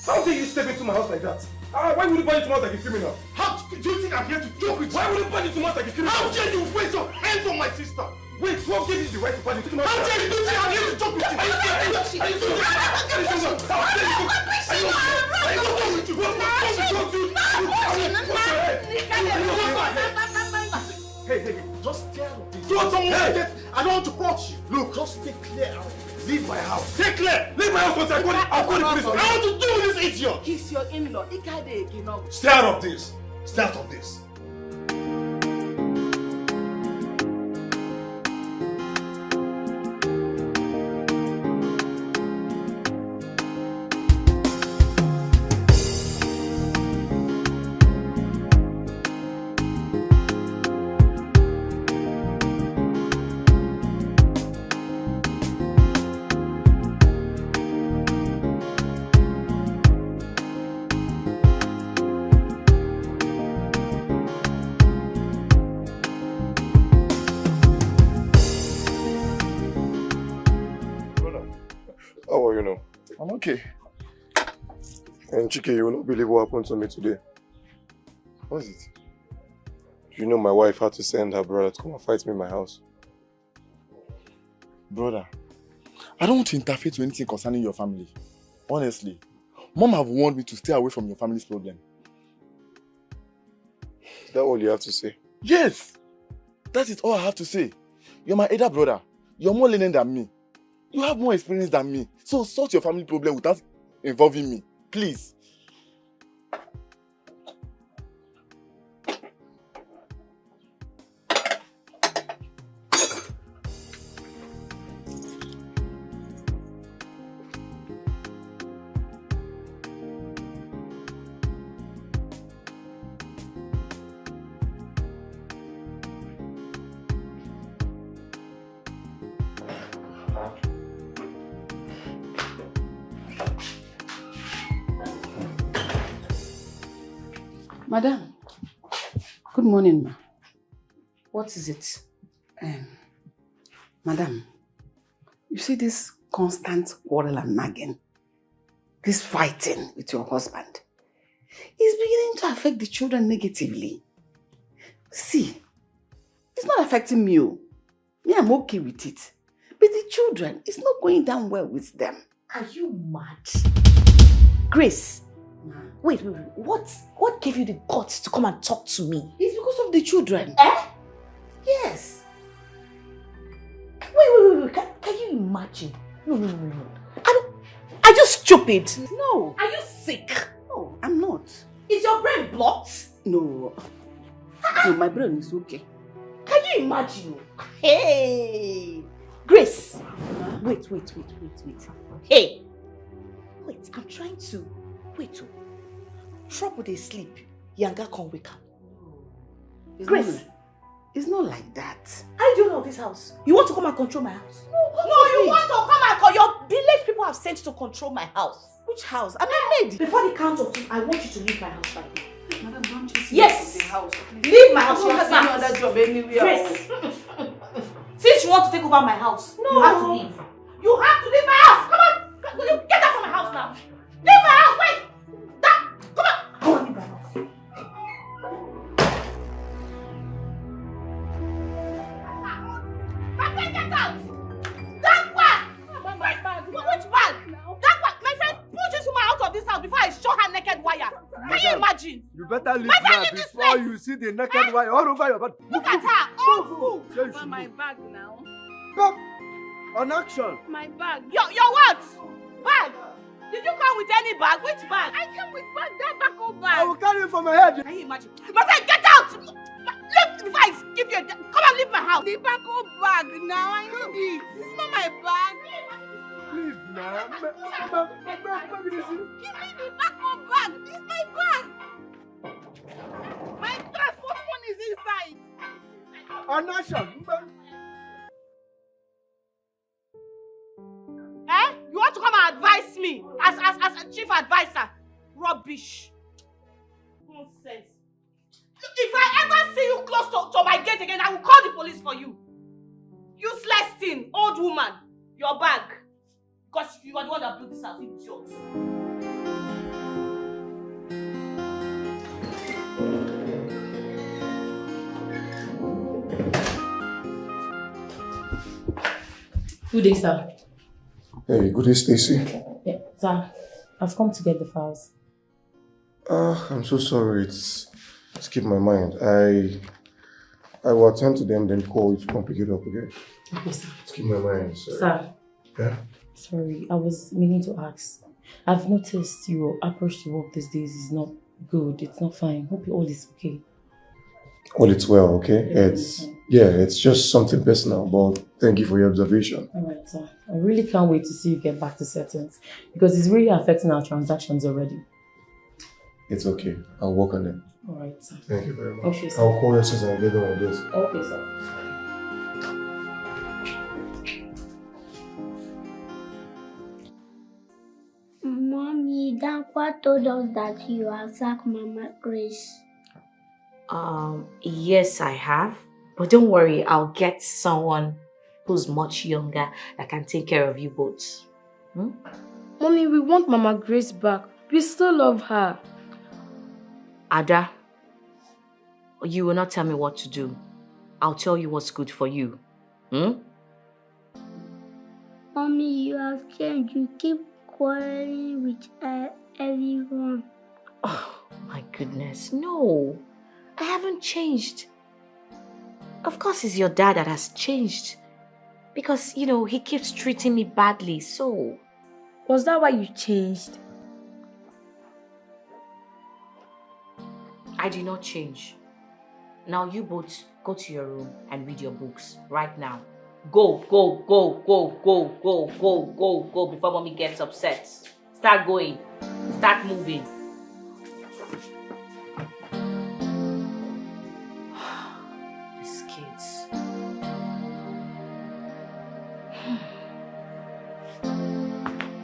Speaker 13: How dare you step into my house like that? Why would you burn into my house like a criminal? How do you think I'm here to joke with you? Why would you burn into my house like a criminal? How dare you raise your hands on my sister? Wait, what gave you the right to burn into my house? How dare you do this? I'm here to joke with you. Are you serious? Are you serious? How dare you? Are you joking with you? Hey, just stay out of this. Don't someone I don't want to punch you. Look, just stay clear out. Leave my house. Stay clear. Leave my house. I'll call the police. I want to deal with this idiot.
Speaker 10: He's your in-law.
Speaker 13: Stay out of this. Stay out of this.
Speaker 1: you know?
Speaker 13: I'm okay.
Speaker 1: And Chike, you will not believe what happened to me today.
Speaker 13: What is it?
Speaker 1: You know my wife had to send her brother to come and fight me in my house.
Speaker 13: Brother, I don't want to interfere to anything concerning your family. Honestly. Mom have warned me to stay away from your family's problem.
Speaker 1: Is that all you have to say?
Speaker 13: Yes! That is all I have to say. You're my elder brother. You're more lenient than me. You have more experience than me. So sort your family problem without involving me. Please.
Speaker 10: Madam, good morning, ma.
Speaker 5: What is it?
Speaker 10: Madam, you see this constant quarrel and nagging, this fighting with your husband, is beginning to affect the children negatively. See, it's not affecting me. Me, I'm okay with it. But the children, it's not going down well with them.
Speaker 5: Are you mad? Grace, wait. What gave you the guts to come and talk to me?
Speaker 10: It's because of the children. Yes.
Speaker 5: Wait. Can you imagine? No. Are you stupid?
Speaker 10: No.
Speaker 5: Are you sick?
Speaker 10: No, I'm not.
Speaker 5: Is your brain blocked?
Speaker 10: No. No, my brain is okay.
Speaker 5: Can you imagine? Hey! Grace! Wait. Hey! Wait, I'm trying to... Wait. Trouble they sleep. Yanga can't wake up. Grace!
Speaker 10: It's not like that.
Speaker 5: I do know this house. You want to come and control my house? No, you want to come and control... Your village people have sent to control my house.
Speaker 10: Which house? I'm not made.
Speaker 5: Before the count of 2, I want you to leave my house right now.
Speaker 10: Madam, don't you see
Speaker 5: Yes!
Speaker 10: the house?
Speaker 5: Leave my house.
Speaker 10: You don't have any other job anywhere.
Speaker 5: Grace! Since you want to take over my house, you have to leave. You have to leave my house! Come on! Will you get out from my house now? Leave my house! Wait! Come on! I want to leave my house. Get out! That bag! My bag! Which bag? That bag! My friend pushed this woman out of this house before I show her naked wire. Can you imagine?
Speaker 7: You better leave
Speaker 5: My friend,
Speaker 7: now
Speaker 5: leave this
Speaker 7: before
Speaker 5: place.
Speaker 7: you see the naked wire all over your body.
Speaker 5: Look at her! All full!
Speaker 7: But
Speaker 9: my bag now.
Speaker 7: Go! On action!
Speaker 9: My bag.
Speaker 5: Your what? Bag? Did you come with any bag? Which bag?
Speaker 9: I came with bag, that backup bag.
Speaker 7: I will carry it from my head.
Speaker 5: Can you imagine? My friend, get out! Leave before I give you a... Come and leave my house.
Speaker 9: The backup bag now, I need it. This is not my bag.
Speaker 7: Please now.
Speaker 9: Give me the backup bag. This is my bag. My transport phone is inside.
Speaker 7: On action!
Speaker 5: You want to come and advise me as a chief advisor? Rubbish. Nonsense. If I ever see you close to my gate again, I will call the police for you. Useless thing, old woman. Your bag. Because you are the one that blew this house, idiot.
Speaker 16: Good day, sir.
Speaker 1: Hey, good day, Stacy.
Speaker 16: Yeah, sir. I've come to get the files.
Speaker 1: I'm so sorry. It's skipped my mind. I will attend to them, then call you to come pick it up again.
Speaker 16: Okay, sir.
Speaker 1: Skip my mind, sorry.
Speaker 16: Sir.
Speaker 1: Yeah?
Speaker 16: Sorry, I was meaning to ask. I've noticed your approach to work these days is not good. It's not fine. Hope all is okay.
Speaker 1: All it's well, okay? It's just something personal, but thank you for your observation.
Speaker 16: Alright, sir. I really can't wait to see you get back to settings because it's really affecting our transactions already.
Speaker 1: It's okay. I'll work on it.
Speaker 16: Alright, sir.
Speaker 1: Thank you very much.
Speaker 16: Okay, sir.
Speaker 1: I'll call you since I get done with this.
Speaker 16: Okay, sir.
Speaker 4: Mommy, Dankwa told us that you have sacked Mama Grace.
Speaker 5: Yes, I have. But don't worry, I'll get someone who's much younger that can take care of you both.
Speaker 9: Mommy, we want Mama Grace back. We still love her.
Speaker 11: Ada, you will not tell me what to do. I'll tell you what's good for you.
Speaker 4: Mommy, you have changed. You keep quarreling with everyone.
Speaker 11: Oh, my goodness. No, I haven't changed. Of course, it's your dad that has changed. Because, he keeps treating me badly, so...
Speaker 9: Was that why you changed?
Speaker 11: I did not change. Now you both go to your room and read your books right now. Go, go, go, go, go, go, go, go, go before mommy gets upset. Start going. Start moving. These kids.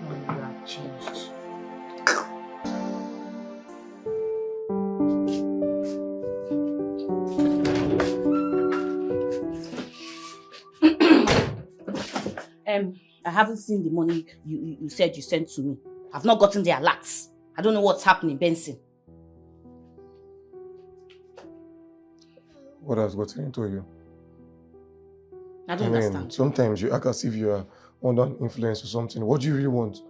Speaker 11: Mommy, you have changed.
Speaker 5: I haven't seen the money you said you sent to me. I've not gotten the alerts. I don't know what's happening, Benson.
Speaker 1: What has gotten into you?
Speaker 5: I don't understand.
Speaker 1: Sometimes you act as if you are under an influence or something. What do you really want?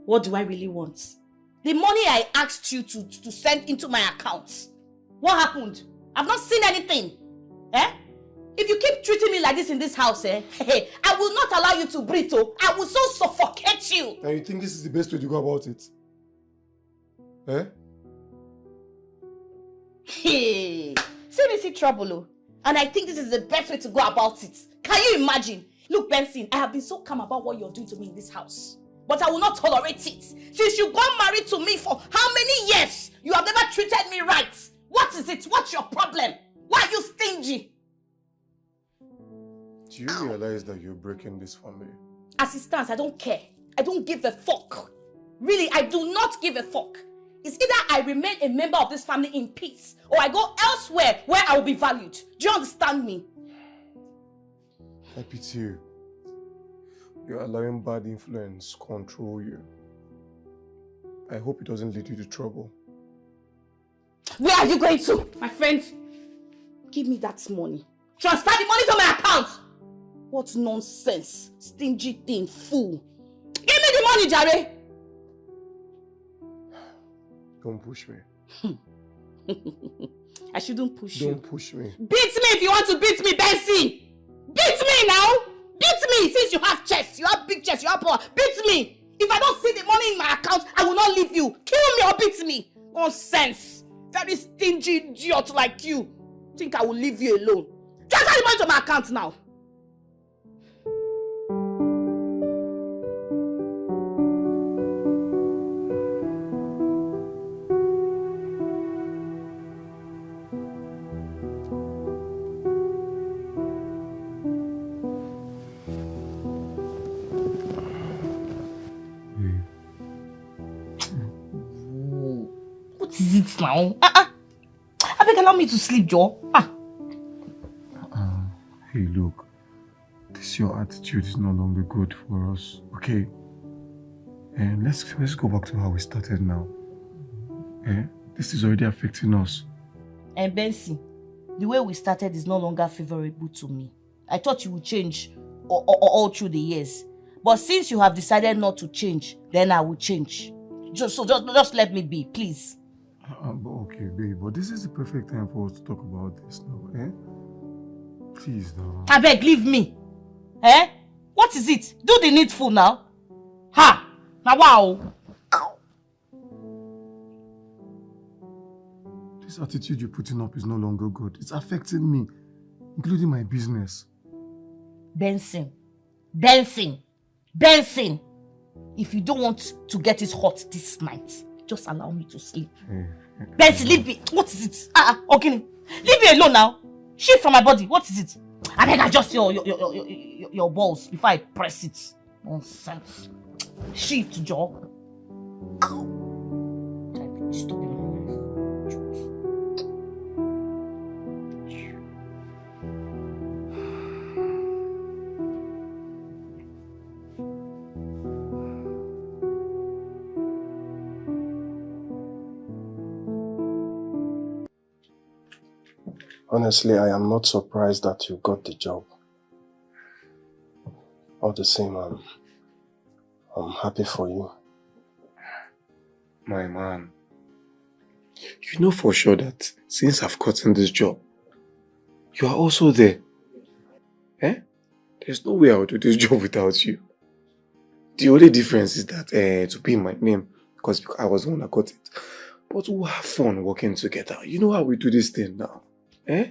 Speaker 5: What do I really want? The money I asked you to send into my account. What happened? I've not seen anything. If you keep treating me like this in this house, I will not allow you to breathe. I will so suffocate you.
Speaker 1: And you think this is the best way to go about it?
Speaker 5: Hey, see trouble, and I think this is the best way to go about it. Can you imagine? Look, Benson, I have been so calm about what you're doing to me in this house, but I will not tolerate it. Since you got married to me for how many years, you have never treated me right. What is it? What's your problem? Why are you stingy?
Speaker 1: Do you realize that you're breaking this family?
Speaker 5: As it stands, I don't care. I don't give a fuck. Really, I do not give a fuck. It's either I remain a member of this family in peace, or I go elsewhere where I will be valued. Do you understand me?
Speaker 1: I pity you. You're allowing bad influence control you. I hope it doesn't lead you to trouble.
Speaker 5: Where are you going to? My friend, give me that money. Transfer the money to my account. What nonsense. Stingy thing, fool. Give me the money, Jare.
Speaker 1: Don't push me.
Speaker 5: I shouldn't push you.
Speaker 1: Don't push me.
Speaker 5: Beat me if you want to beat me, Benson. Beat me now. Beat me. Since you have chest, you have big chest, you have power. Beat me. If I don't see the money in my account, I will not leave you. Kill me or beat me. Nonsense. Very stingy idiot like you. Think I will leave you alone. Transfer the money to my account now. What is it now? I beg, allow me to sleep, Joe.
Speaker 1: Hey, look. Your attitude is no longer good for us, okay? And let's go back to how we started now. This is already affecting us.
Speaker 5: And Benson, the way we started is no longer favorable to me. I thought you would change all through the years. But since you have decided not to change, then I will change. Just let me be, please.
Speaker 1: Okay, babe, but this is the perfect time for us to talk about this now, Please, now.
Speaker 5: I beg, leave me. What is it? Do the needful now. Ha! Now, wow.
Speaker 1: This attitude you're putting up is no longer good. It's affecting me, including my business.
Speaker 5: Benson. If you don't want to get it hot this night, just allow me to sleep. Benson, leave me. What is it? Okay. Leave me alone now. Shift from my body. What is it? I beg, adjust your balls before I press it. Nonsense. Shift, Joe.
Speaker 3: Honestly, I am not surprised that you got the job. All the same, I'm happy for you.
Speaker 1: My man, you know for sure that since I've gotten this job, you are also there. Eh? There's no way I would do this job without you. The only difference is that to be in my name, because I was the one that got it. But we'll have fun working together. You know how we do this thing now. Eh?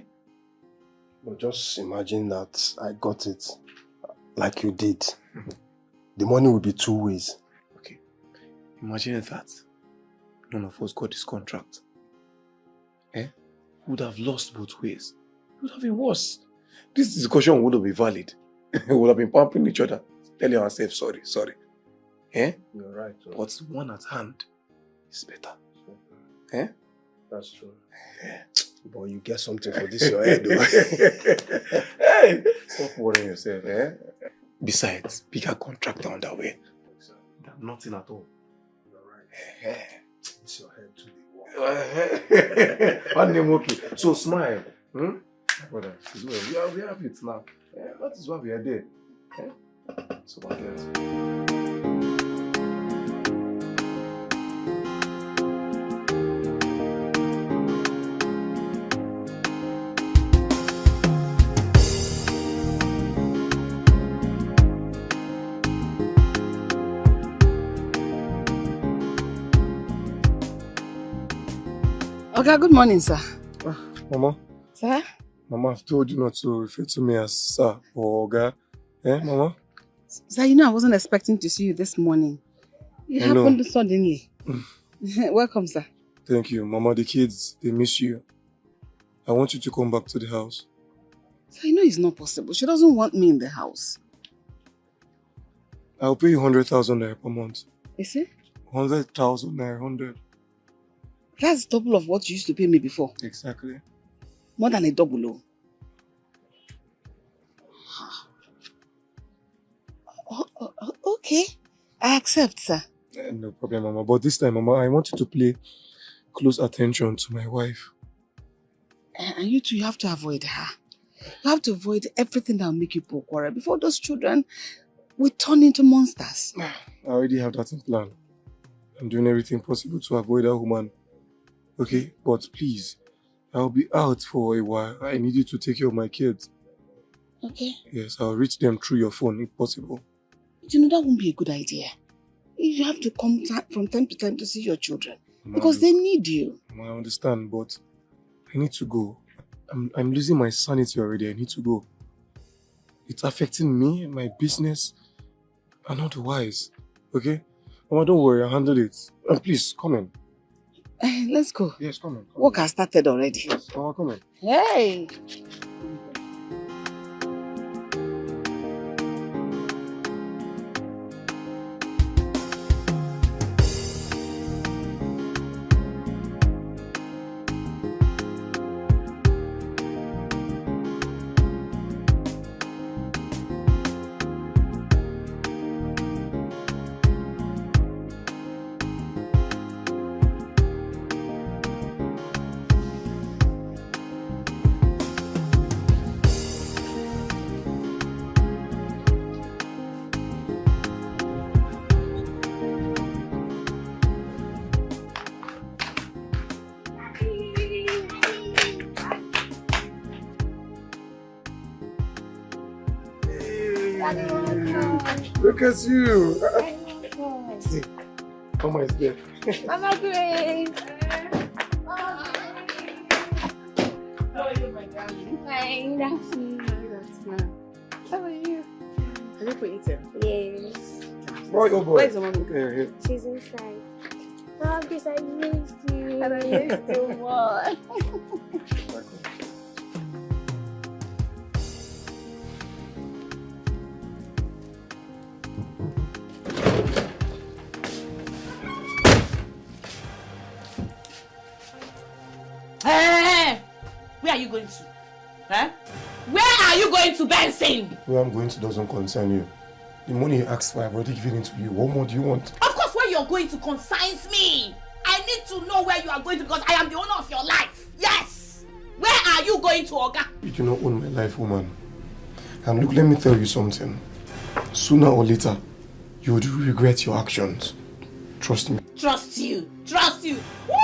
Speaker 3: But just imagine that I got it like you did. The money will be 2 ways.
Speaker 1: Okay. Imagine that none of us got this contract. Eh? We would have lost both ways. It would have been worse. This discussion wouldn't be valid. We would have been pumping each other, telling ourselves sorry. Eh?
Speaker 3: You're right.
Speaker 1: But one at hand is better. Eh?
Speaker 3: That's true. But you get something for this your head though.
Speaker 1: Hey! Stop worrying yourself, eh? Besides, bigger contractor on that way. Nothing at all.
Speaker 3: You're right. It's your head too.
Speaker 1: One name okay. So smile. Brother, we have it now. That is why we are there. So what else?
Speaker 10: Okay, good morning, sir.
Speaker 1: Mama.
Speaker 10: Sir?
Speaker 1: Mama, I've told you not to refer to me as sir or Oga. Eh, Mama?
Speaker 10: Sir, you know I wasn't expecting to see you this morning. It happened suddenly. Welcome, sir.
Speaker 1: Thank you. Mama, the kids, they miss you. I want you to come back to the house.
Speaker 10: Sir, you know it's not possible. She doesn't want me in the house.
Speaker 1: I'll pay you 100,000 naira per month.
Speaker 10: Is it?
Speaker 1: 100,000 naira, 100.
Speaker 10: That's double of what you used to pay me before.
Speaker 1: Exactly.
Speaker 10: More than a double, okay. I accept, sir.
Speaker 1: No problem, Mama. But this time, Mama, I want you to pay close attention to my wife.
Speaker 10: And you two, you have to avoid her. You have to avoid everything that will make you poor quarrel before those children will turn into monsters.
Speaker 1: I already have that in plan. I'm doing everything possible to avoid that woman. Okay? But please, I'll be out for a while. I need you to take care of my kids.
Speaker 10: Okay.
Speaker 1: Yes, I'll reach them through your phone if possible.
Speaker 10: You know, that won't be a good idea. You have to come from time to time to see your children. Because they need you.
Speaker 1: I understand, but I need to go. I'm losing my sanity already. I need to go. It's affecting me, my business, and otherwise. Okay? Mama, don't worry. I'll handle it. And please, come in.
Speaker 10: Let's go.
Speaker 1: Yes, come in.
Speaker 10: Work has started already.
Speaker 1: Yes, Mama, come in.
Speaker 10: Hey!
Speaker 1: Look at you. See, Mama is there.
Speaker 9: Mama Grace.
Speaker 10: How are you, my darling?
Speaker 9: Fine, that's me.
Speaker 10: How are you? Are you for eating?
Speaker 9: Yes.
Speaker 1: Boy, oh boy.
Speaker 10: Where's the mommy?
Speaker 1: Here.
Speaker 9: She's inside. Mama Grace, I missed you. And I missed you more.
Speaker 5: Hey! Where are you going to? Huh? Where are you going to, Benson?
Speaker 1: Where I'm going to doesn't concern you. The money you asked for, I've already given it to you. What more do you want?
Speaker 5: Of course, where you're going to concerns me. I need to know where you are going to because I am the owner of your life. Yes! Where are you going to, Oga?
Speaker 1: You do not own my life, woman. And look, let me tell you something. Sooner or later, you would regret your actions. Trust me.
Speaker 5: Trust you. Trust you. Woo!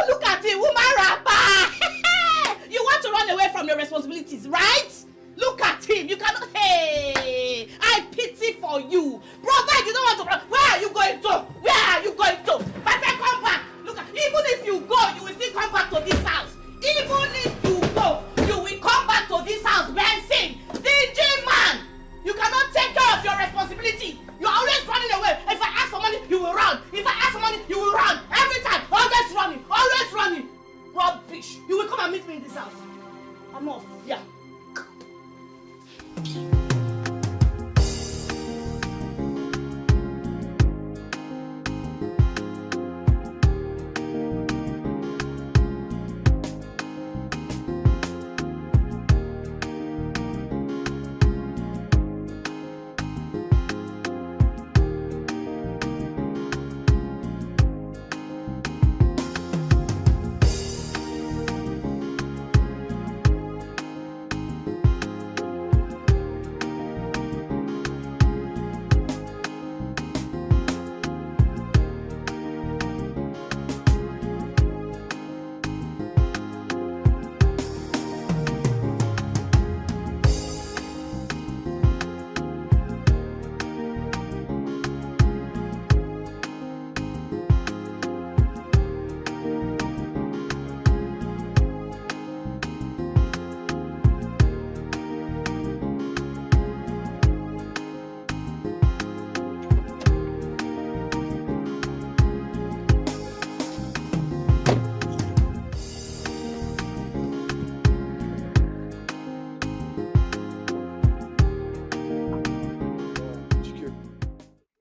Speaker 5: Look at it, woman rapper. You want to run away from your responsibilities, right? Look at him. You cannot. Hey, I pity for you. Brother, you don't want to run. Where are you going to? Where are you going to? My friend, come back. Look at, even if you go, you will still come back to this house. Even if you go, you will come back to this house, Benson. Stingy man. You cannot take care of your responsibility. You're always running away. If I ask for money, you will run. If I ask for money, you will run. Every time. Always running. Always running. Rubbish. You will come and meet me in this house. I'm not fear.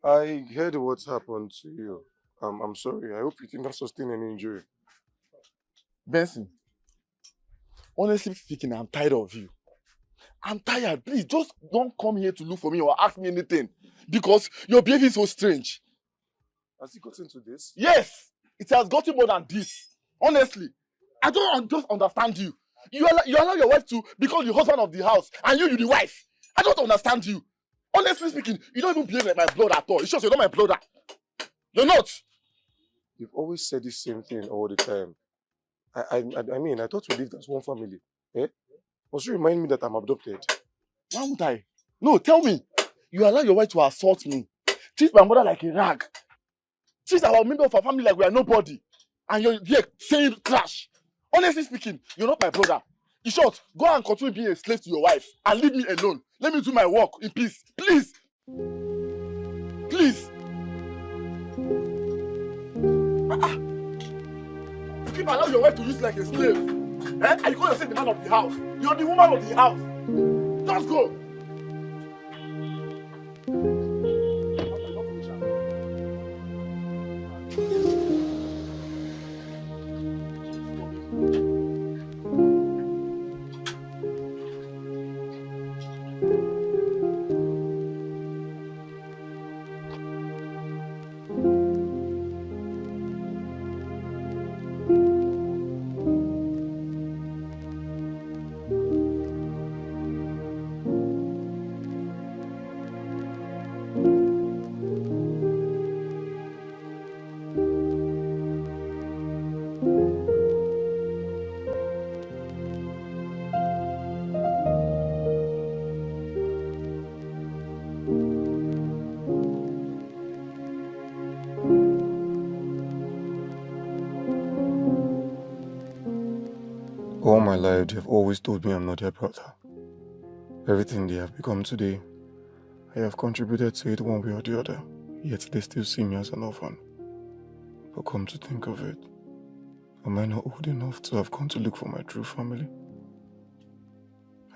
Speaker 1: I heard what happened to you. I'm sorry. I hope you did not sustain any injury.
Speaker 13: Benson, honestly speaking, I'm tired of you. I'm tired. Please, just don't come here to look for me or ask me anything. Because your behavior is so strange.
Speaker 1: Has he gotten to this?
Speaker 13: Yes! It has gotten more than this. Honestly. I don't just understand you. You allow your wife to become the husband of the house, and you're the wife. I don't understand you. Honestly speaking, you don't even behave like my brother at all. It's just you're not my brother. You're not.
Speaker 1: You've always said the same thing all the time. I mean, I thought we lived as one family. Eh? Must you remind me that I'm adopted?
Speaker 13: Why would I? No, tell me. You allow your wife to assault me. Treat my mother like a rag. Treat our member of our family like we are nobody. And you're here saying trash. Honestly speaking, you're not my brother. In short, go and continue being a slave to your wife and leave me alone. Let me do my work in peace. Please. Please. You keep allowing your wife to use like a slave. Eh? And you call yourself the man of the house. You're the woman of the house. Just go.
Speaker 1: All my life, they've always told me I'm not their brother. Everything they have become today, I have contributed to it one way or the other, yet they still see me as an orphan. But come to think of it, am I not old enough to have gone to look for my true family?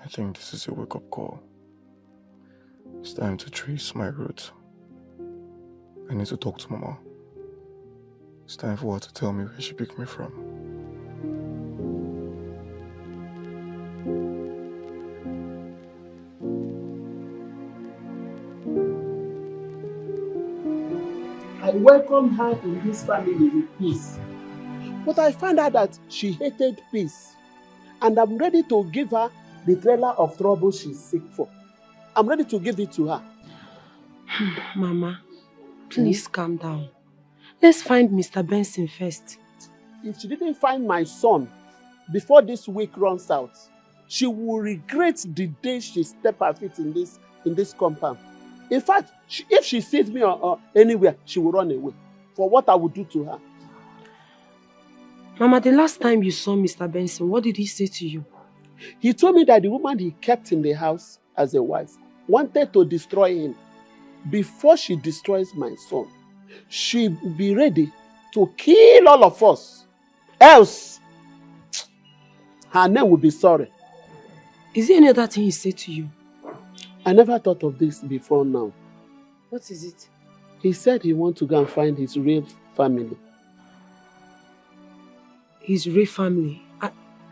Speaker 1: I think this is a wake-up call. It's time to trace my roots. I need to talk to Mama. It's time for her to tell me where she picked me from.
Speaker 19: I welcomed her in this family with peace. But I found out that she hated peace. And I'm ready to give her the trailer of trouble she's sick for. I'm ready to give it to her.
Speaker 2: Mama, please calm down. Let's find Mr. Benson first.
Speaker 19: If she didn't find my son before this week runs out, she will regret the day she stepped her feet in this compound. In fact, if she sees me anywhere, she will run away for what I would do to her.
Speaker 2: Mama, the last time you saw Mr. Benson, what did he say to you?
Speaker 19: He told me that the woman he kept in the house as a wife wanted to destroy him. Before she destroys my son, she'll be ready to kill all of us. Else, her name will be sorry.
Speaker 2: Is there any other thing he said to you?
Speaker 19: I never thought of this before now.
Speaker 2: What is it?
Speaker 19: He said he wants to go and find his real family.
Speaker 2: His real family?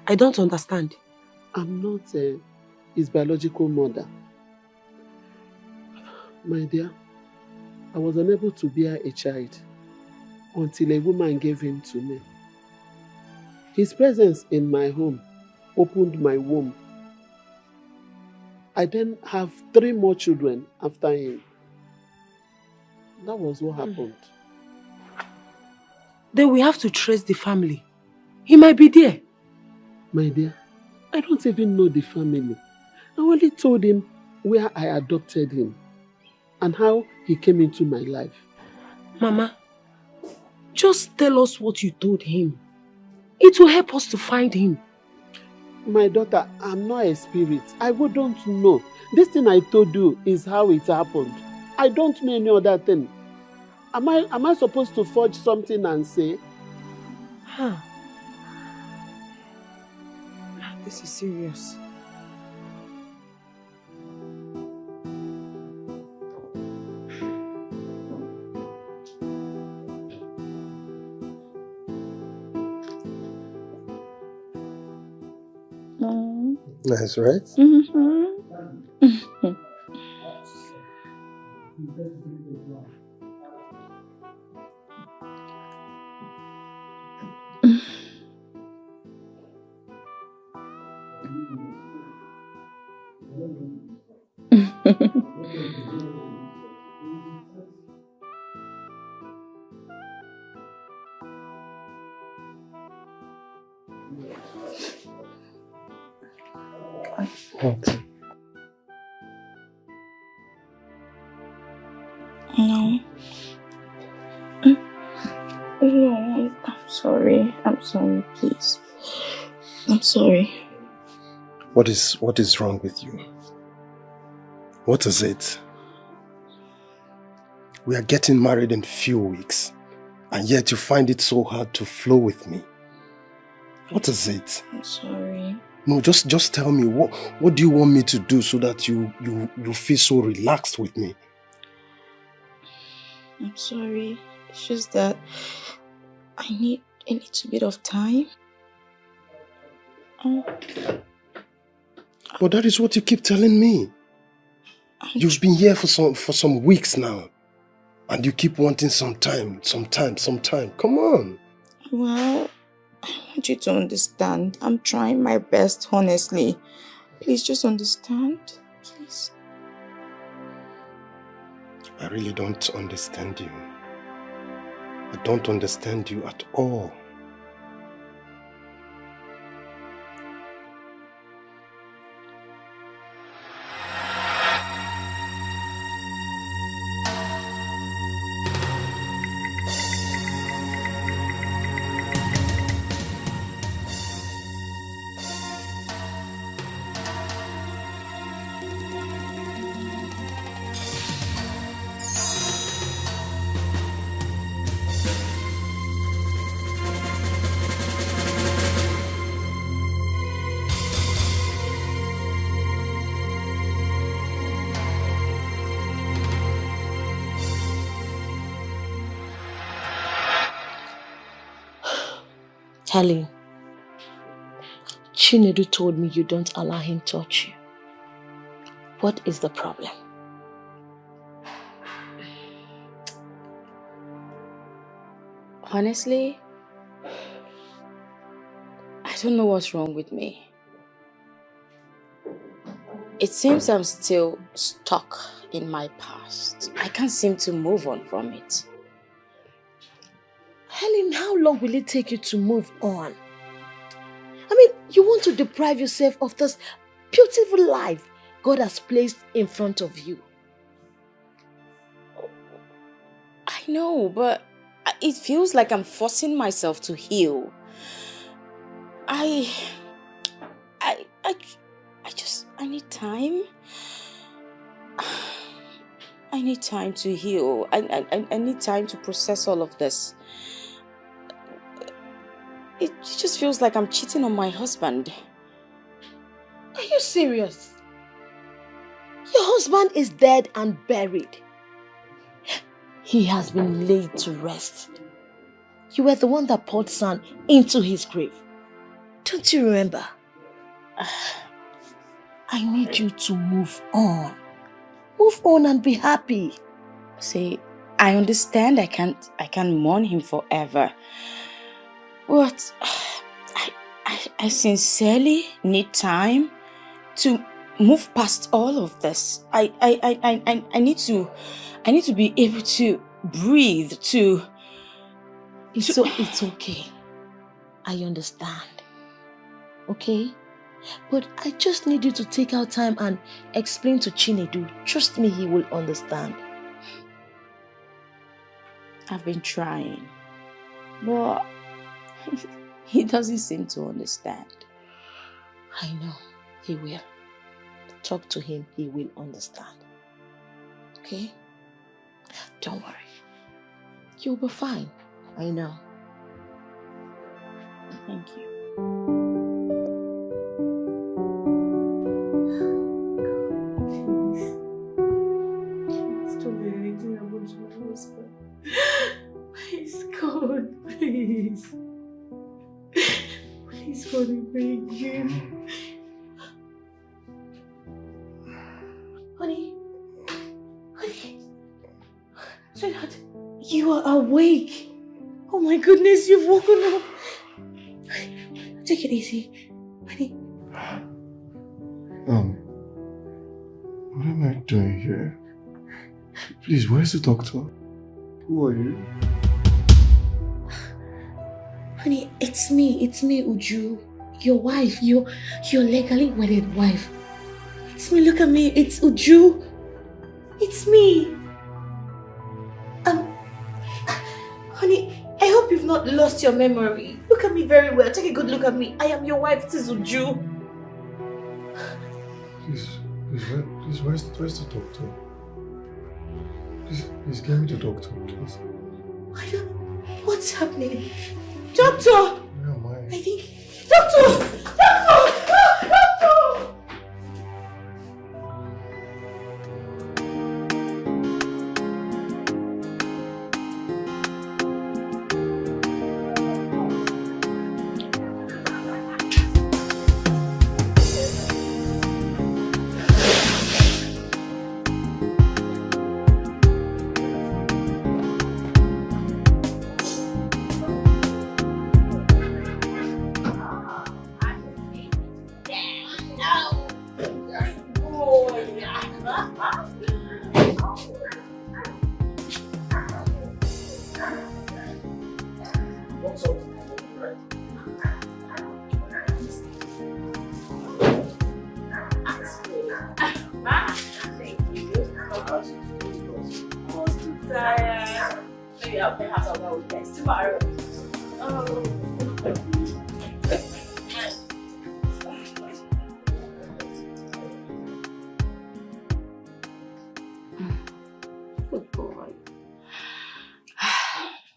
Speaker 2: I don't understand.
Speaker 19: I'm not his biological mother. My dear, I was unable to bear a child until a woman gave him to me. His presence in my home opened my womb. I then have 3 more children after him. That was what happened.
Speaker 2: Then we have to trace the family. He might be there.
Speaker 19: My dear, I don't even know the family. I only told him where I adopted him and how he came into my life.
Speaker 2: Mama, just tell us what you told him. It will help us to find him.
Speaker 19: My daughter, I'm not a spirit. I wouldn't know. This thing I told you is how it happened. I don't know any other thing. Am I supposed to forge something and say?
Speaker 2: Huh. This is serious.
Speaker 3: That's right.
Speaker 16: No. No, I'm sorry. I'm sorry, please. I'm sorry.
Speaker 3: What is wrong with you? What is it? We are getting married in few weeks, and yet you find it so hard to flow with me. What is it?
Speaker 16: I'm sorry.
Speaker 3: No, just tell me, what do you want me to do so that you feel so relaxed with me?
Speaker 16: I'm sorry. It's just that I need a little bit of time.
Speaker 3: But that is what you keep telling me. You've been here for some weeks now, and you keep wanting some time. Come on.
Speaker 16: Well, I want you to understand. I'm trying my best, honestly. Please just understand, please.
Speaker 3: I really don't understand you. I don't understand you at all.
Speaker 11: Tali, Chinedu told me you don't allow him to touch you. What is the problem?
Speaker 16: Honestly, I don't know what's wrong with me. It seems I'm still stuck in my past. I can't seem to move on from it.
Speaker 11: Helen, how long will it take you to move on? I mean, you want to deprive yourself of this beautiful life God has placed in front of you.
Speaker 16: I know, but it feels like I'm forcing myself to heal. I need time. I need time to heal. I need time to process all of this. It just feels like I'm cheating on my husband.
Speaker 11: Are you serious? Your husband is dead and buried. He has been laid to rest. You were the one that poured sand into his grave. Don't you remember? I need you to move on. Move on and be happy.
Speaker 16: See, I understand I can't mourn him forever. But I sincerely need time to move past all of this. I need to be able to breathe,
Speaker 11: It's okay. I understand. Okay? But I just need you to take out time and explain to Chinedu. Trust me, he will understand.
Speaker 16: I've been trying, but he doesn't seem to understand.
Speaker 11: I know, he will. Talk to him, he will understand. Okay? Don't worry. You'll be fine. I know.
Speaker 16: Thank you.
Speaker 2: Please, God, please. Please, God, we beg you. Honey. Sweetheart, you are awake. Oh my goodness, you've woken up. Take it easy, honey.
Speaker 1: What am I doing here? Please, where's the doctor? Who are you?
Speaker 2: Honey, it's me, Uju. Your wife, your legally wedded wife. It's me, look at me, it's Uju. It's me. Honey, I hope you've not lost your memory. Look at me very well. Take a good look at me. I am your wife, this is Uju.
Speaker 1: Please, where's the doctor? Please get me the doctor, please.
Speaker 2: What's happening? Doctor!
Speaker 1: Where am I?
Speaker 2: I think... Doctor! Doctor! Doctor!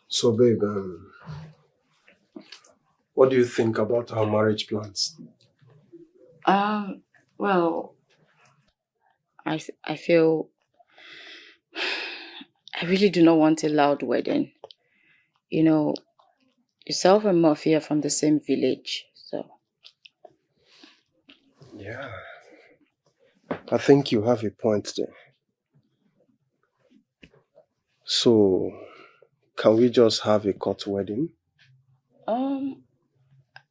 Speaker 3: So babe, what do you think about our marriage plans?
Speaker 16: Well, I feel I really do not want a loud wedding. You know, yourself and Murphy are from the same village, so.
Speaker 3: Yeah. I think you have a point there. So, can we just have a court wedding?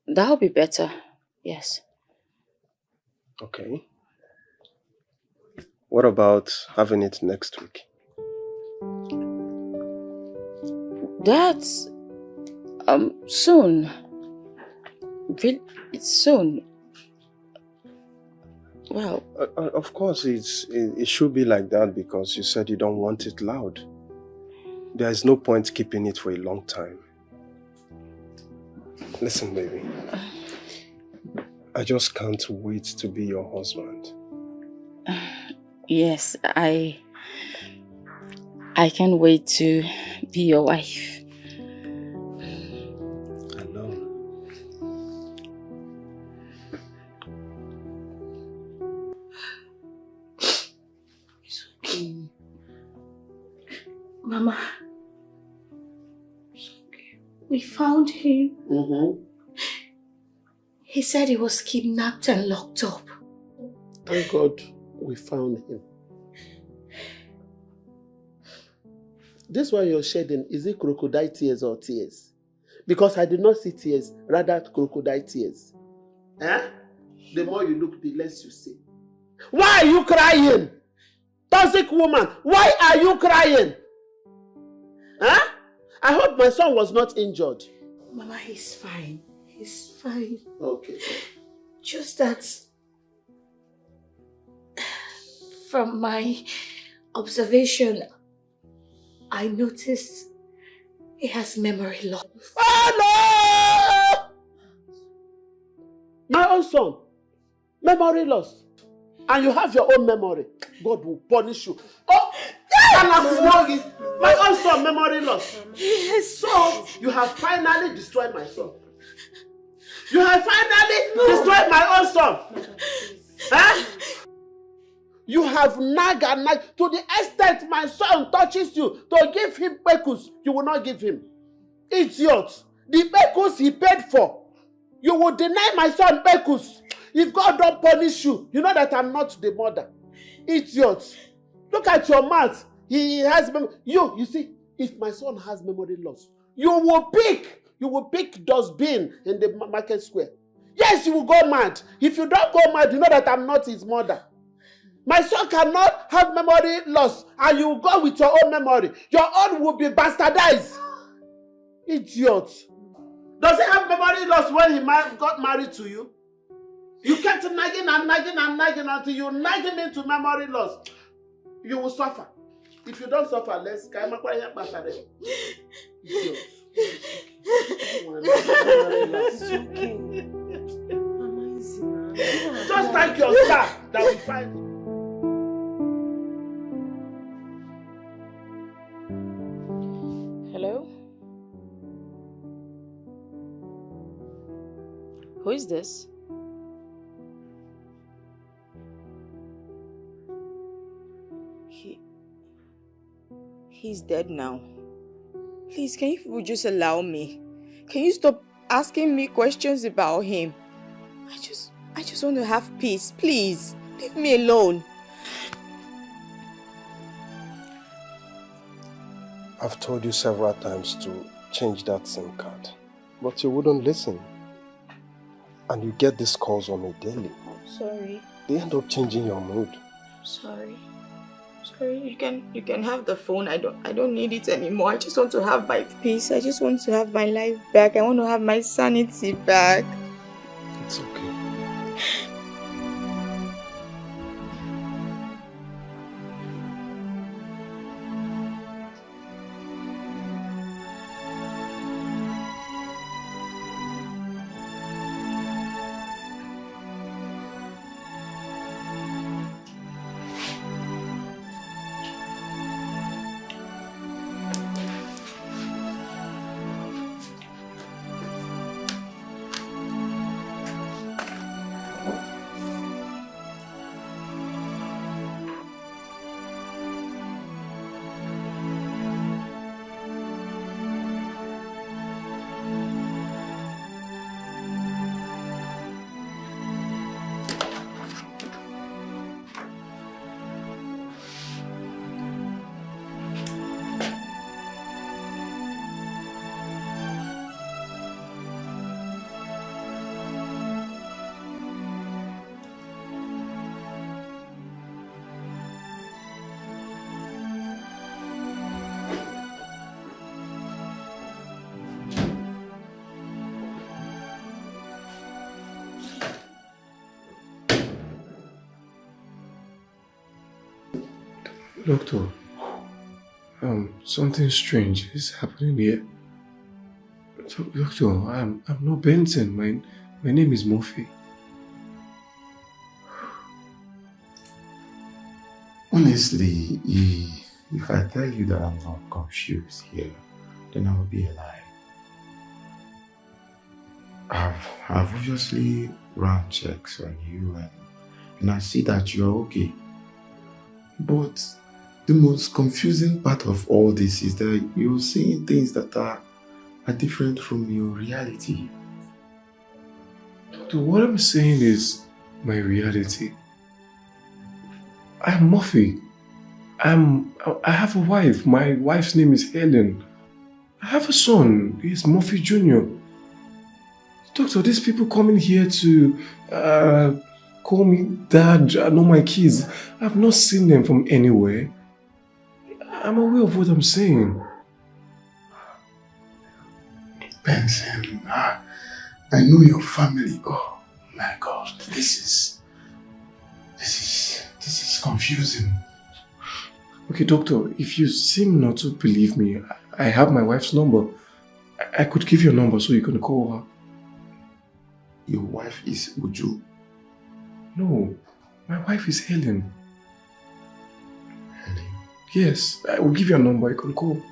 Speaker 16: That'll be better, yes.
Speaker 3: Okay. What about having it next week?
Speaker 16: That's soon. It's soon. Wow.
Speaker 3: Of course, it should be like that because you said you don't want it loud. There is no point keeping it for a long time. Listen, baby. I just can't wait to be your husband.
Speaker 16: Yes, I can't wait to be your wife.
Speaker 3: I know.
Speaker 2: It's okay. Mama. It's okay. We found him. He said he was kidnapped and locked up.
Speaker 19: Thank God we found him. This one you're shedding, is it crocodile tears or tears? Because I did not see tears, rather crocodile tears. Eh? The more you look, the less you see. Why are you crying? Toxic woman, why are you crying? Huh? I hope my son was not injured.
Speaker 2: Mama, he's fine. He's fine.
Speaker 19: Okay.
Speaker 2: Just that from my observation, I noticed he has memory loss.
Speaker 19: Oh no! My own son, memory loss. And you have your own memory. God will punish you. Oh, my own son, memory loss.
Speaker 2: Yes.
Speaker 19: So, you have finally destroyed my son. You have finally destroyed my own son. Huh? You have nagged and nagged to the extent my son touches you to give him pekus. You will not give him. Idiot. The pekus he paid for. You will deny my son pekus. If God don't punish you, you know that I'm not the mother. Idiot. Look at your mouth. He has you see, if my son has memory loss, you will pick dustbin in the market square. Yes, you will go mad. If you don't go mad, you know that I'm not his mother. My son cannot have memory loss and you will go with your own memory. Your own will be bastardized. Idiot. Does he have memory loss when he got married to you? You kept nagging and nagging and nagging until you nag him into memory loss. You will suffer. If you don't suffer, let's go. Idiot.
Speaker 2: It's okay. Mama, easy now.
Speaker 19: Just thank your star that we find him.
Speaker 16: Hello? Who is this?
Speaker 8: He's dead now. Please, can you just allow me? Can you stop asking me questions about him? I just want to have peace. Please, leave me alone.
Speaker 3: I've told you several times to change that SIM card, but you wouldn't listen. And you get these calls on a daily.
Speaker 8: Sorry.
Speaker 3: They end up changing your mood.
Speaker 8: Sorry, you can have the phone. I don't need it anymore. I just want to have my peace. I just want to have my life back. I want to have my sanity back.
Speaker 3: It's okay.
Speaker 1: Doctor, something strange is happening here. Doctor, I'm not Benson. My name is Murphy.
Speaker 6: Honestly, if I tell you that I'm not confused here, then I will be a lie. I've obviously run checks on you and I see that you're okay. But the most confusing part of all this is that you're seeing things that are different from your reality.
Speaker 1: Doctor, what I'm saying is my reality. I'm Murphy. I have a wife. My wife's name is Helen. I have a son. He's Murphy Jr. Doctor, these people coming here to call me dad and all my kids, I've not seen them from anywhere. I'm aware of what I'm saying.
Speaker 6: Benson, I know your family. Oh my God, this is confusing.
Speaker 1: Okay, doctor, if you seem not to believe me, I have my wife's number. I could give you a number so you can call her.
Speaker 6: Your wife is Uju?
Speaker 1: No, my wife is Helen.
Speaker 6: Helen?
Speaker 1: Yes, I will give you a number, you can call.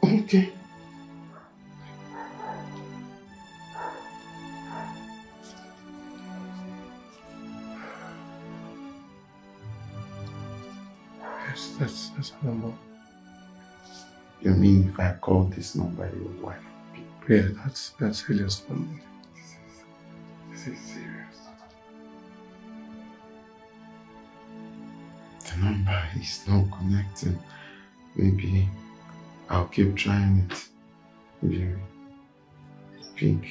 Speaker 6: Okay.
Speaker 1: Yes, that's a number.
Speaker 6: You mean if I call this number, your wife?
Speaker 1: Yeah, that's Helen's number.
Speaker 6: This is serious. The number is not connecting. Maybe I'll keep trying it. Maybe Pink.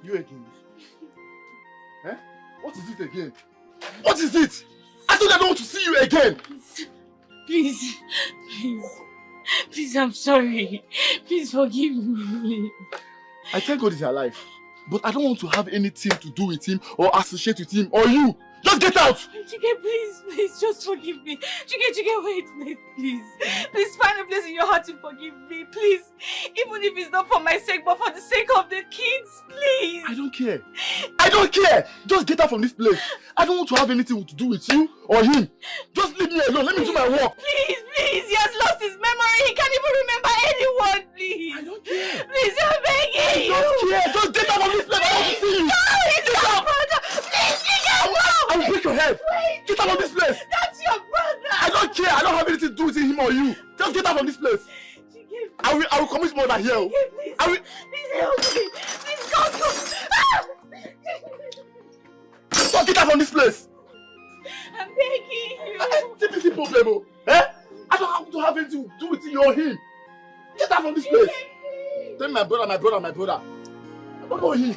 Speaker 13: You again? Eh? What is it again? What is it? I told you I don't want to see you again!
Speaker 18: Please, I'm sorry. Please forgive me.
Speaker 13: I thank God he's alive, but I don't want to have anything to do with him or associate with him or you. Just get out!
Speaker 18: Dikeh, please, just forgive me. Dikeh, wait, please. Please find a place in your heart to forgive me, please. Even if it's not for my sake, but for the sake of the kids, please.
Speaker 13: I don't care. I don't care! Just get out from this place. I don't want to have anything to do with you or him. Just leave me alone. Let me do my work.
Speaker 18: Please, he has lost his memory. He can't even remember anyone, please.
Speaker 13: I don't care.
Speaker 18: Please, I'm begging you.
Speaker 13: I don't care. Just get out from this place. I want to see you.
Speaker 18: No, it's your brother. Please, Dikeh, no.
Speaker 13: I will break your head.
Speaker 18: Wait.
Speaker 13: Get out of this place.
Speaker 18: That's your brother.
Speaker 13: I don't care. I don't have anything to do with him or you. Just get out from this place. I will commit murder here.
Speaker 18: Please,
Speaker 13: I will.
Speaker 18: Please help me. Please go.
Speaker 13: Just get out from this place.
Speaker 18: I'm begging you.
Speaker 13: This is the problem. Eh? I don't have to have anything to do with you or him. Get out from this place. Tell me my brother. I don't know him.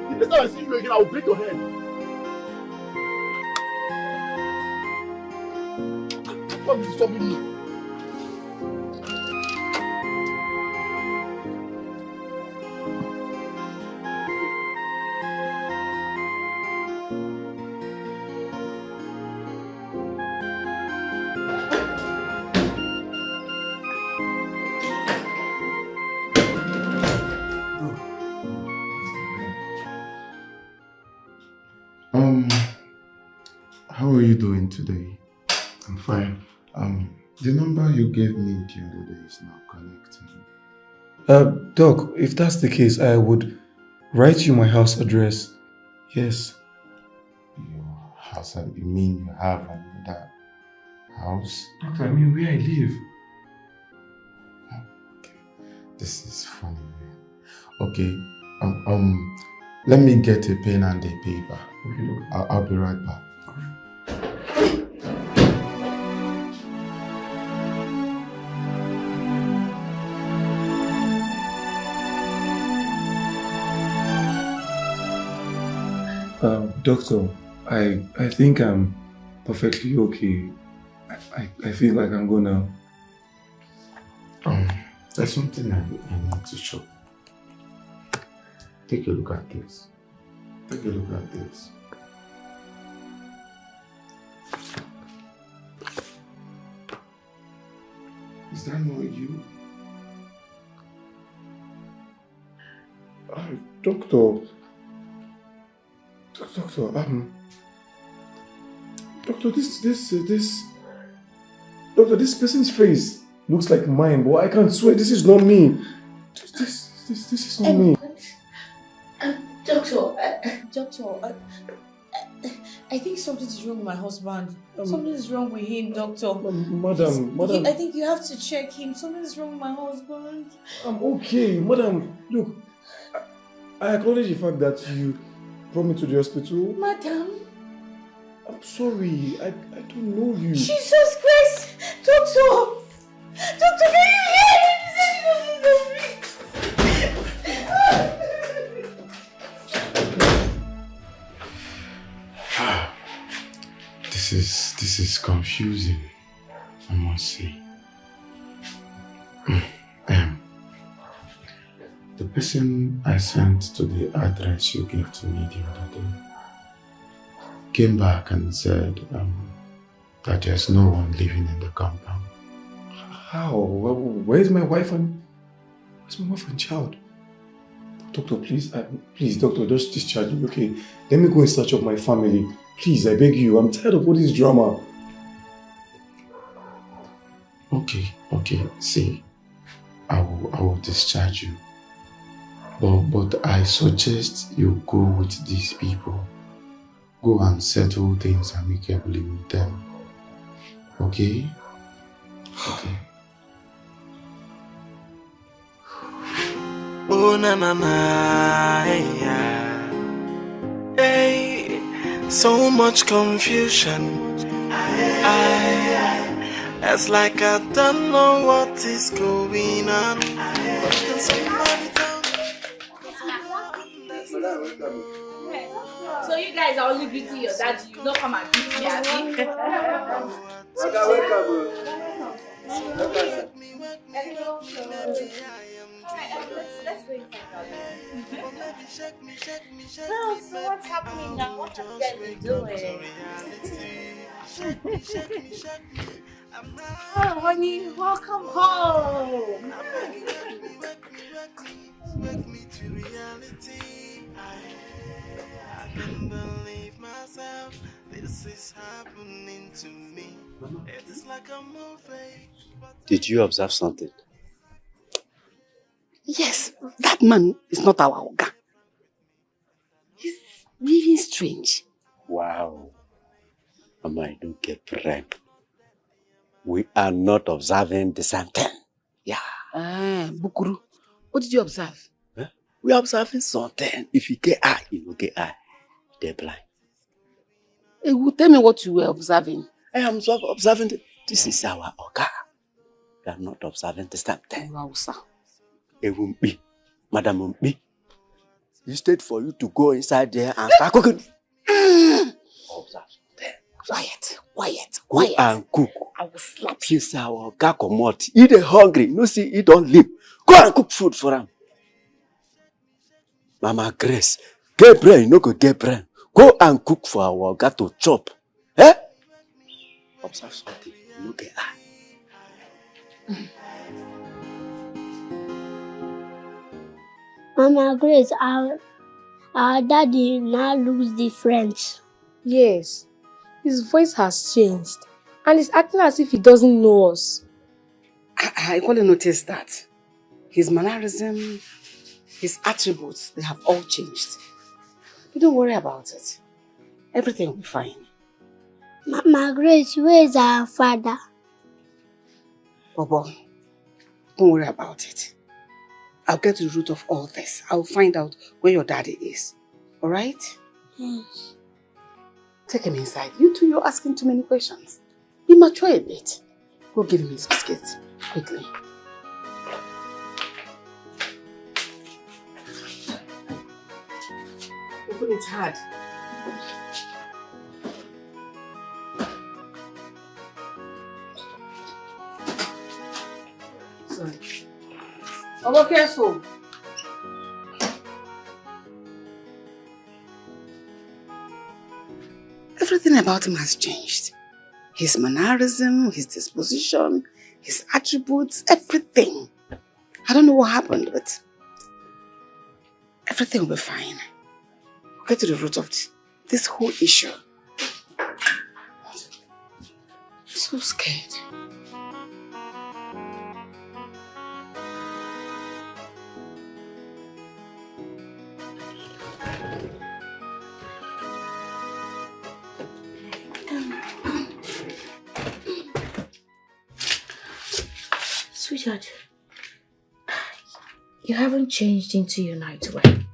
Speaker 13: The next time I see you again, I will break your head. Stop disturbing me.
Speaker 6: How are you doing today?
Speaker 1: I'm fine.
Speaker 6: The number you gave me the other day is not connecting.
Speaker 1: Doc, if that's the case, I would write you my house address. Yes.
Speaker 6: Your house? You mean you have another house?
Speaker 1: Doctor, I mean where I live.
Speaker 6: This is funny, man. Okay, let me get a pen and a paper. I'll be right back.
Speaker 1: Doctor, I think I'm perfectly okay. I feel like I'm gonna...
Speaker 6: There's something I need to show. Take a look at this. Take a look at this. Is that not you?
Speaker 1: Doctor, this person's face looks like mine, but I can't swear this is not me. This is not me.
Speaker 15: Doctor, I think something is wrong with my husband. Something is wrong with him, doctor.
Speaker 1: Madam.
Speaker 15: I think you have to check him. Something is wrong with my husband.
Speaker 1: I'm okay, madam. Look, I acknowledge the fact that you brought me to the hospital.
Speaker 15: Madam?
Speaker 1: I'm sorry, I don't know you.
Speaker 15: Jesus Christ! Doctor, can you hear him? He said he doesn't know me.
Speaker 6: This is confusing, I must say. The person I sent to the address you gave to me the other day came back and said that there's no one living in the compound.
Speaker 1: How? Where's my wife and child? Doctor, please, doctor, just discharge me, okay? Let me go in search of my family. Please, I beg you. I'm tired of all this drama.
Speaker 6: Okay. See, I will discharge you. But I suggest you go with these people. Go and settle things amicably with them. Okay? Okay.
Speaker 14: Oh na na na, hey, so much confusion. It's like I don't know what is going on. Can somebody tell me?
Speaker 5: So you guys are only greeting your dad, you don't come and greet me, Abby? Let's go inside. Well, so what's happening now? What have you guys been doing? Oh, honey, welcome home.
Speaker 14: I can't believe myself. This is happening to me. It is like a movie.
Speaker 19: Did you observe something? Yes, that man is not our Oga. He's really strange. Wow. Mama, I don't get brain. We are not observing the same thing. Yeah. Bukuru, what did you observe? Huh? We are observing something. If you get eye, you will get eye. They're blind. Hey, tell me what you were observing. I am observing this is our Oga. We are not observing the same thing. Wow, sir. It won't be. Madam won't be. Instead for you to go inside there and start cooking. Observe. Quiet. Go and cook. I will slap you. Since our Oga come out, he dey hungry. No see, he don't live. Go and cook food for him. Mama Grace, get brain, you no go get brain. Go and cook for our Oga to chop. Eh? Observe something. You no get eye.
Speaker 4: Mama Grace, our daddy now looks different.
Speaker 9: Yes, his voice has changed and he's acting as if he doesn't know us.
Speaker 10: I only noticed that. His mannerism, his attributes, they have all changed. But don't worry about it. Everything will be fine.
Speaker 4: Mama Grace, where is our father?
Speaker 10: Bobo, don't worry about it. I'll get to the root of all this. I'll find out where your daddy is. Alright? Take him inside. You two, you're asking too many questions. Be mature a bit. Go give him his biscuits. Quickly. Open it hard. Sorry. Oh, careful. Everything about him has changed. His mannerism, his disposition, his attributes, everything. I don't know what happened, but everything will be fine. We'll get to the root of this whole issue. I'm so scared.
Speaker 15: Sweetheart, you haven't changed into your nightwear.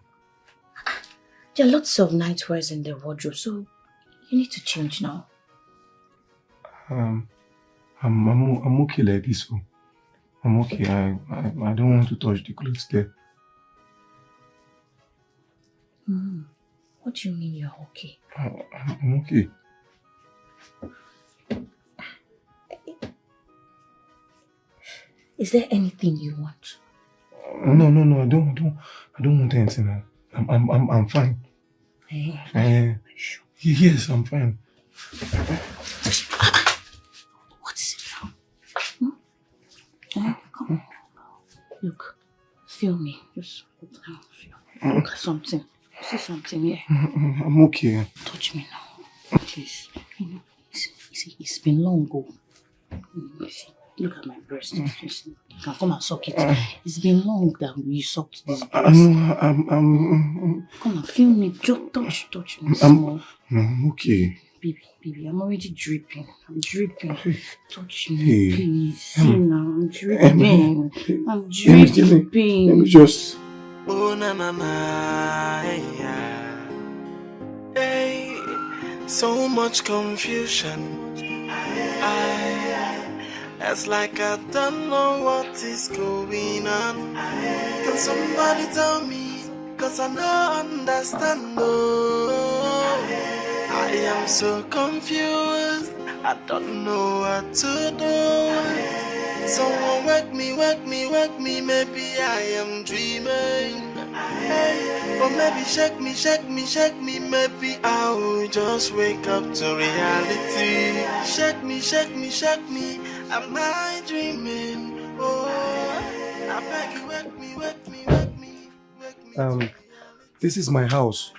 Speaker 15: There are lots of nightwears in the wardrobe, so you need to change now.
Speaker 1: I'm okay like this. I'm okay. I don't want to touch the clothes there.
Speaker 15: What do you mean you're okay?
Speaker 1: I'm okay.
Speaker 15: Is there anything you want?
Speaker 1: No, I don't want anything. I'm fine. Yes, I'm fine.
Speaker 15: What is it now? Come on. Look, feel me. Just look at something. See something here.
Speaker 1: I'm okay.
Speaker 15: Touch me now, please. It's been long ago. Look at my breast. You can come and suck it. It's been long that we sucked this breast.
Speaker 1: I'm
Speaker 15: Come on, feel me. Touch me small.
Speaker 1: I'm okay.
Speaker 15: Baby, I'm already dripping. I'm dripping. Touch me,
Speaker 1: Hey.
Speaker 15: please. See now, I'm dripping. I'm
Speaker 1: Let
Speaker 15: dripping.
Speaker 1: me just...
Speaker 14: Oh na na na, yeah. Hey, so much confusion. It's like I don't know what is going on. Can somebody tell me? Cause I don't understand. Oh, I am so confused. I don't know what to do. Someone wake me. Maybe I am dreaming. Hey, or maybe shake me. Maybe I will just wake up to reality. Shake me. Am I dreaming? Oh, I beg you, wake me.
Speaker 1: This is my house.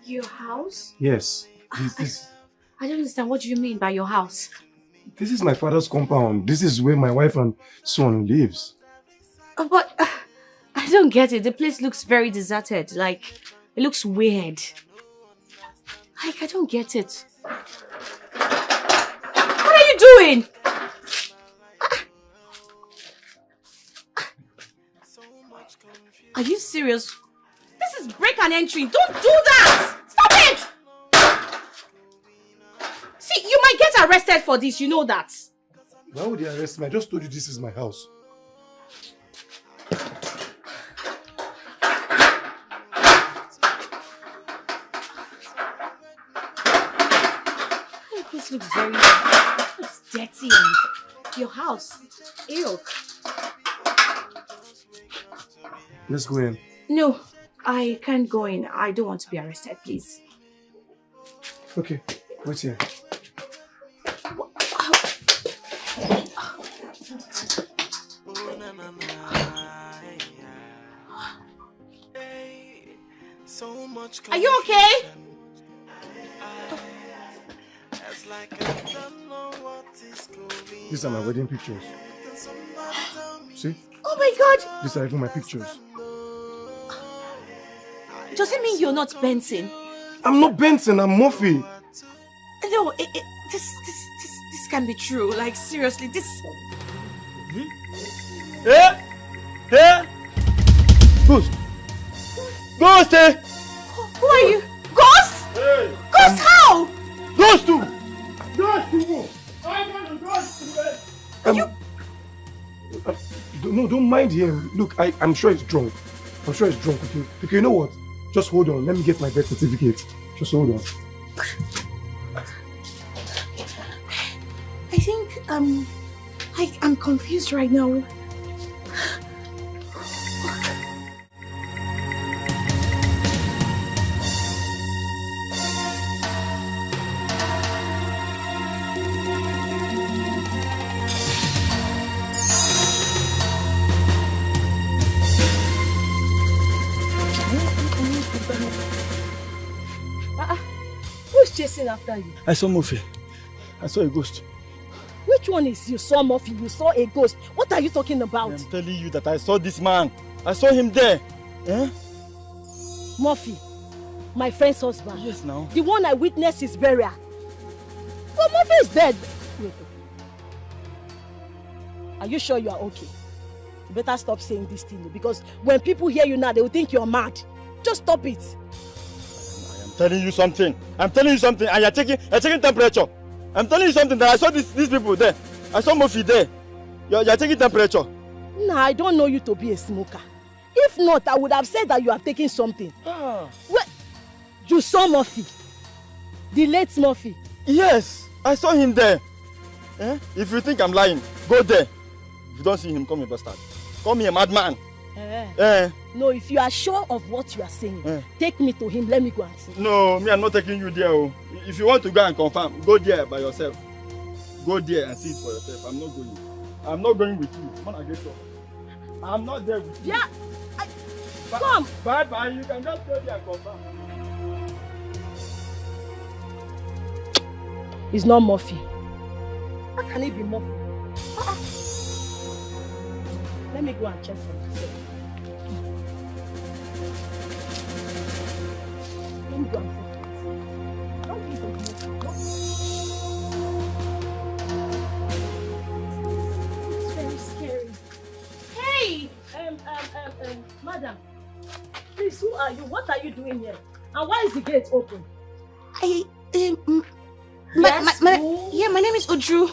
Speaker 15: Your house?
Speaker 1: Yes.
Speaker 15: I don't understand. What do you mean by your house?
Speaker 1: This is my father's compound. This is where my wife and son lives.
Speaker 15: But I don't get it. The place looks very deserted. Like, it looks weird. Like, I don't get it. What are you doing? Are you serious? This is break and entry. Don't do that! Stop it! See, you might get arrested for this. You know that.
Speaker 1: Why would they arrest me? I just told you this is my house.
Speaker 15: This looks very... It's dirty. And your house. Ew.
Speaker 1: Let's go in.
Speaker 15: No, I can't go in. I don't want to be arrested, please.
Speaker 1: Okay, wait here.
Speaker 15: Are you okay?
Speaker 1: These are my wedding pictures. See?
Speaker 15: Oh my God!
Speaker 1: These are even my pictures.
Speaker 15: Does it mean you're not Benson?
Speaker 1: I'm not Benson, I'm Murphy.
Speaker 15: No, this can't be true. Like, seriously, this...
Speaker 13: Ghost! Ghost, eh?
Speaker 15: Who are you? Ghost?
Speaker 13: Hey!
Speaker 15: Ghost, how?
Speaker 13: Ghost too!
Speaker 2: Ghost too! I want to ghost
Speaker 1: No, don't mind him. Look, I'm sure he's drunk. I'm sure he's drunk, okay? Okay, you know what? Just hold on. Let me get my birth certificate. Just hold on.
Speaker 15: I think, I'm confused right now.
Speaker 11: Who's chasing after you?
Speaker 13: I saw Murphy. I saw a ghost.
Speaker 11: Which one is you saw Murphy? You saw a ghost. What are you talking about?
Speaker 13: I'm telling you that I saw this man. I saw him there. Eh?
Speaker 11: Murphy, my friend's husband.
Speaker 13: Yes, now.
Speaker 11: The one I witnessed his burial. Well, Murphy is dead. Wait. Are you sure you are okay? You better stop saying this thing, because when people hear you now, they will think you're mad. Just stop it.
Speaker 13: I'm telling you something. I'm telling you something. And you're taking temperature. I'm telling you something that I saw these people there. I saw Murphy there. You're taking temperature.
Speaker 11: Nah, I don't know you to be a smoker. If not, I would have said that you are taking something. Well, you saw Murphy? The late Murphy?
Speaker 13: Yes, I saw him there. Eh? If you think I'm lying, go there. If you don't see him, call me a bastard. Call me a madman.
Speaker 11: No, if you are sure of what you are saying, take me to him. Let me go and see.
Speaker 13: No, me, I'm not taking you there. Oh. If you want to go and confirm, go there by yourself. Go there and see it for yourself. I'm not going. I'm not going with you. I'm not there with you.
Speaker 11: Yeah, come.
Speaker 13: Bye. You can just go there and confirm.
Speaker 11: It's not Murphy. How can it be Murphy? Let me go and check for myself. Let me go and check for myself. Don't be so It's very scary. Hey! Madam. Please, who are you? What are you doing here? And why is the gate open?
Speaker 15: My name is Uju.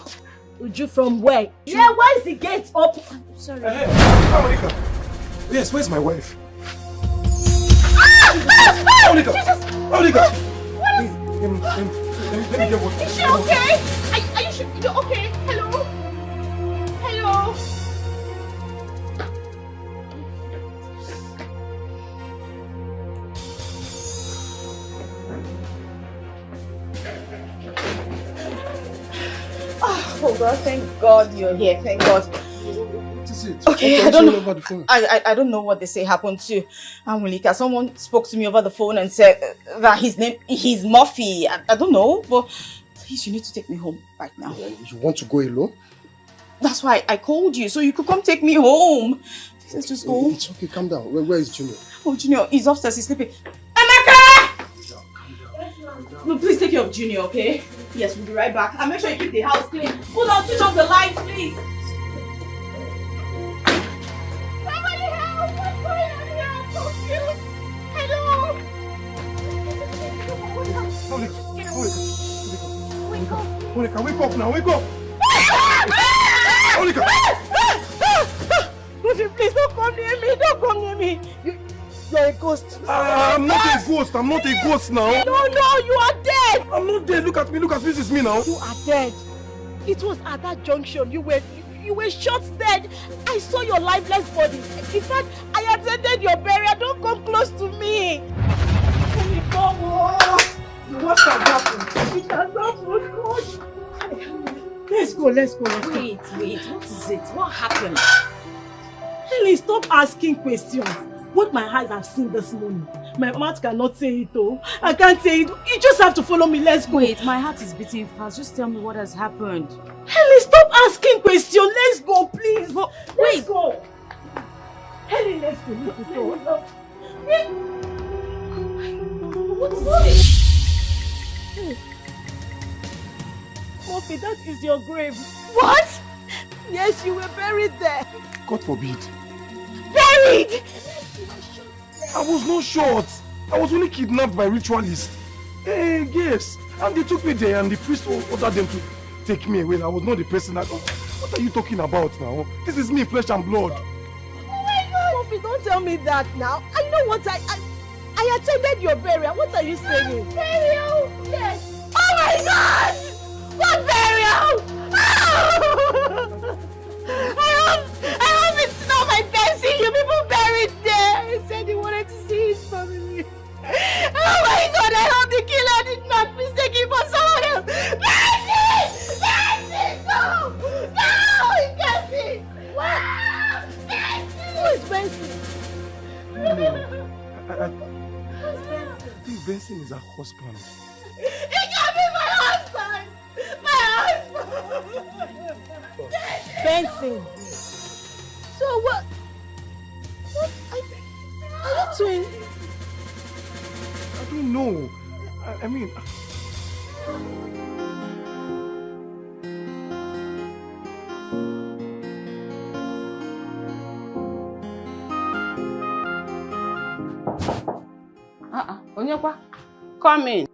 Speaker 11: Uju from where? Yeah, why is the gate open? I'm sorry.
Speaker 1: Monica. Yes, where's my wife? Monica! Monica!
Speaker 15: What is... Is she okay? Are you sure you're okay? Hello? Hello? Oh God, thank God you're here. Thank God.
Speaker 1: What is it?
Speaker 15: Okay, I don't know. Over the phone? I don't know what they say happened to Angulika. Someone spoke to me over the phone and said that he's Murphy. I don't know, but please, you need to take me home right now.
Speaker 1: You want to go alone?
Speaker 15: That's why I called you, so you could come take me home. Let's just go.
Speaker 1: It's okay, calm down. Where is Junior?
Speaker 15: Oh, Junior, he's upstairs, he's sleeping. Amaka! No, please take care of Junior, okay? Yes, we'll be right back. And make sure you keep the house clean. Hold on, switch off the lights, please. Somebody help! What's going on here? I'm confused. Hello?
Speaker 1: Monica, wake up now, wake up! Monica!
Speaker 11: Lucy, please don't come near me, don't come near me. You're a ghost.
Speaker 1: I'm not a ghost, I'm not a ghost now.
Speaker 11: No, you are dead.
Speaker 1: I'm not dead, look at me, this is me now.
Speaker 11: You are dead. It was at that junction, you were shot dead. I saw your lifeless body. In fact, I attended your burial. Don't come close to me.
Speaker 2: What has happened? It has happened, God. Let's go.
Speaker 11: Wait, what is it? What happened? Ellie, stop asking questions. What my eyes have seen this morning, my mouth cannot say it though. I can't say it. You just have to follow me. Let's go.
Speaker 16: Wait, my heart is beating fast. Just tell me what has happened.
Speaker 11: Ellie, stop asking questions. Let's go, please. Let's go. Ellie, let's go. What is this? Murphy, that is your grave. What? Yes, you were buried there.
Speaker 1: God forbid.
Speaker 11: Buried!
Speaker 1: I was not shot. I was only kidnapped by ritualists. Yes. And they took me there and the priest ordered them to take me away. I was not the person. What are you talking about now? This is me, flesh and blood.
Speaker 2: Oh my God! Kofi, don't tell me that now. I know what I attended your burial. What are you saying?
Speaker 5: Burial? Yes.
Speaker 2: Oh my God! What burial? Oh! I hope it's not my Bessie. You people buried there. He said he wanted to see his family. Oh my God! I hope the killer did not mistake him for someone else. Bessie! Bessie! No! No! He can't be! What? Bessie! Who is Bessie?
Speaker 1: I think Benson is her husband.
Speaker 2: He can't be my husband! My husband! Benson! So what? Are you twins?
Speaker 1: I don't know. I mean...
Speaker 10: Onyekwa, come in.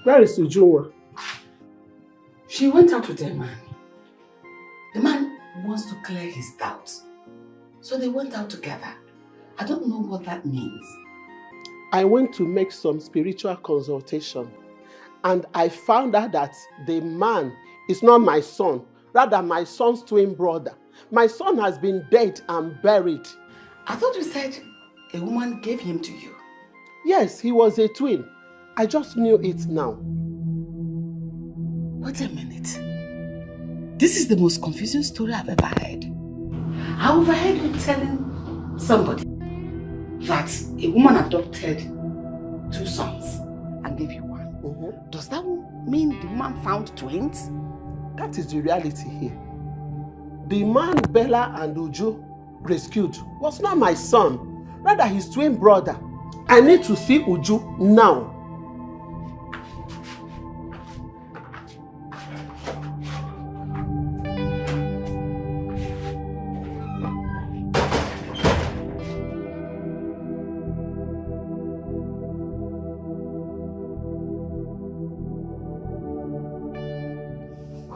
Speaker 19: Where is Ujunwa?
Speaker 10: She went out with a man. The man wants to clear his doubts. So they went out together. I don't know what that means.
Speaker 19: I went to make some spiritual consultation and I found out that the man is not my son, rather my son's twin brother. My son has been dead and buried.
Speaker 10: I thought you said a woman gave him to you.
Speaker 19: Yes, he was a twin. I just knew it now.
Speaker 10: Wait a minute. This is the most confusing story I've ever heard. I overheard you telling somebody that a woman adopted 2 sons and gave you 1. Does that mean the woman found twins?
Speaker 19: That is the reality here. The man Bella and Uju rescued was not my son, rather his twin brother. I need to see Uju now.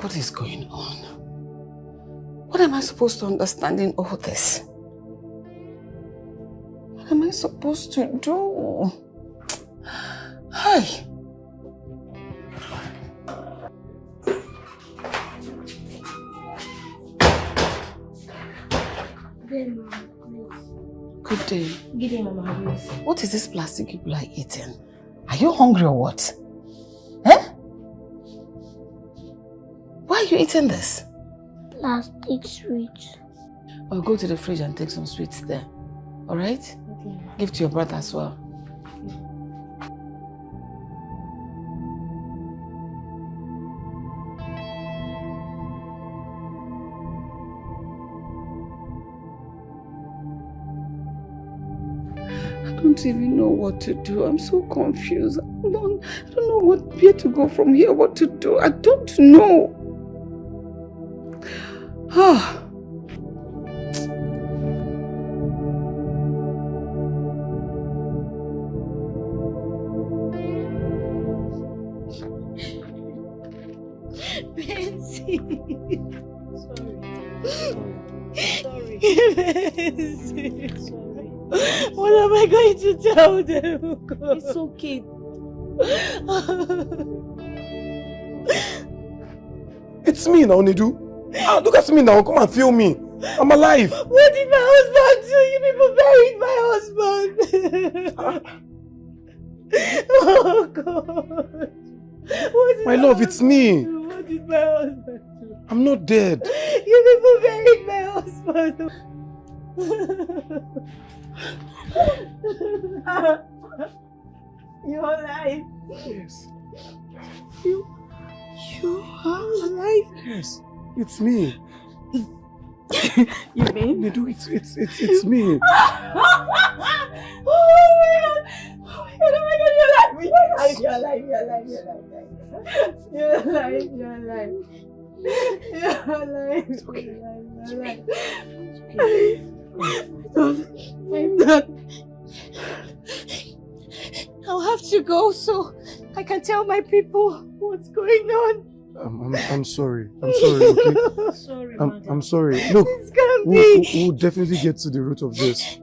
Speaker 10: What is going on? What am I supposed to understand in all this? What am I supposed to do? Hi. Good day.
Speaker 9: Good day, Mama.
Speaker 10: What is this plastic people are eating? Are you hungry or what? Eh? Why are you eating this?
Speaker 4: Plastic sweets.
Speaker 10: I'll go to the fridge and take some sweets there. Alright?
Speaker 9: Okay.
Speaker 10: Give to your brother as well. I don't even know what to do. I'm so confused. I don't know where to go from here, what to do. I don't know. Ah.
Speaker 2: Benzie. Sorry. Sorry. What am I going to tell them?
Speaker 11: It's okay.
Speaker 1: It's me now, Nidu. Look at me now. Come and feel me. I'm alive.
Speaker 2: What did my husband do? You people buried my husband. Oh God.
Speaker 1: My love, it's me.
Speaker 2: What did my husband do?
Speaker 1: I'm not dead.
Speaker 2: You people buried my husband. You're alive.
Speaker 1: Yes.
Speaker 2: You are alive.
Speaker 1: Yes. It's me.
Speaker 2: You mean?
Speaker 1: Nidu, it's me.
Speaker 2: Oh my God, you're alive. You're alive. It's okay. I'm not.
Speaker 15: I'll have to go so I can tell my people what's going on.
Speaker 1: I'm sorry. I'm sorry, okay?
Speaker 15: Sorry,
Speaker 1: I'm sorry. Look, we'll definitely get to the root of this.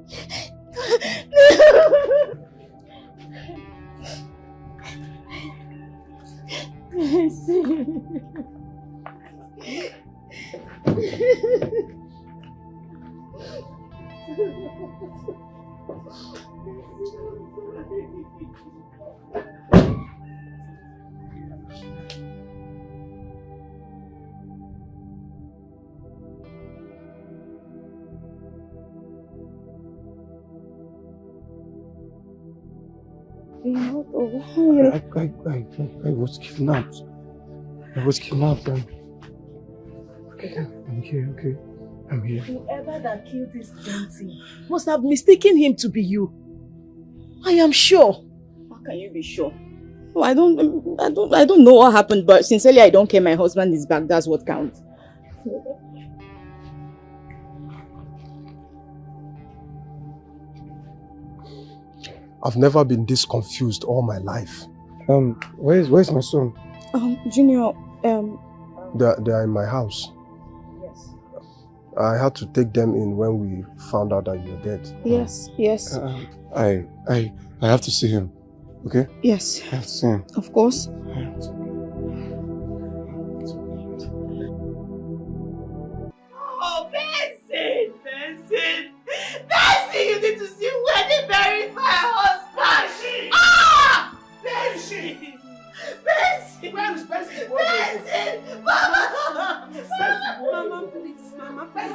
Speaker 1: I was kidnapped. I was kidnapped. I'm here, okay? I'm here.
Speaker 11: Whoever that killed this dancing must have mistaken him to be you. I am sure.
Speaker 8: How can you be sure? Oh, I don't know what happened, but sincerely, I don't care. My husband is back. That's what counts.
Speaker 3: I've never been this confused all my life.
Speaker 1: Where's my son?
Speaker 8: Junior,
Speaker 3: They are in my house.
Speaker 8: Yes.
Speaker 3: I had to take them in when we found out that you're dead.
Speaker 8: Yes.
Speaker 1: I have to see him, okay?
Speaker 8: Yes.
Speaker 1: I have to see him.
Speaker 8: Of course.
Speaker 2: Oh, Benson! Benson, you need to see where they buried my husband! Ah! Benson! Where is Benson? Mama!
Speaker 19: Mama, please, Mama, please.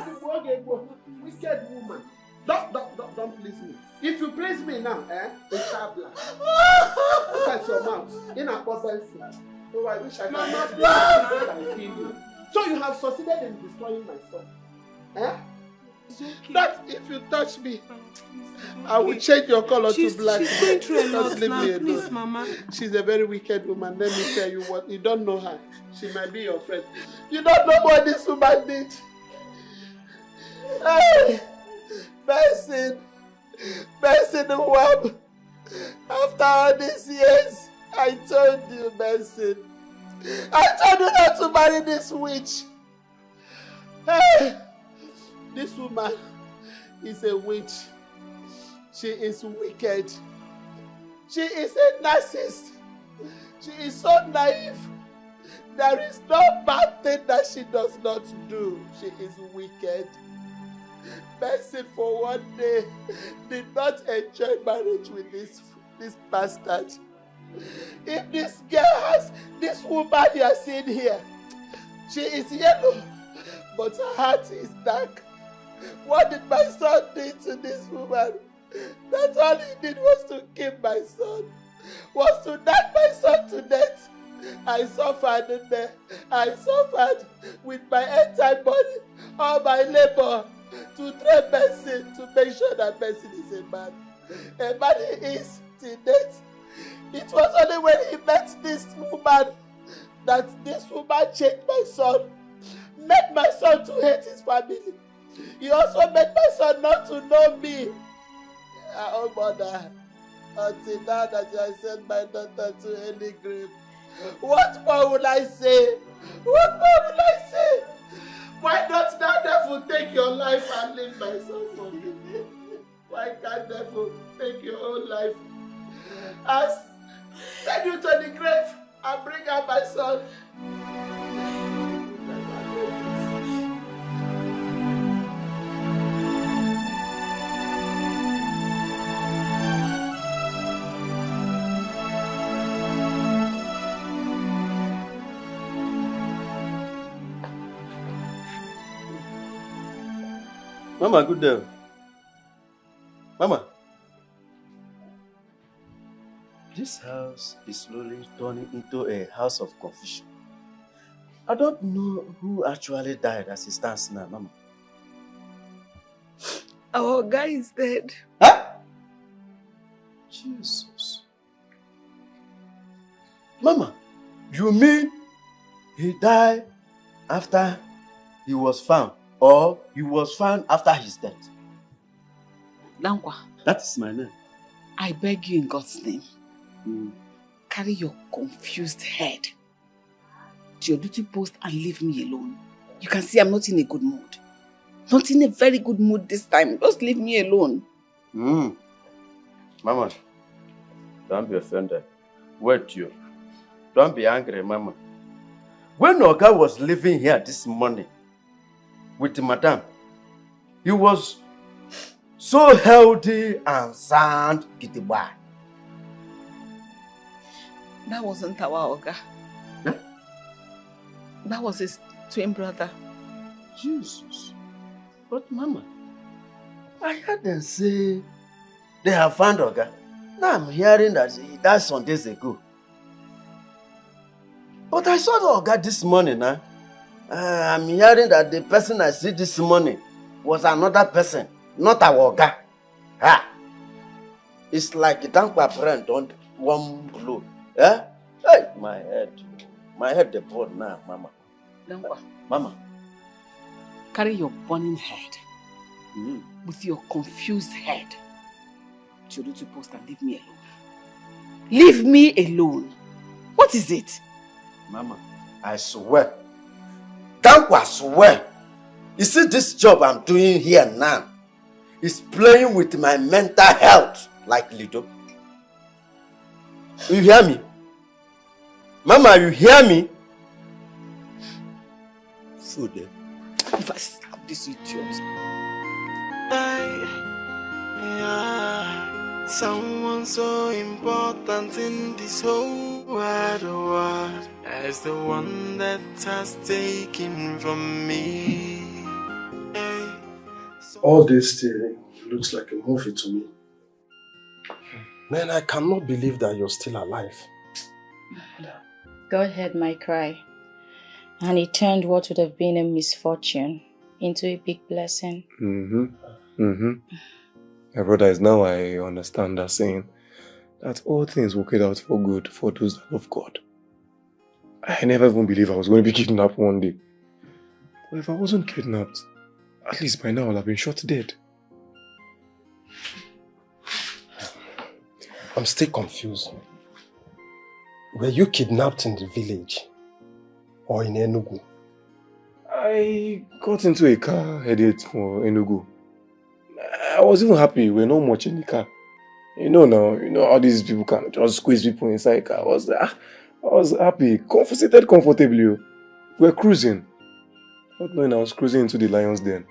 Speaker 19: Wicked woman. Don't please me. If you please me now, it's shabla. Look at your mouth. In a Benson. Oh, I wish I could. Mama, please. So you have succeeded in destroying my son. That if you touch me, I will change your color to black.
Speaker 2: She's going through a lot
Speaker 19: Just leave
Speaker 2: now,
Speaker 19: me alone.
Speaker 2: please, Mama.
Speaker 19: She's a very wicked woman. Let me tell you what. You don't know her. She might be your friend. You don't know what this woman did. Hey, Benson, Wab. After all these years, I told you, Benson. I told you not to marry this witch. Hey, this woman is a witch. She is wicked. She is a narcissist. She is so naive. There is no bad thing that she does not do. She is wicked. Benson for one day did not enjoy marriage with this bastard. If this girl has this woman you are seeing here, she is yellow, but her heart is dark. What did my son do to this woman? That all he did was to kill my son, was to knock my son to death. I suffered in there. I suffered with my entire body, all my labor, to train Benson, to make sure that Benson is a man. A man he is till date. It was only when he met this woman that this woman changed my son, made my son to hate his family. He also made my son not to know me. Oh mother, until now that I sent my daughter to any grave. What more will I say? What more will I say? Why not that devil take your life and leave my son for me? Why can't devil take your own life? As send you to the grave and bring out my son.
Speaker 7: Mama, good day. Mama. This house is slowly turning into a house of confusion. I don't know who actually died as it stands now, Mama.
Speaker 2: Our guy is dead.
Speaker 7: Huh? Jesus. Mama, you mean he died after he was found, or he was found after his death?
Speaker 10: Dankwa,
Speaker 7: That is my name.
Speaker 10: I beg you in God's name, carry your confused head to your duty post and leave me alone. You can see I'm not in a good mood. Not in a very good mood this time. Just leave me alone.
Speaker 7: Mama, don't be offended. Wait, you. Don't be angry, Mama. When Oga was living here this morning with Madame, he was so healthy and sound, Gidigba.
Speaker 10: That wasn't our Oga.
Speaker 7: Huh?
Speaker 10: That was his twin brother.
Speaker 7: Jesus. But Mama, I heard them say they have found Oga. Now I'm hearing that he died some days ago. But I saw the Oga this morning. I'm hearing that the person I see this morning was another person, not our Oga. It's like a Dankwa friend on one blow. Hey, my head the burn now, Mama.
Speaker 10: Dankwa.
Speaker 7: Mama.
Speaker 10: Carry your burning head with your confused head to your duty post and leave me alone. Leave me alone. What is it?
Speaker 7: Mama, I swear. Dankwa swear. You see this job I'm doing here now is playing with my mental health like Lido. You hear me? Mama, you hear me? So then.
Speaker 10: If I stop this idiot.
Speaker 14: Someone so important in this whole wide world as the one that has taken from me.
Speaker 3: All this thing looks like a movie to me. Man, I cannot believe that you're still alive.
Speaker 16: God heard my cry, and he turned what would have been a misfortune into a big blessing.
Speaker 1: My brother, is now I understand that saying that all things work out for good for those that love God. I never even believed I was going to be kidnapped one day. But if I wasn't kidnapped, at least by now I would have been shot dead.
Speaker 3: I'm still confused. Were you kidnapped in the village or in Enugu?
Speaker 1: I got into a car headed for Enugu. I was even happy. We're not much in the car. You know now, you know how these people can just squeeze people inside a car. I was happy, seated comfortably. We're cruising. Not knowing I was cruising into the lion's den.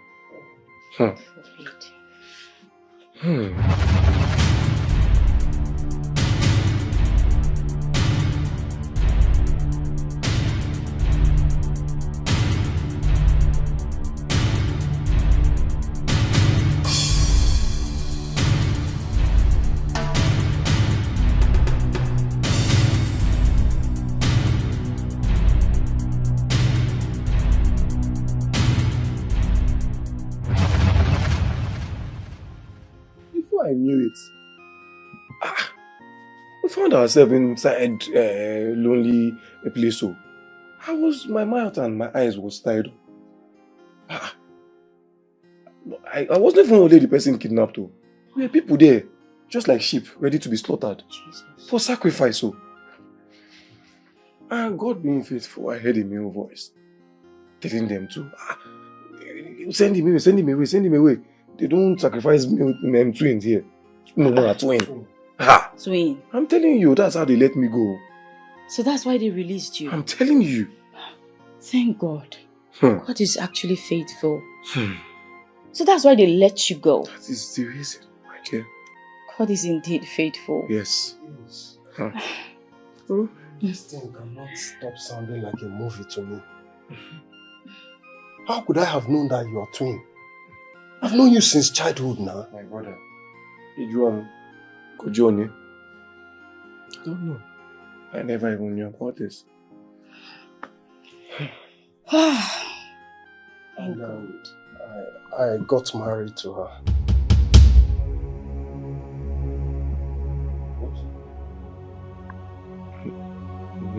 Speaker 1: I knew it. We found ourselves inside a lonely place. So my mouth and my eyes was tied. I wasn't even only the person kidnapped. We were people there, just like sheep, ready to be slaughtered. Jesus. For sacrifice. So. And God being faithful, I heard a male voice telling them to send him away, send him away, send him away. They don't sacrifice men twins here. No more twin.
Speaker 16: Twin.
Speaker 1: I'm telling you, that's how they let me go.
Speaker 16: So that's why they released you?
Speaker 1: I'm telling you.
Speaker 16: Thank God. God is actually faithful. So that's why they let you go.
Speaker 1: That is the reason, my dear.
Speaker 16: God is indeed faithful.
Speaker 1: Yes.
Speaker 3: This thing cannot stop sounding like a movie to me. How could I have known that you are twin? I've known you since childhood now.
Speaker 1: My brother. Ijuan, Kojoni. I don't know. I never even knew about this.
Speaker 3: And I got married to her.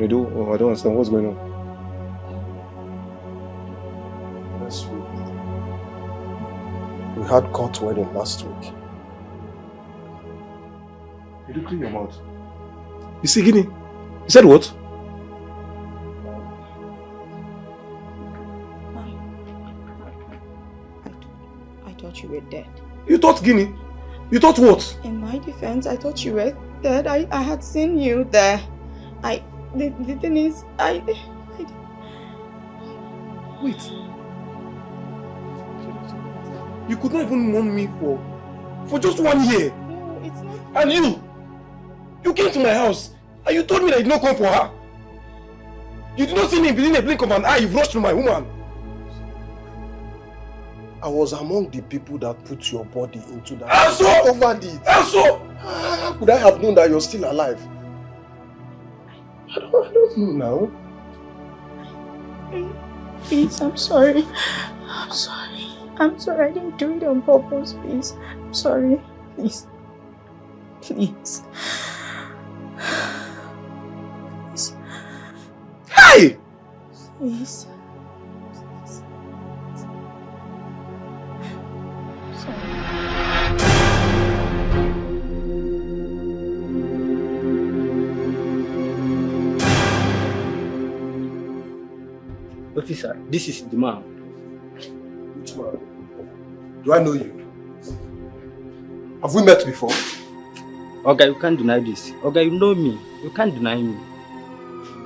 Speaker 1: Edo, I don't understand what's going on.
Speaker 3: We had court wedding last week. You do clean your mouth.
Speaker 17: You see, Guinea? You said what?
Speaker 8: I thought you were dead.
Speaker 17: You thought Guinea? You thought what?
Speaker 8: In my defense, I thought you were dead. I had seen you there. The thing is,
Speaker 17: Wait. You could not even warn me for just 1 year.
Speaker 8: No, it's not.
Speaker 17: And you came to my house and you told me that you did not come for her. You did not see me within a blink of an eye. You rushed to my woman.
Speaker 3: I was among the people that put your body into that.
Speaker 17: And so?
Speaker 3: Covered it.
Speaker 17: And so?
Speaker 3: How could I have known that you're still alive? I don't know now.
Speaker 8: Please, I'm sorry. I'm sorry. I'm sorry. I didn't do it on purpose, please. I'm sorry. Please. Please. Please.
Speaker 17: Hey!
Speaker 8: Please.
Speaker 17: Officer, this is the man.
Speaker 3: Which man? Do I know you? Have we met before?
Speaker 17: Okay, you can't deny this. Okay, you know me. You can't deny me.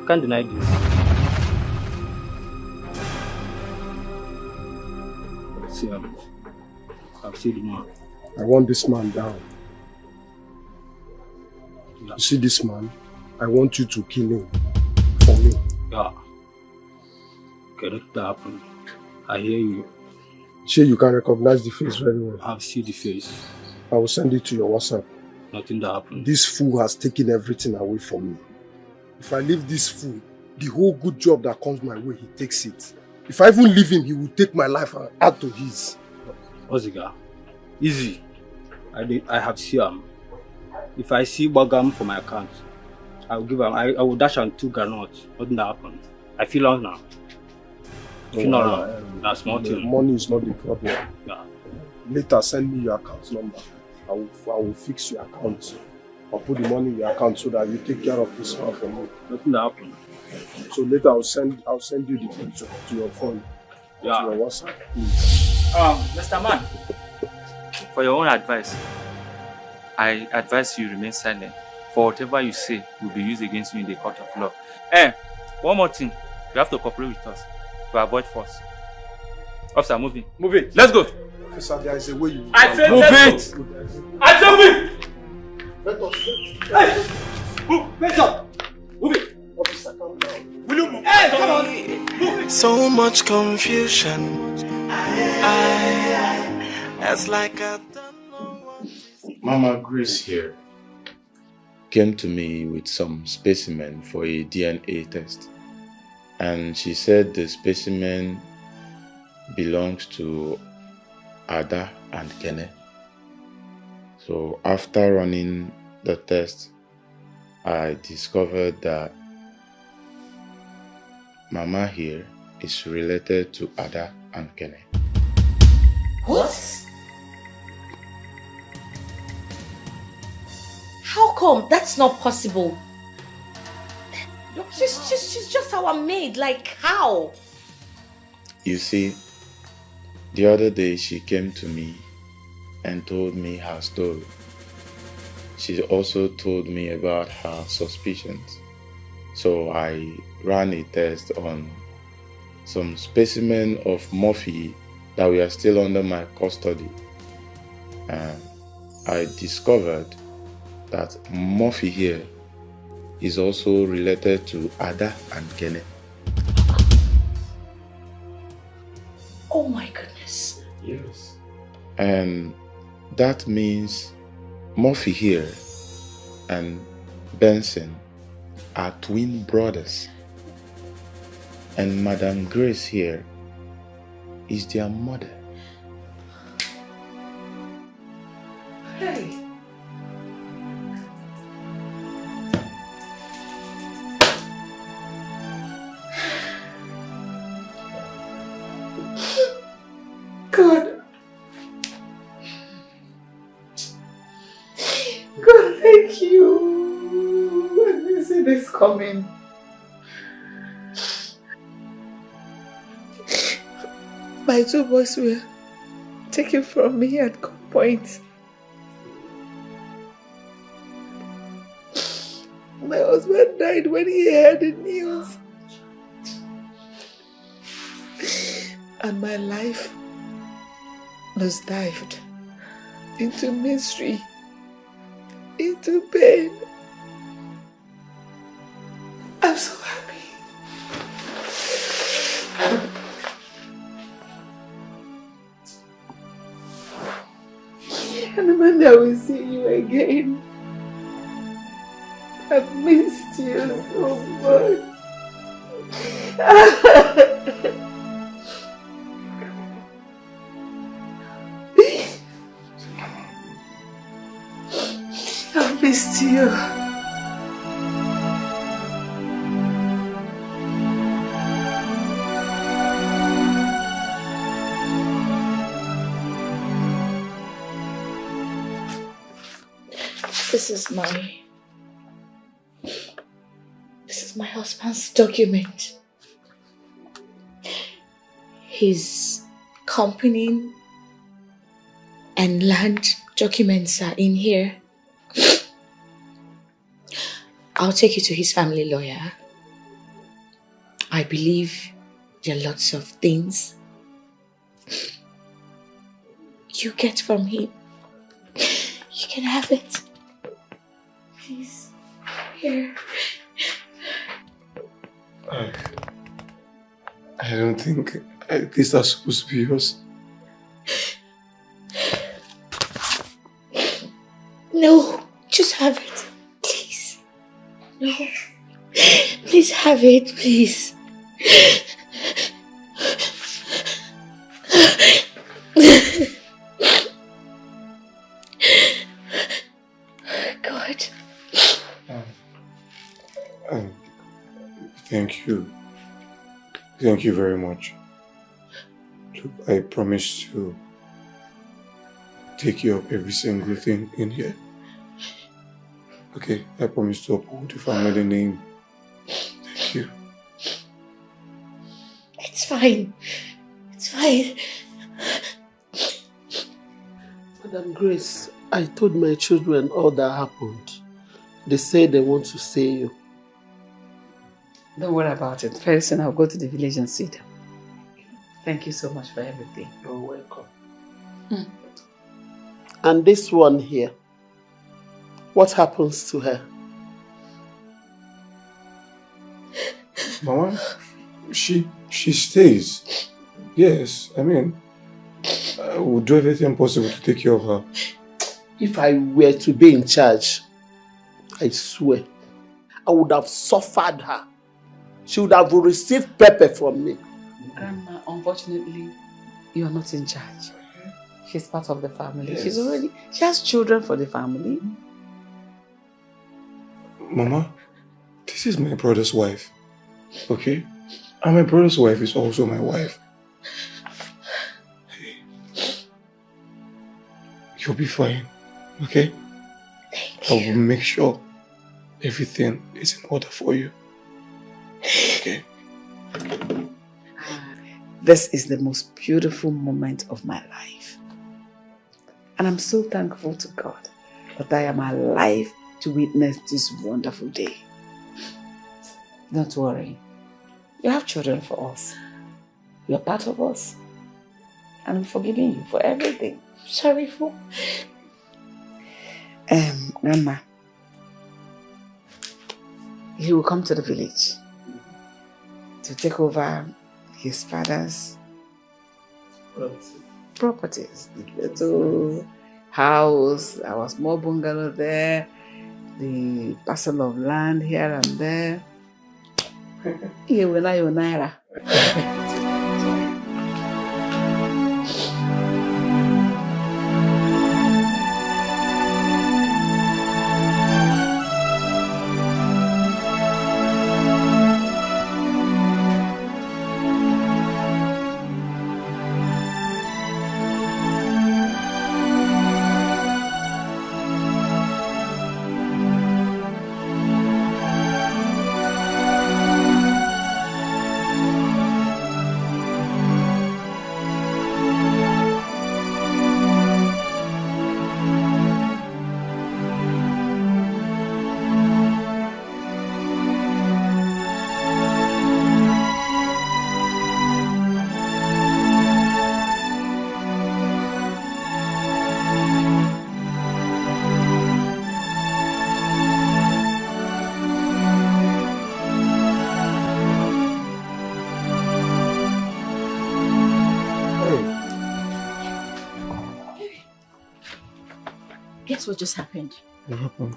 Speaker 17: You can't deny this. See, I've seen the man.
Speaker 3: I want this man down.
Speaker 17: Yeah.
Speaker 3: You see this man? I want you to kill him. For me.
Speaker 17: Yeah. Okay, let that happen. I hear you.
Speaker 3: Sure, you can recognize the face very well.
Speaker 17: I've seen the face.
Speaker 3: I will send it to your WhatsApp.
Speaker 17: Nothing that happened.
Speaker 3: This fool has taken everything away from me. If I leave this fool, the whole good job that comes my way, he takes it. If I even leave him, he will take my life and add to his.
Speaker 17: Oziga, easy. I have seen him. If I see Bagam for my account, I will give him. I will dash on 2 granules. Nothing that happened. I feel out now. That's small thing.
Speaker 3: Money is not the problem.
Speaker 17: Yeah.
Speaker 3: Later, send me your account number. I will fix your account. I'll put the money in your account so that you take care of this man for me.
Speaker 17: Nothing that happened.
Speaker 3: So later I'll send you the picture to your phone.
Speaker 17: Yeah.
Speaker 3: To your WhatsApp, please.
Speaker 20: Mr. Man, for your own advice, I advise you remain silent. For whatever you say will be used against you in the court of law. One more thing. You have to cooperate with us to avoid force. Officer, move in.
Speaker 17: Move it.
Speaker 20: Let's go.
Speaker 3: Officer, there is a way you...
Speaker 20: I said
Speaker 17: move
Speaker 20: it! I said move it!
Speaker 3: Let us...
Speaker 20: Hey! Move! Face up! Move it!
Speaker 3: Officer, calm down.
Speaker 20: Will you move? Hey, come on! Move it!
Speaker 14: So much confusion. It's like I don't know what.
Speaker 6: Mama Grace here came to me with some specimen for a DNA test. And she said the specimen belongs to Ada and Kene. So after running the test, I discovered that Mama here is related to Ada and Kene.
Speaker 5: What? How come? That's not possible. She's just our maid. Like, how?
Speaker 6: You see, the other day she came to me and told me her story. She also told me about her suspicions. So I ran a test on some specimen of Murphy that were still under my custody. And I discovered that Murphy here is also related to Ada and Kene.
Speaker 5: Oh my goodness.
Speaker 6: Yes. And that means Murphy here and Benson are twin brothers. And Madam Grace here is their mother.
Speaker 5: Hey.
Speaker 19: God.
Speaker 10: coming. My 2 boys were taken from me at gunpoint. My husband died when he heard the news. And my life nosedived into misery, into pain. I'm so happy. And Monday I will see you again. I've missed you so much. I've missed you. This is my husband's document. His company and land documents are in here. I'll take you to his family lawyer. I believe there are lots of things you get from him. You can have it. Please. Here.
Speaker 1: I don't think these are supposed to be yours.
Speaker 10: No, just have it. Please. No. Please have it, please. God.
Speaker 1: Thank you. Thank you very much. Look, I promise to take care of every single thing in here. Okay, I promise to uphold the family name. Thank you.
Speaker 10: It's fine. It's fine.
Speaker 19: Madam Grace, I told my children all that happened. They say they want to see you.
Speaker 10: Don't worry about it. Very soon I'll go to the village and see them. Thank you so much for everything.
Speaker 19: You're welcome. And this one here, what happens to her?
Speaker 1: Mama, she stays. Yes, I mean, I will do everything possible to take care of her.
Speaker 19: If I were to be in charge, I swear, I would have suffered her. She would have received pepper from me.
Speaker 10: Grandma, unfortunately, you are not in charge. She's part of the family.
Speaker 1: Yes.
Speaker 10: She has children for the family.
Speaker 1: Mama, this is my brother's wife, okay? And my brother's wife is also my wife. Hey, you'll be fine, okay? I will make sure everything is in order for you, okay?
Speaker 10: This is the most beautiful moment of my life. And I'm so thankful to God that I am alive to witness this wonderful day. Don't worry. You have children for us. You're part of us. And I'm forgiving you for everything. Sorry for... Grandma. He will come to the village to take over his father's properties. The little house, our small bungalow there, the parcel of land here and there. Naira.
Speaker 16: guess what just happened?
Speaker 1: What happened?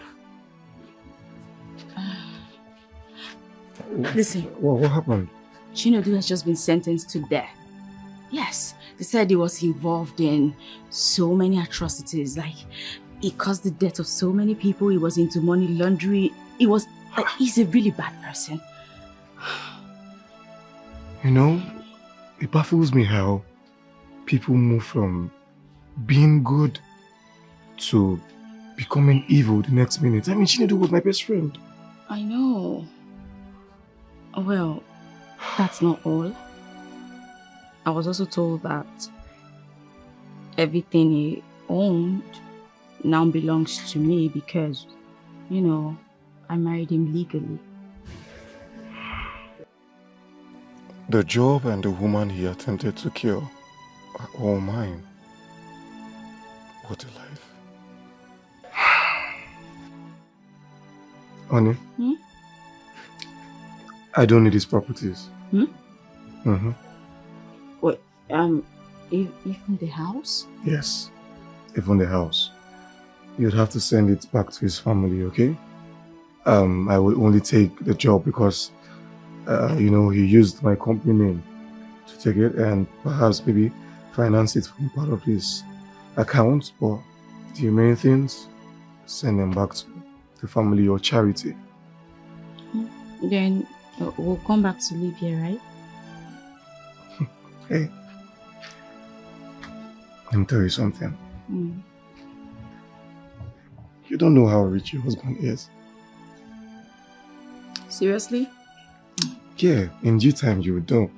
Speaker 16: Listen.
Speaker 1: What happened?
Speaker 16: Chinedu has just been sentenced to death. Yes, they said he was involved in so many atrocities. Like, he caused the death of so many people. He was into money laundering. He's a really bad person.
Speaker 1: You know, it baffles me how people move from being good to becoming evil the next minute. I mean, Chinedu was my best friend.
Speaker 16: I know. Well, that's not all. I was also told that everything he owned now belongs to me because, you know, I married him legally.
Speaker 1: The job and the woman he attempted to kill are all mine. What a life. Honey, I don't need his properties.
Speaker 16: What, even the house?
Speaker 1: Yes, even the house. You'd have to send it back to his family, okay? I will only take the job because, you know, he used my company name to take it and perhaps maybe finance it from part of his account, but the remaining things, send them back to the family or charity.
Speaker 16: Then we'll come back to live here, right?
Speaker 1: Hey, let me tell you something. You don't know how rich your husband is.
Speaker 16: Seriously?
Speaker 1: Yeah, in due time you will know.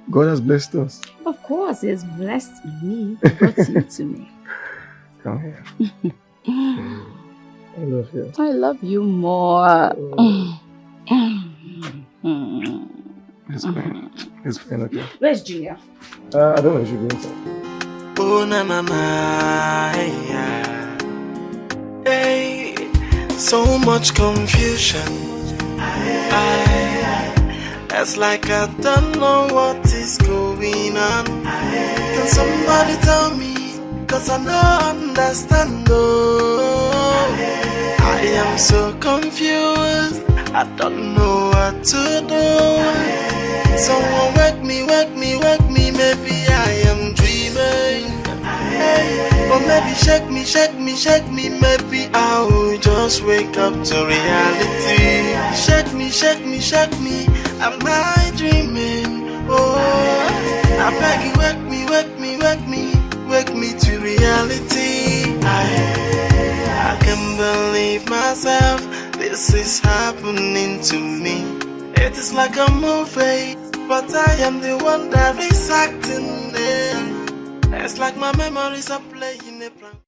Speaker 1: God has blessed us.
Speaker 16: Of course, he has blessed me. He brought you to me.
Speaker 1: Come here. I love you.
Speaker 16: I love you more.
Speaker 1: It's fine. It's fine, okay?
Speaker 16: Where's Julia?
Speaker 1: I don't know if she'll be inside.
Speaker 14: Oh, na na na, hey, so much confusion. It's like I don't know what is going on. Can somebody tell me? Cause I don't understand. Oh, I am so confused. I don't know what to do. Someone wake me, wake me, wake me. Maybe I am dreaming. Or maybe shake me, shake me, shake me. Maybe I will just wake up to reality. Shake me, shake me, shake me. Am I dreaming? Oh, I beg you, wake me, wake me, wake me. Wake me to reality. I can't believe myself. This is happening to me. It is like a movie, but I am the one that is acting there. It's like my memories are playing a prank.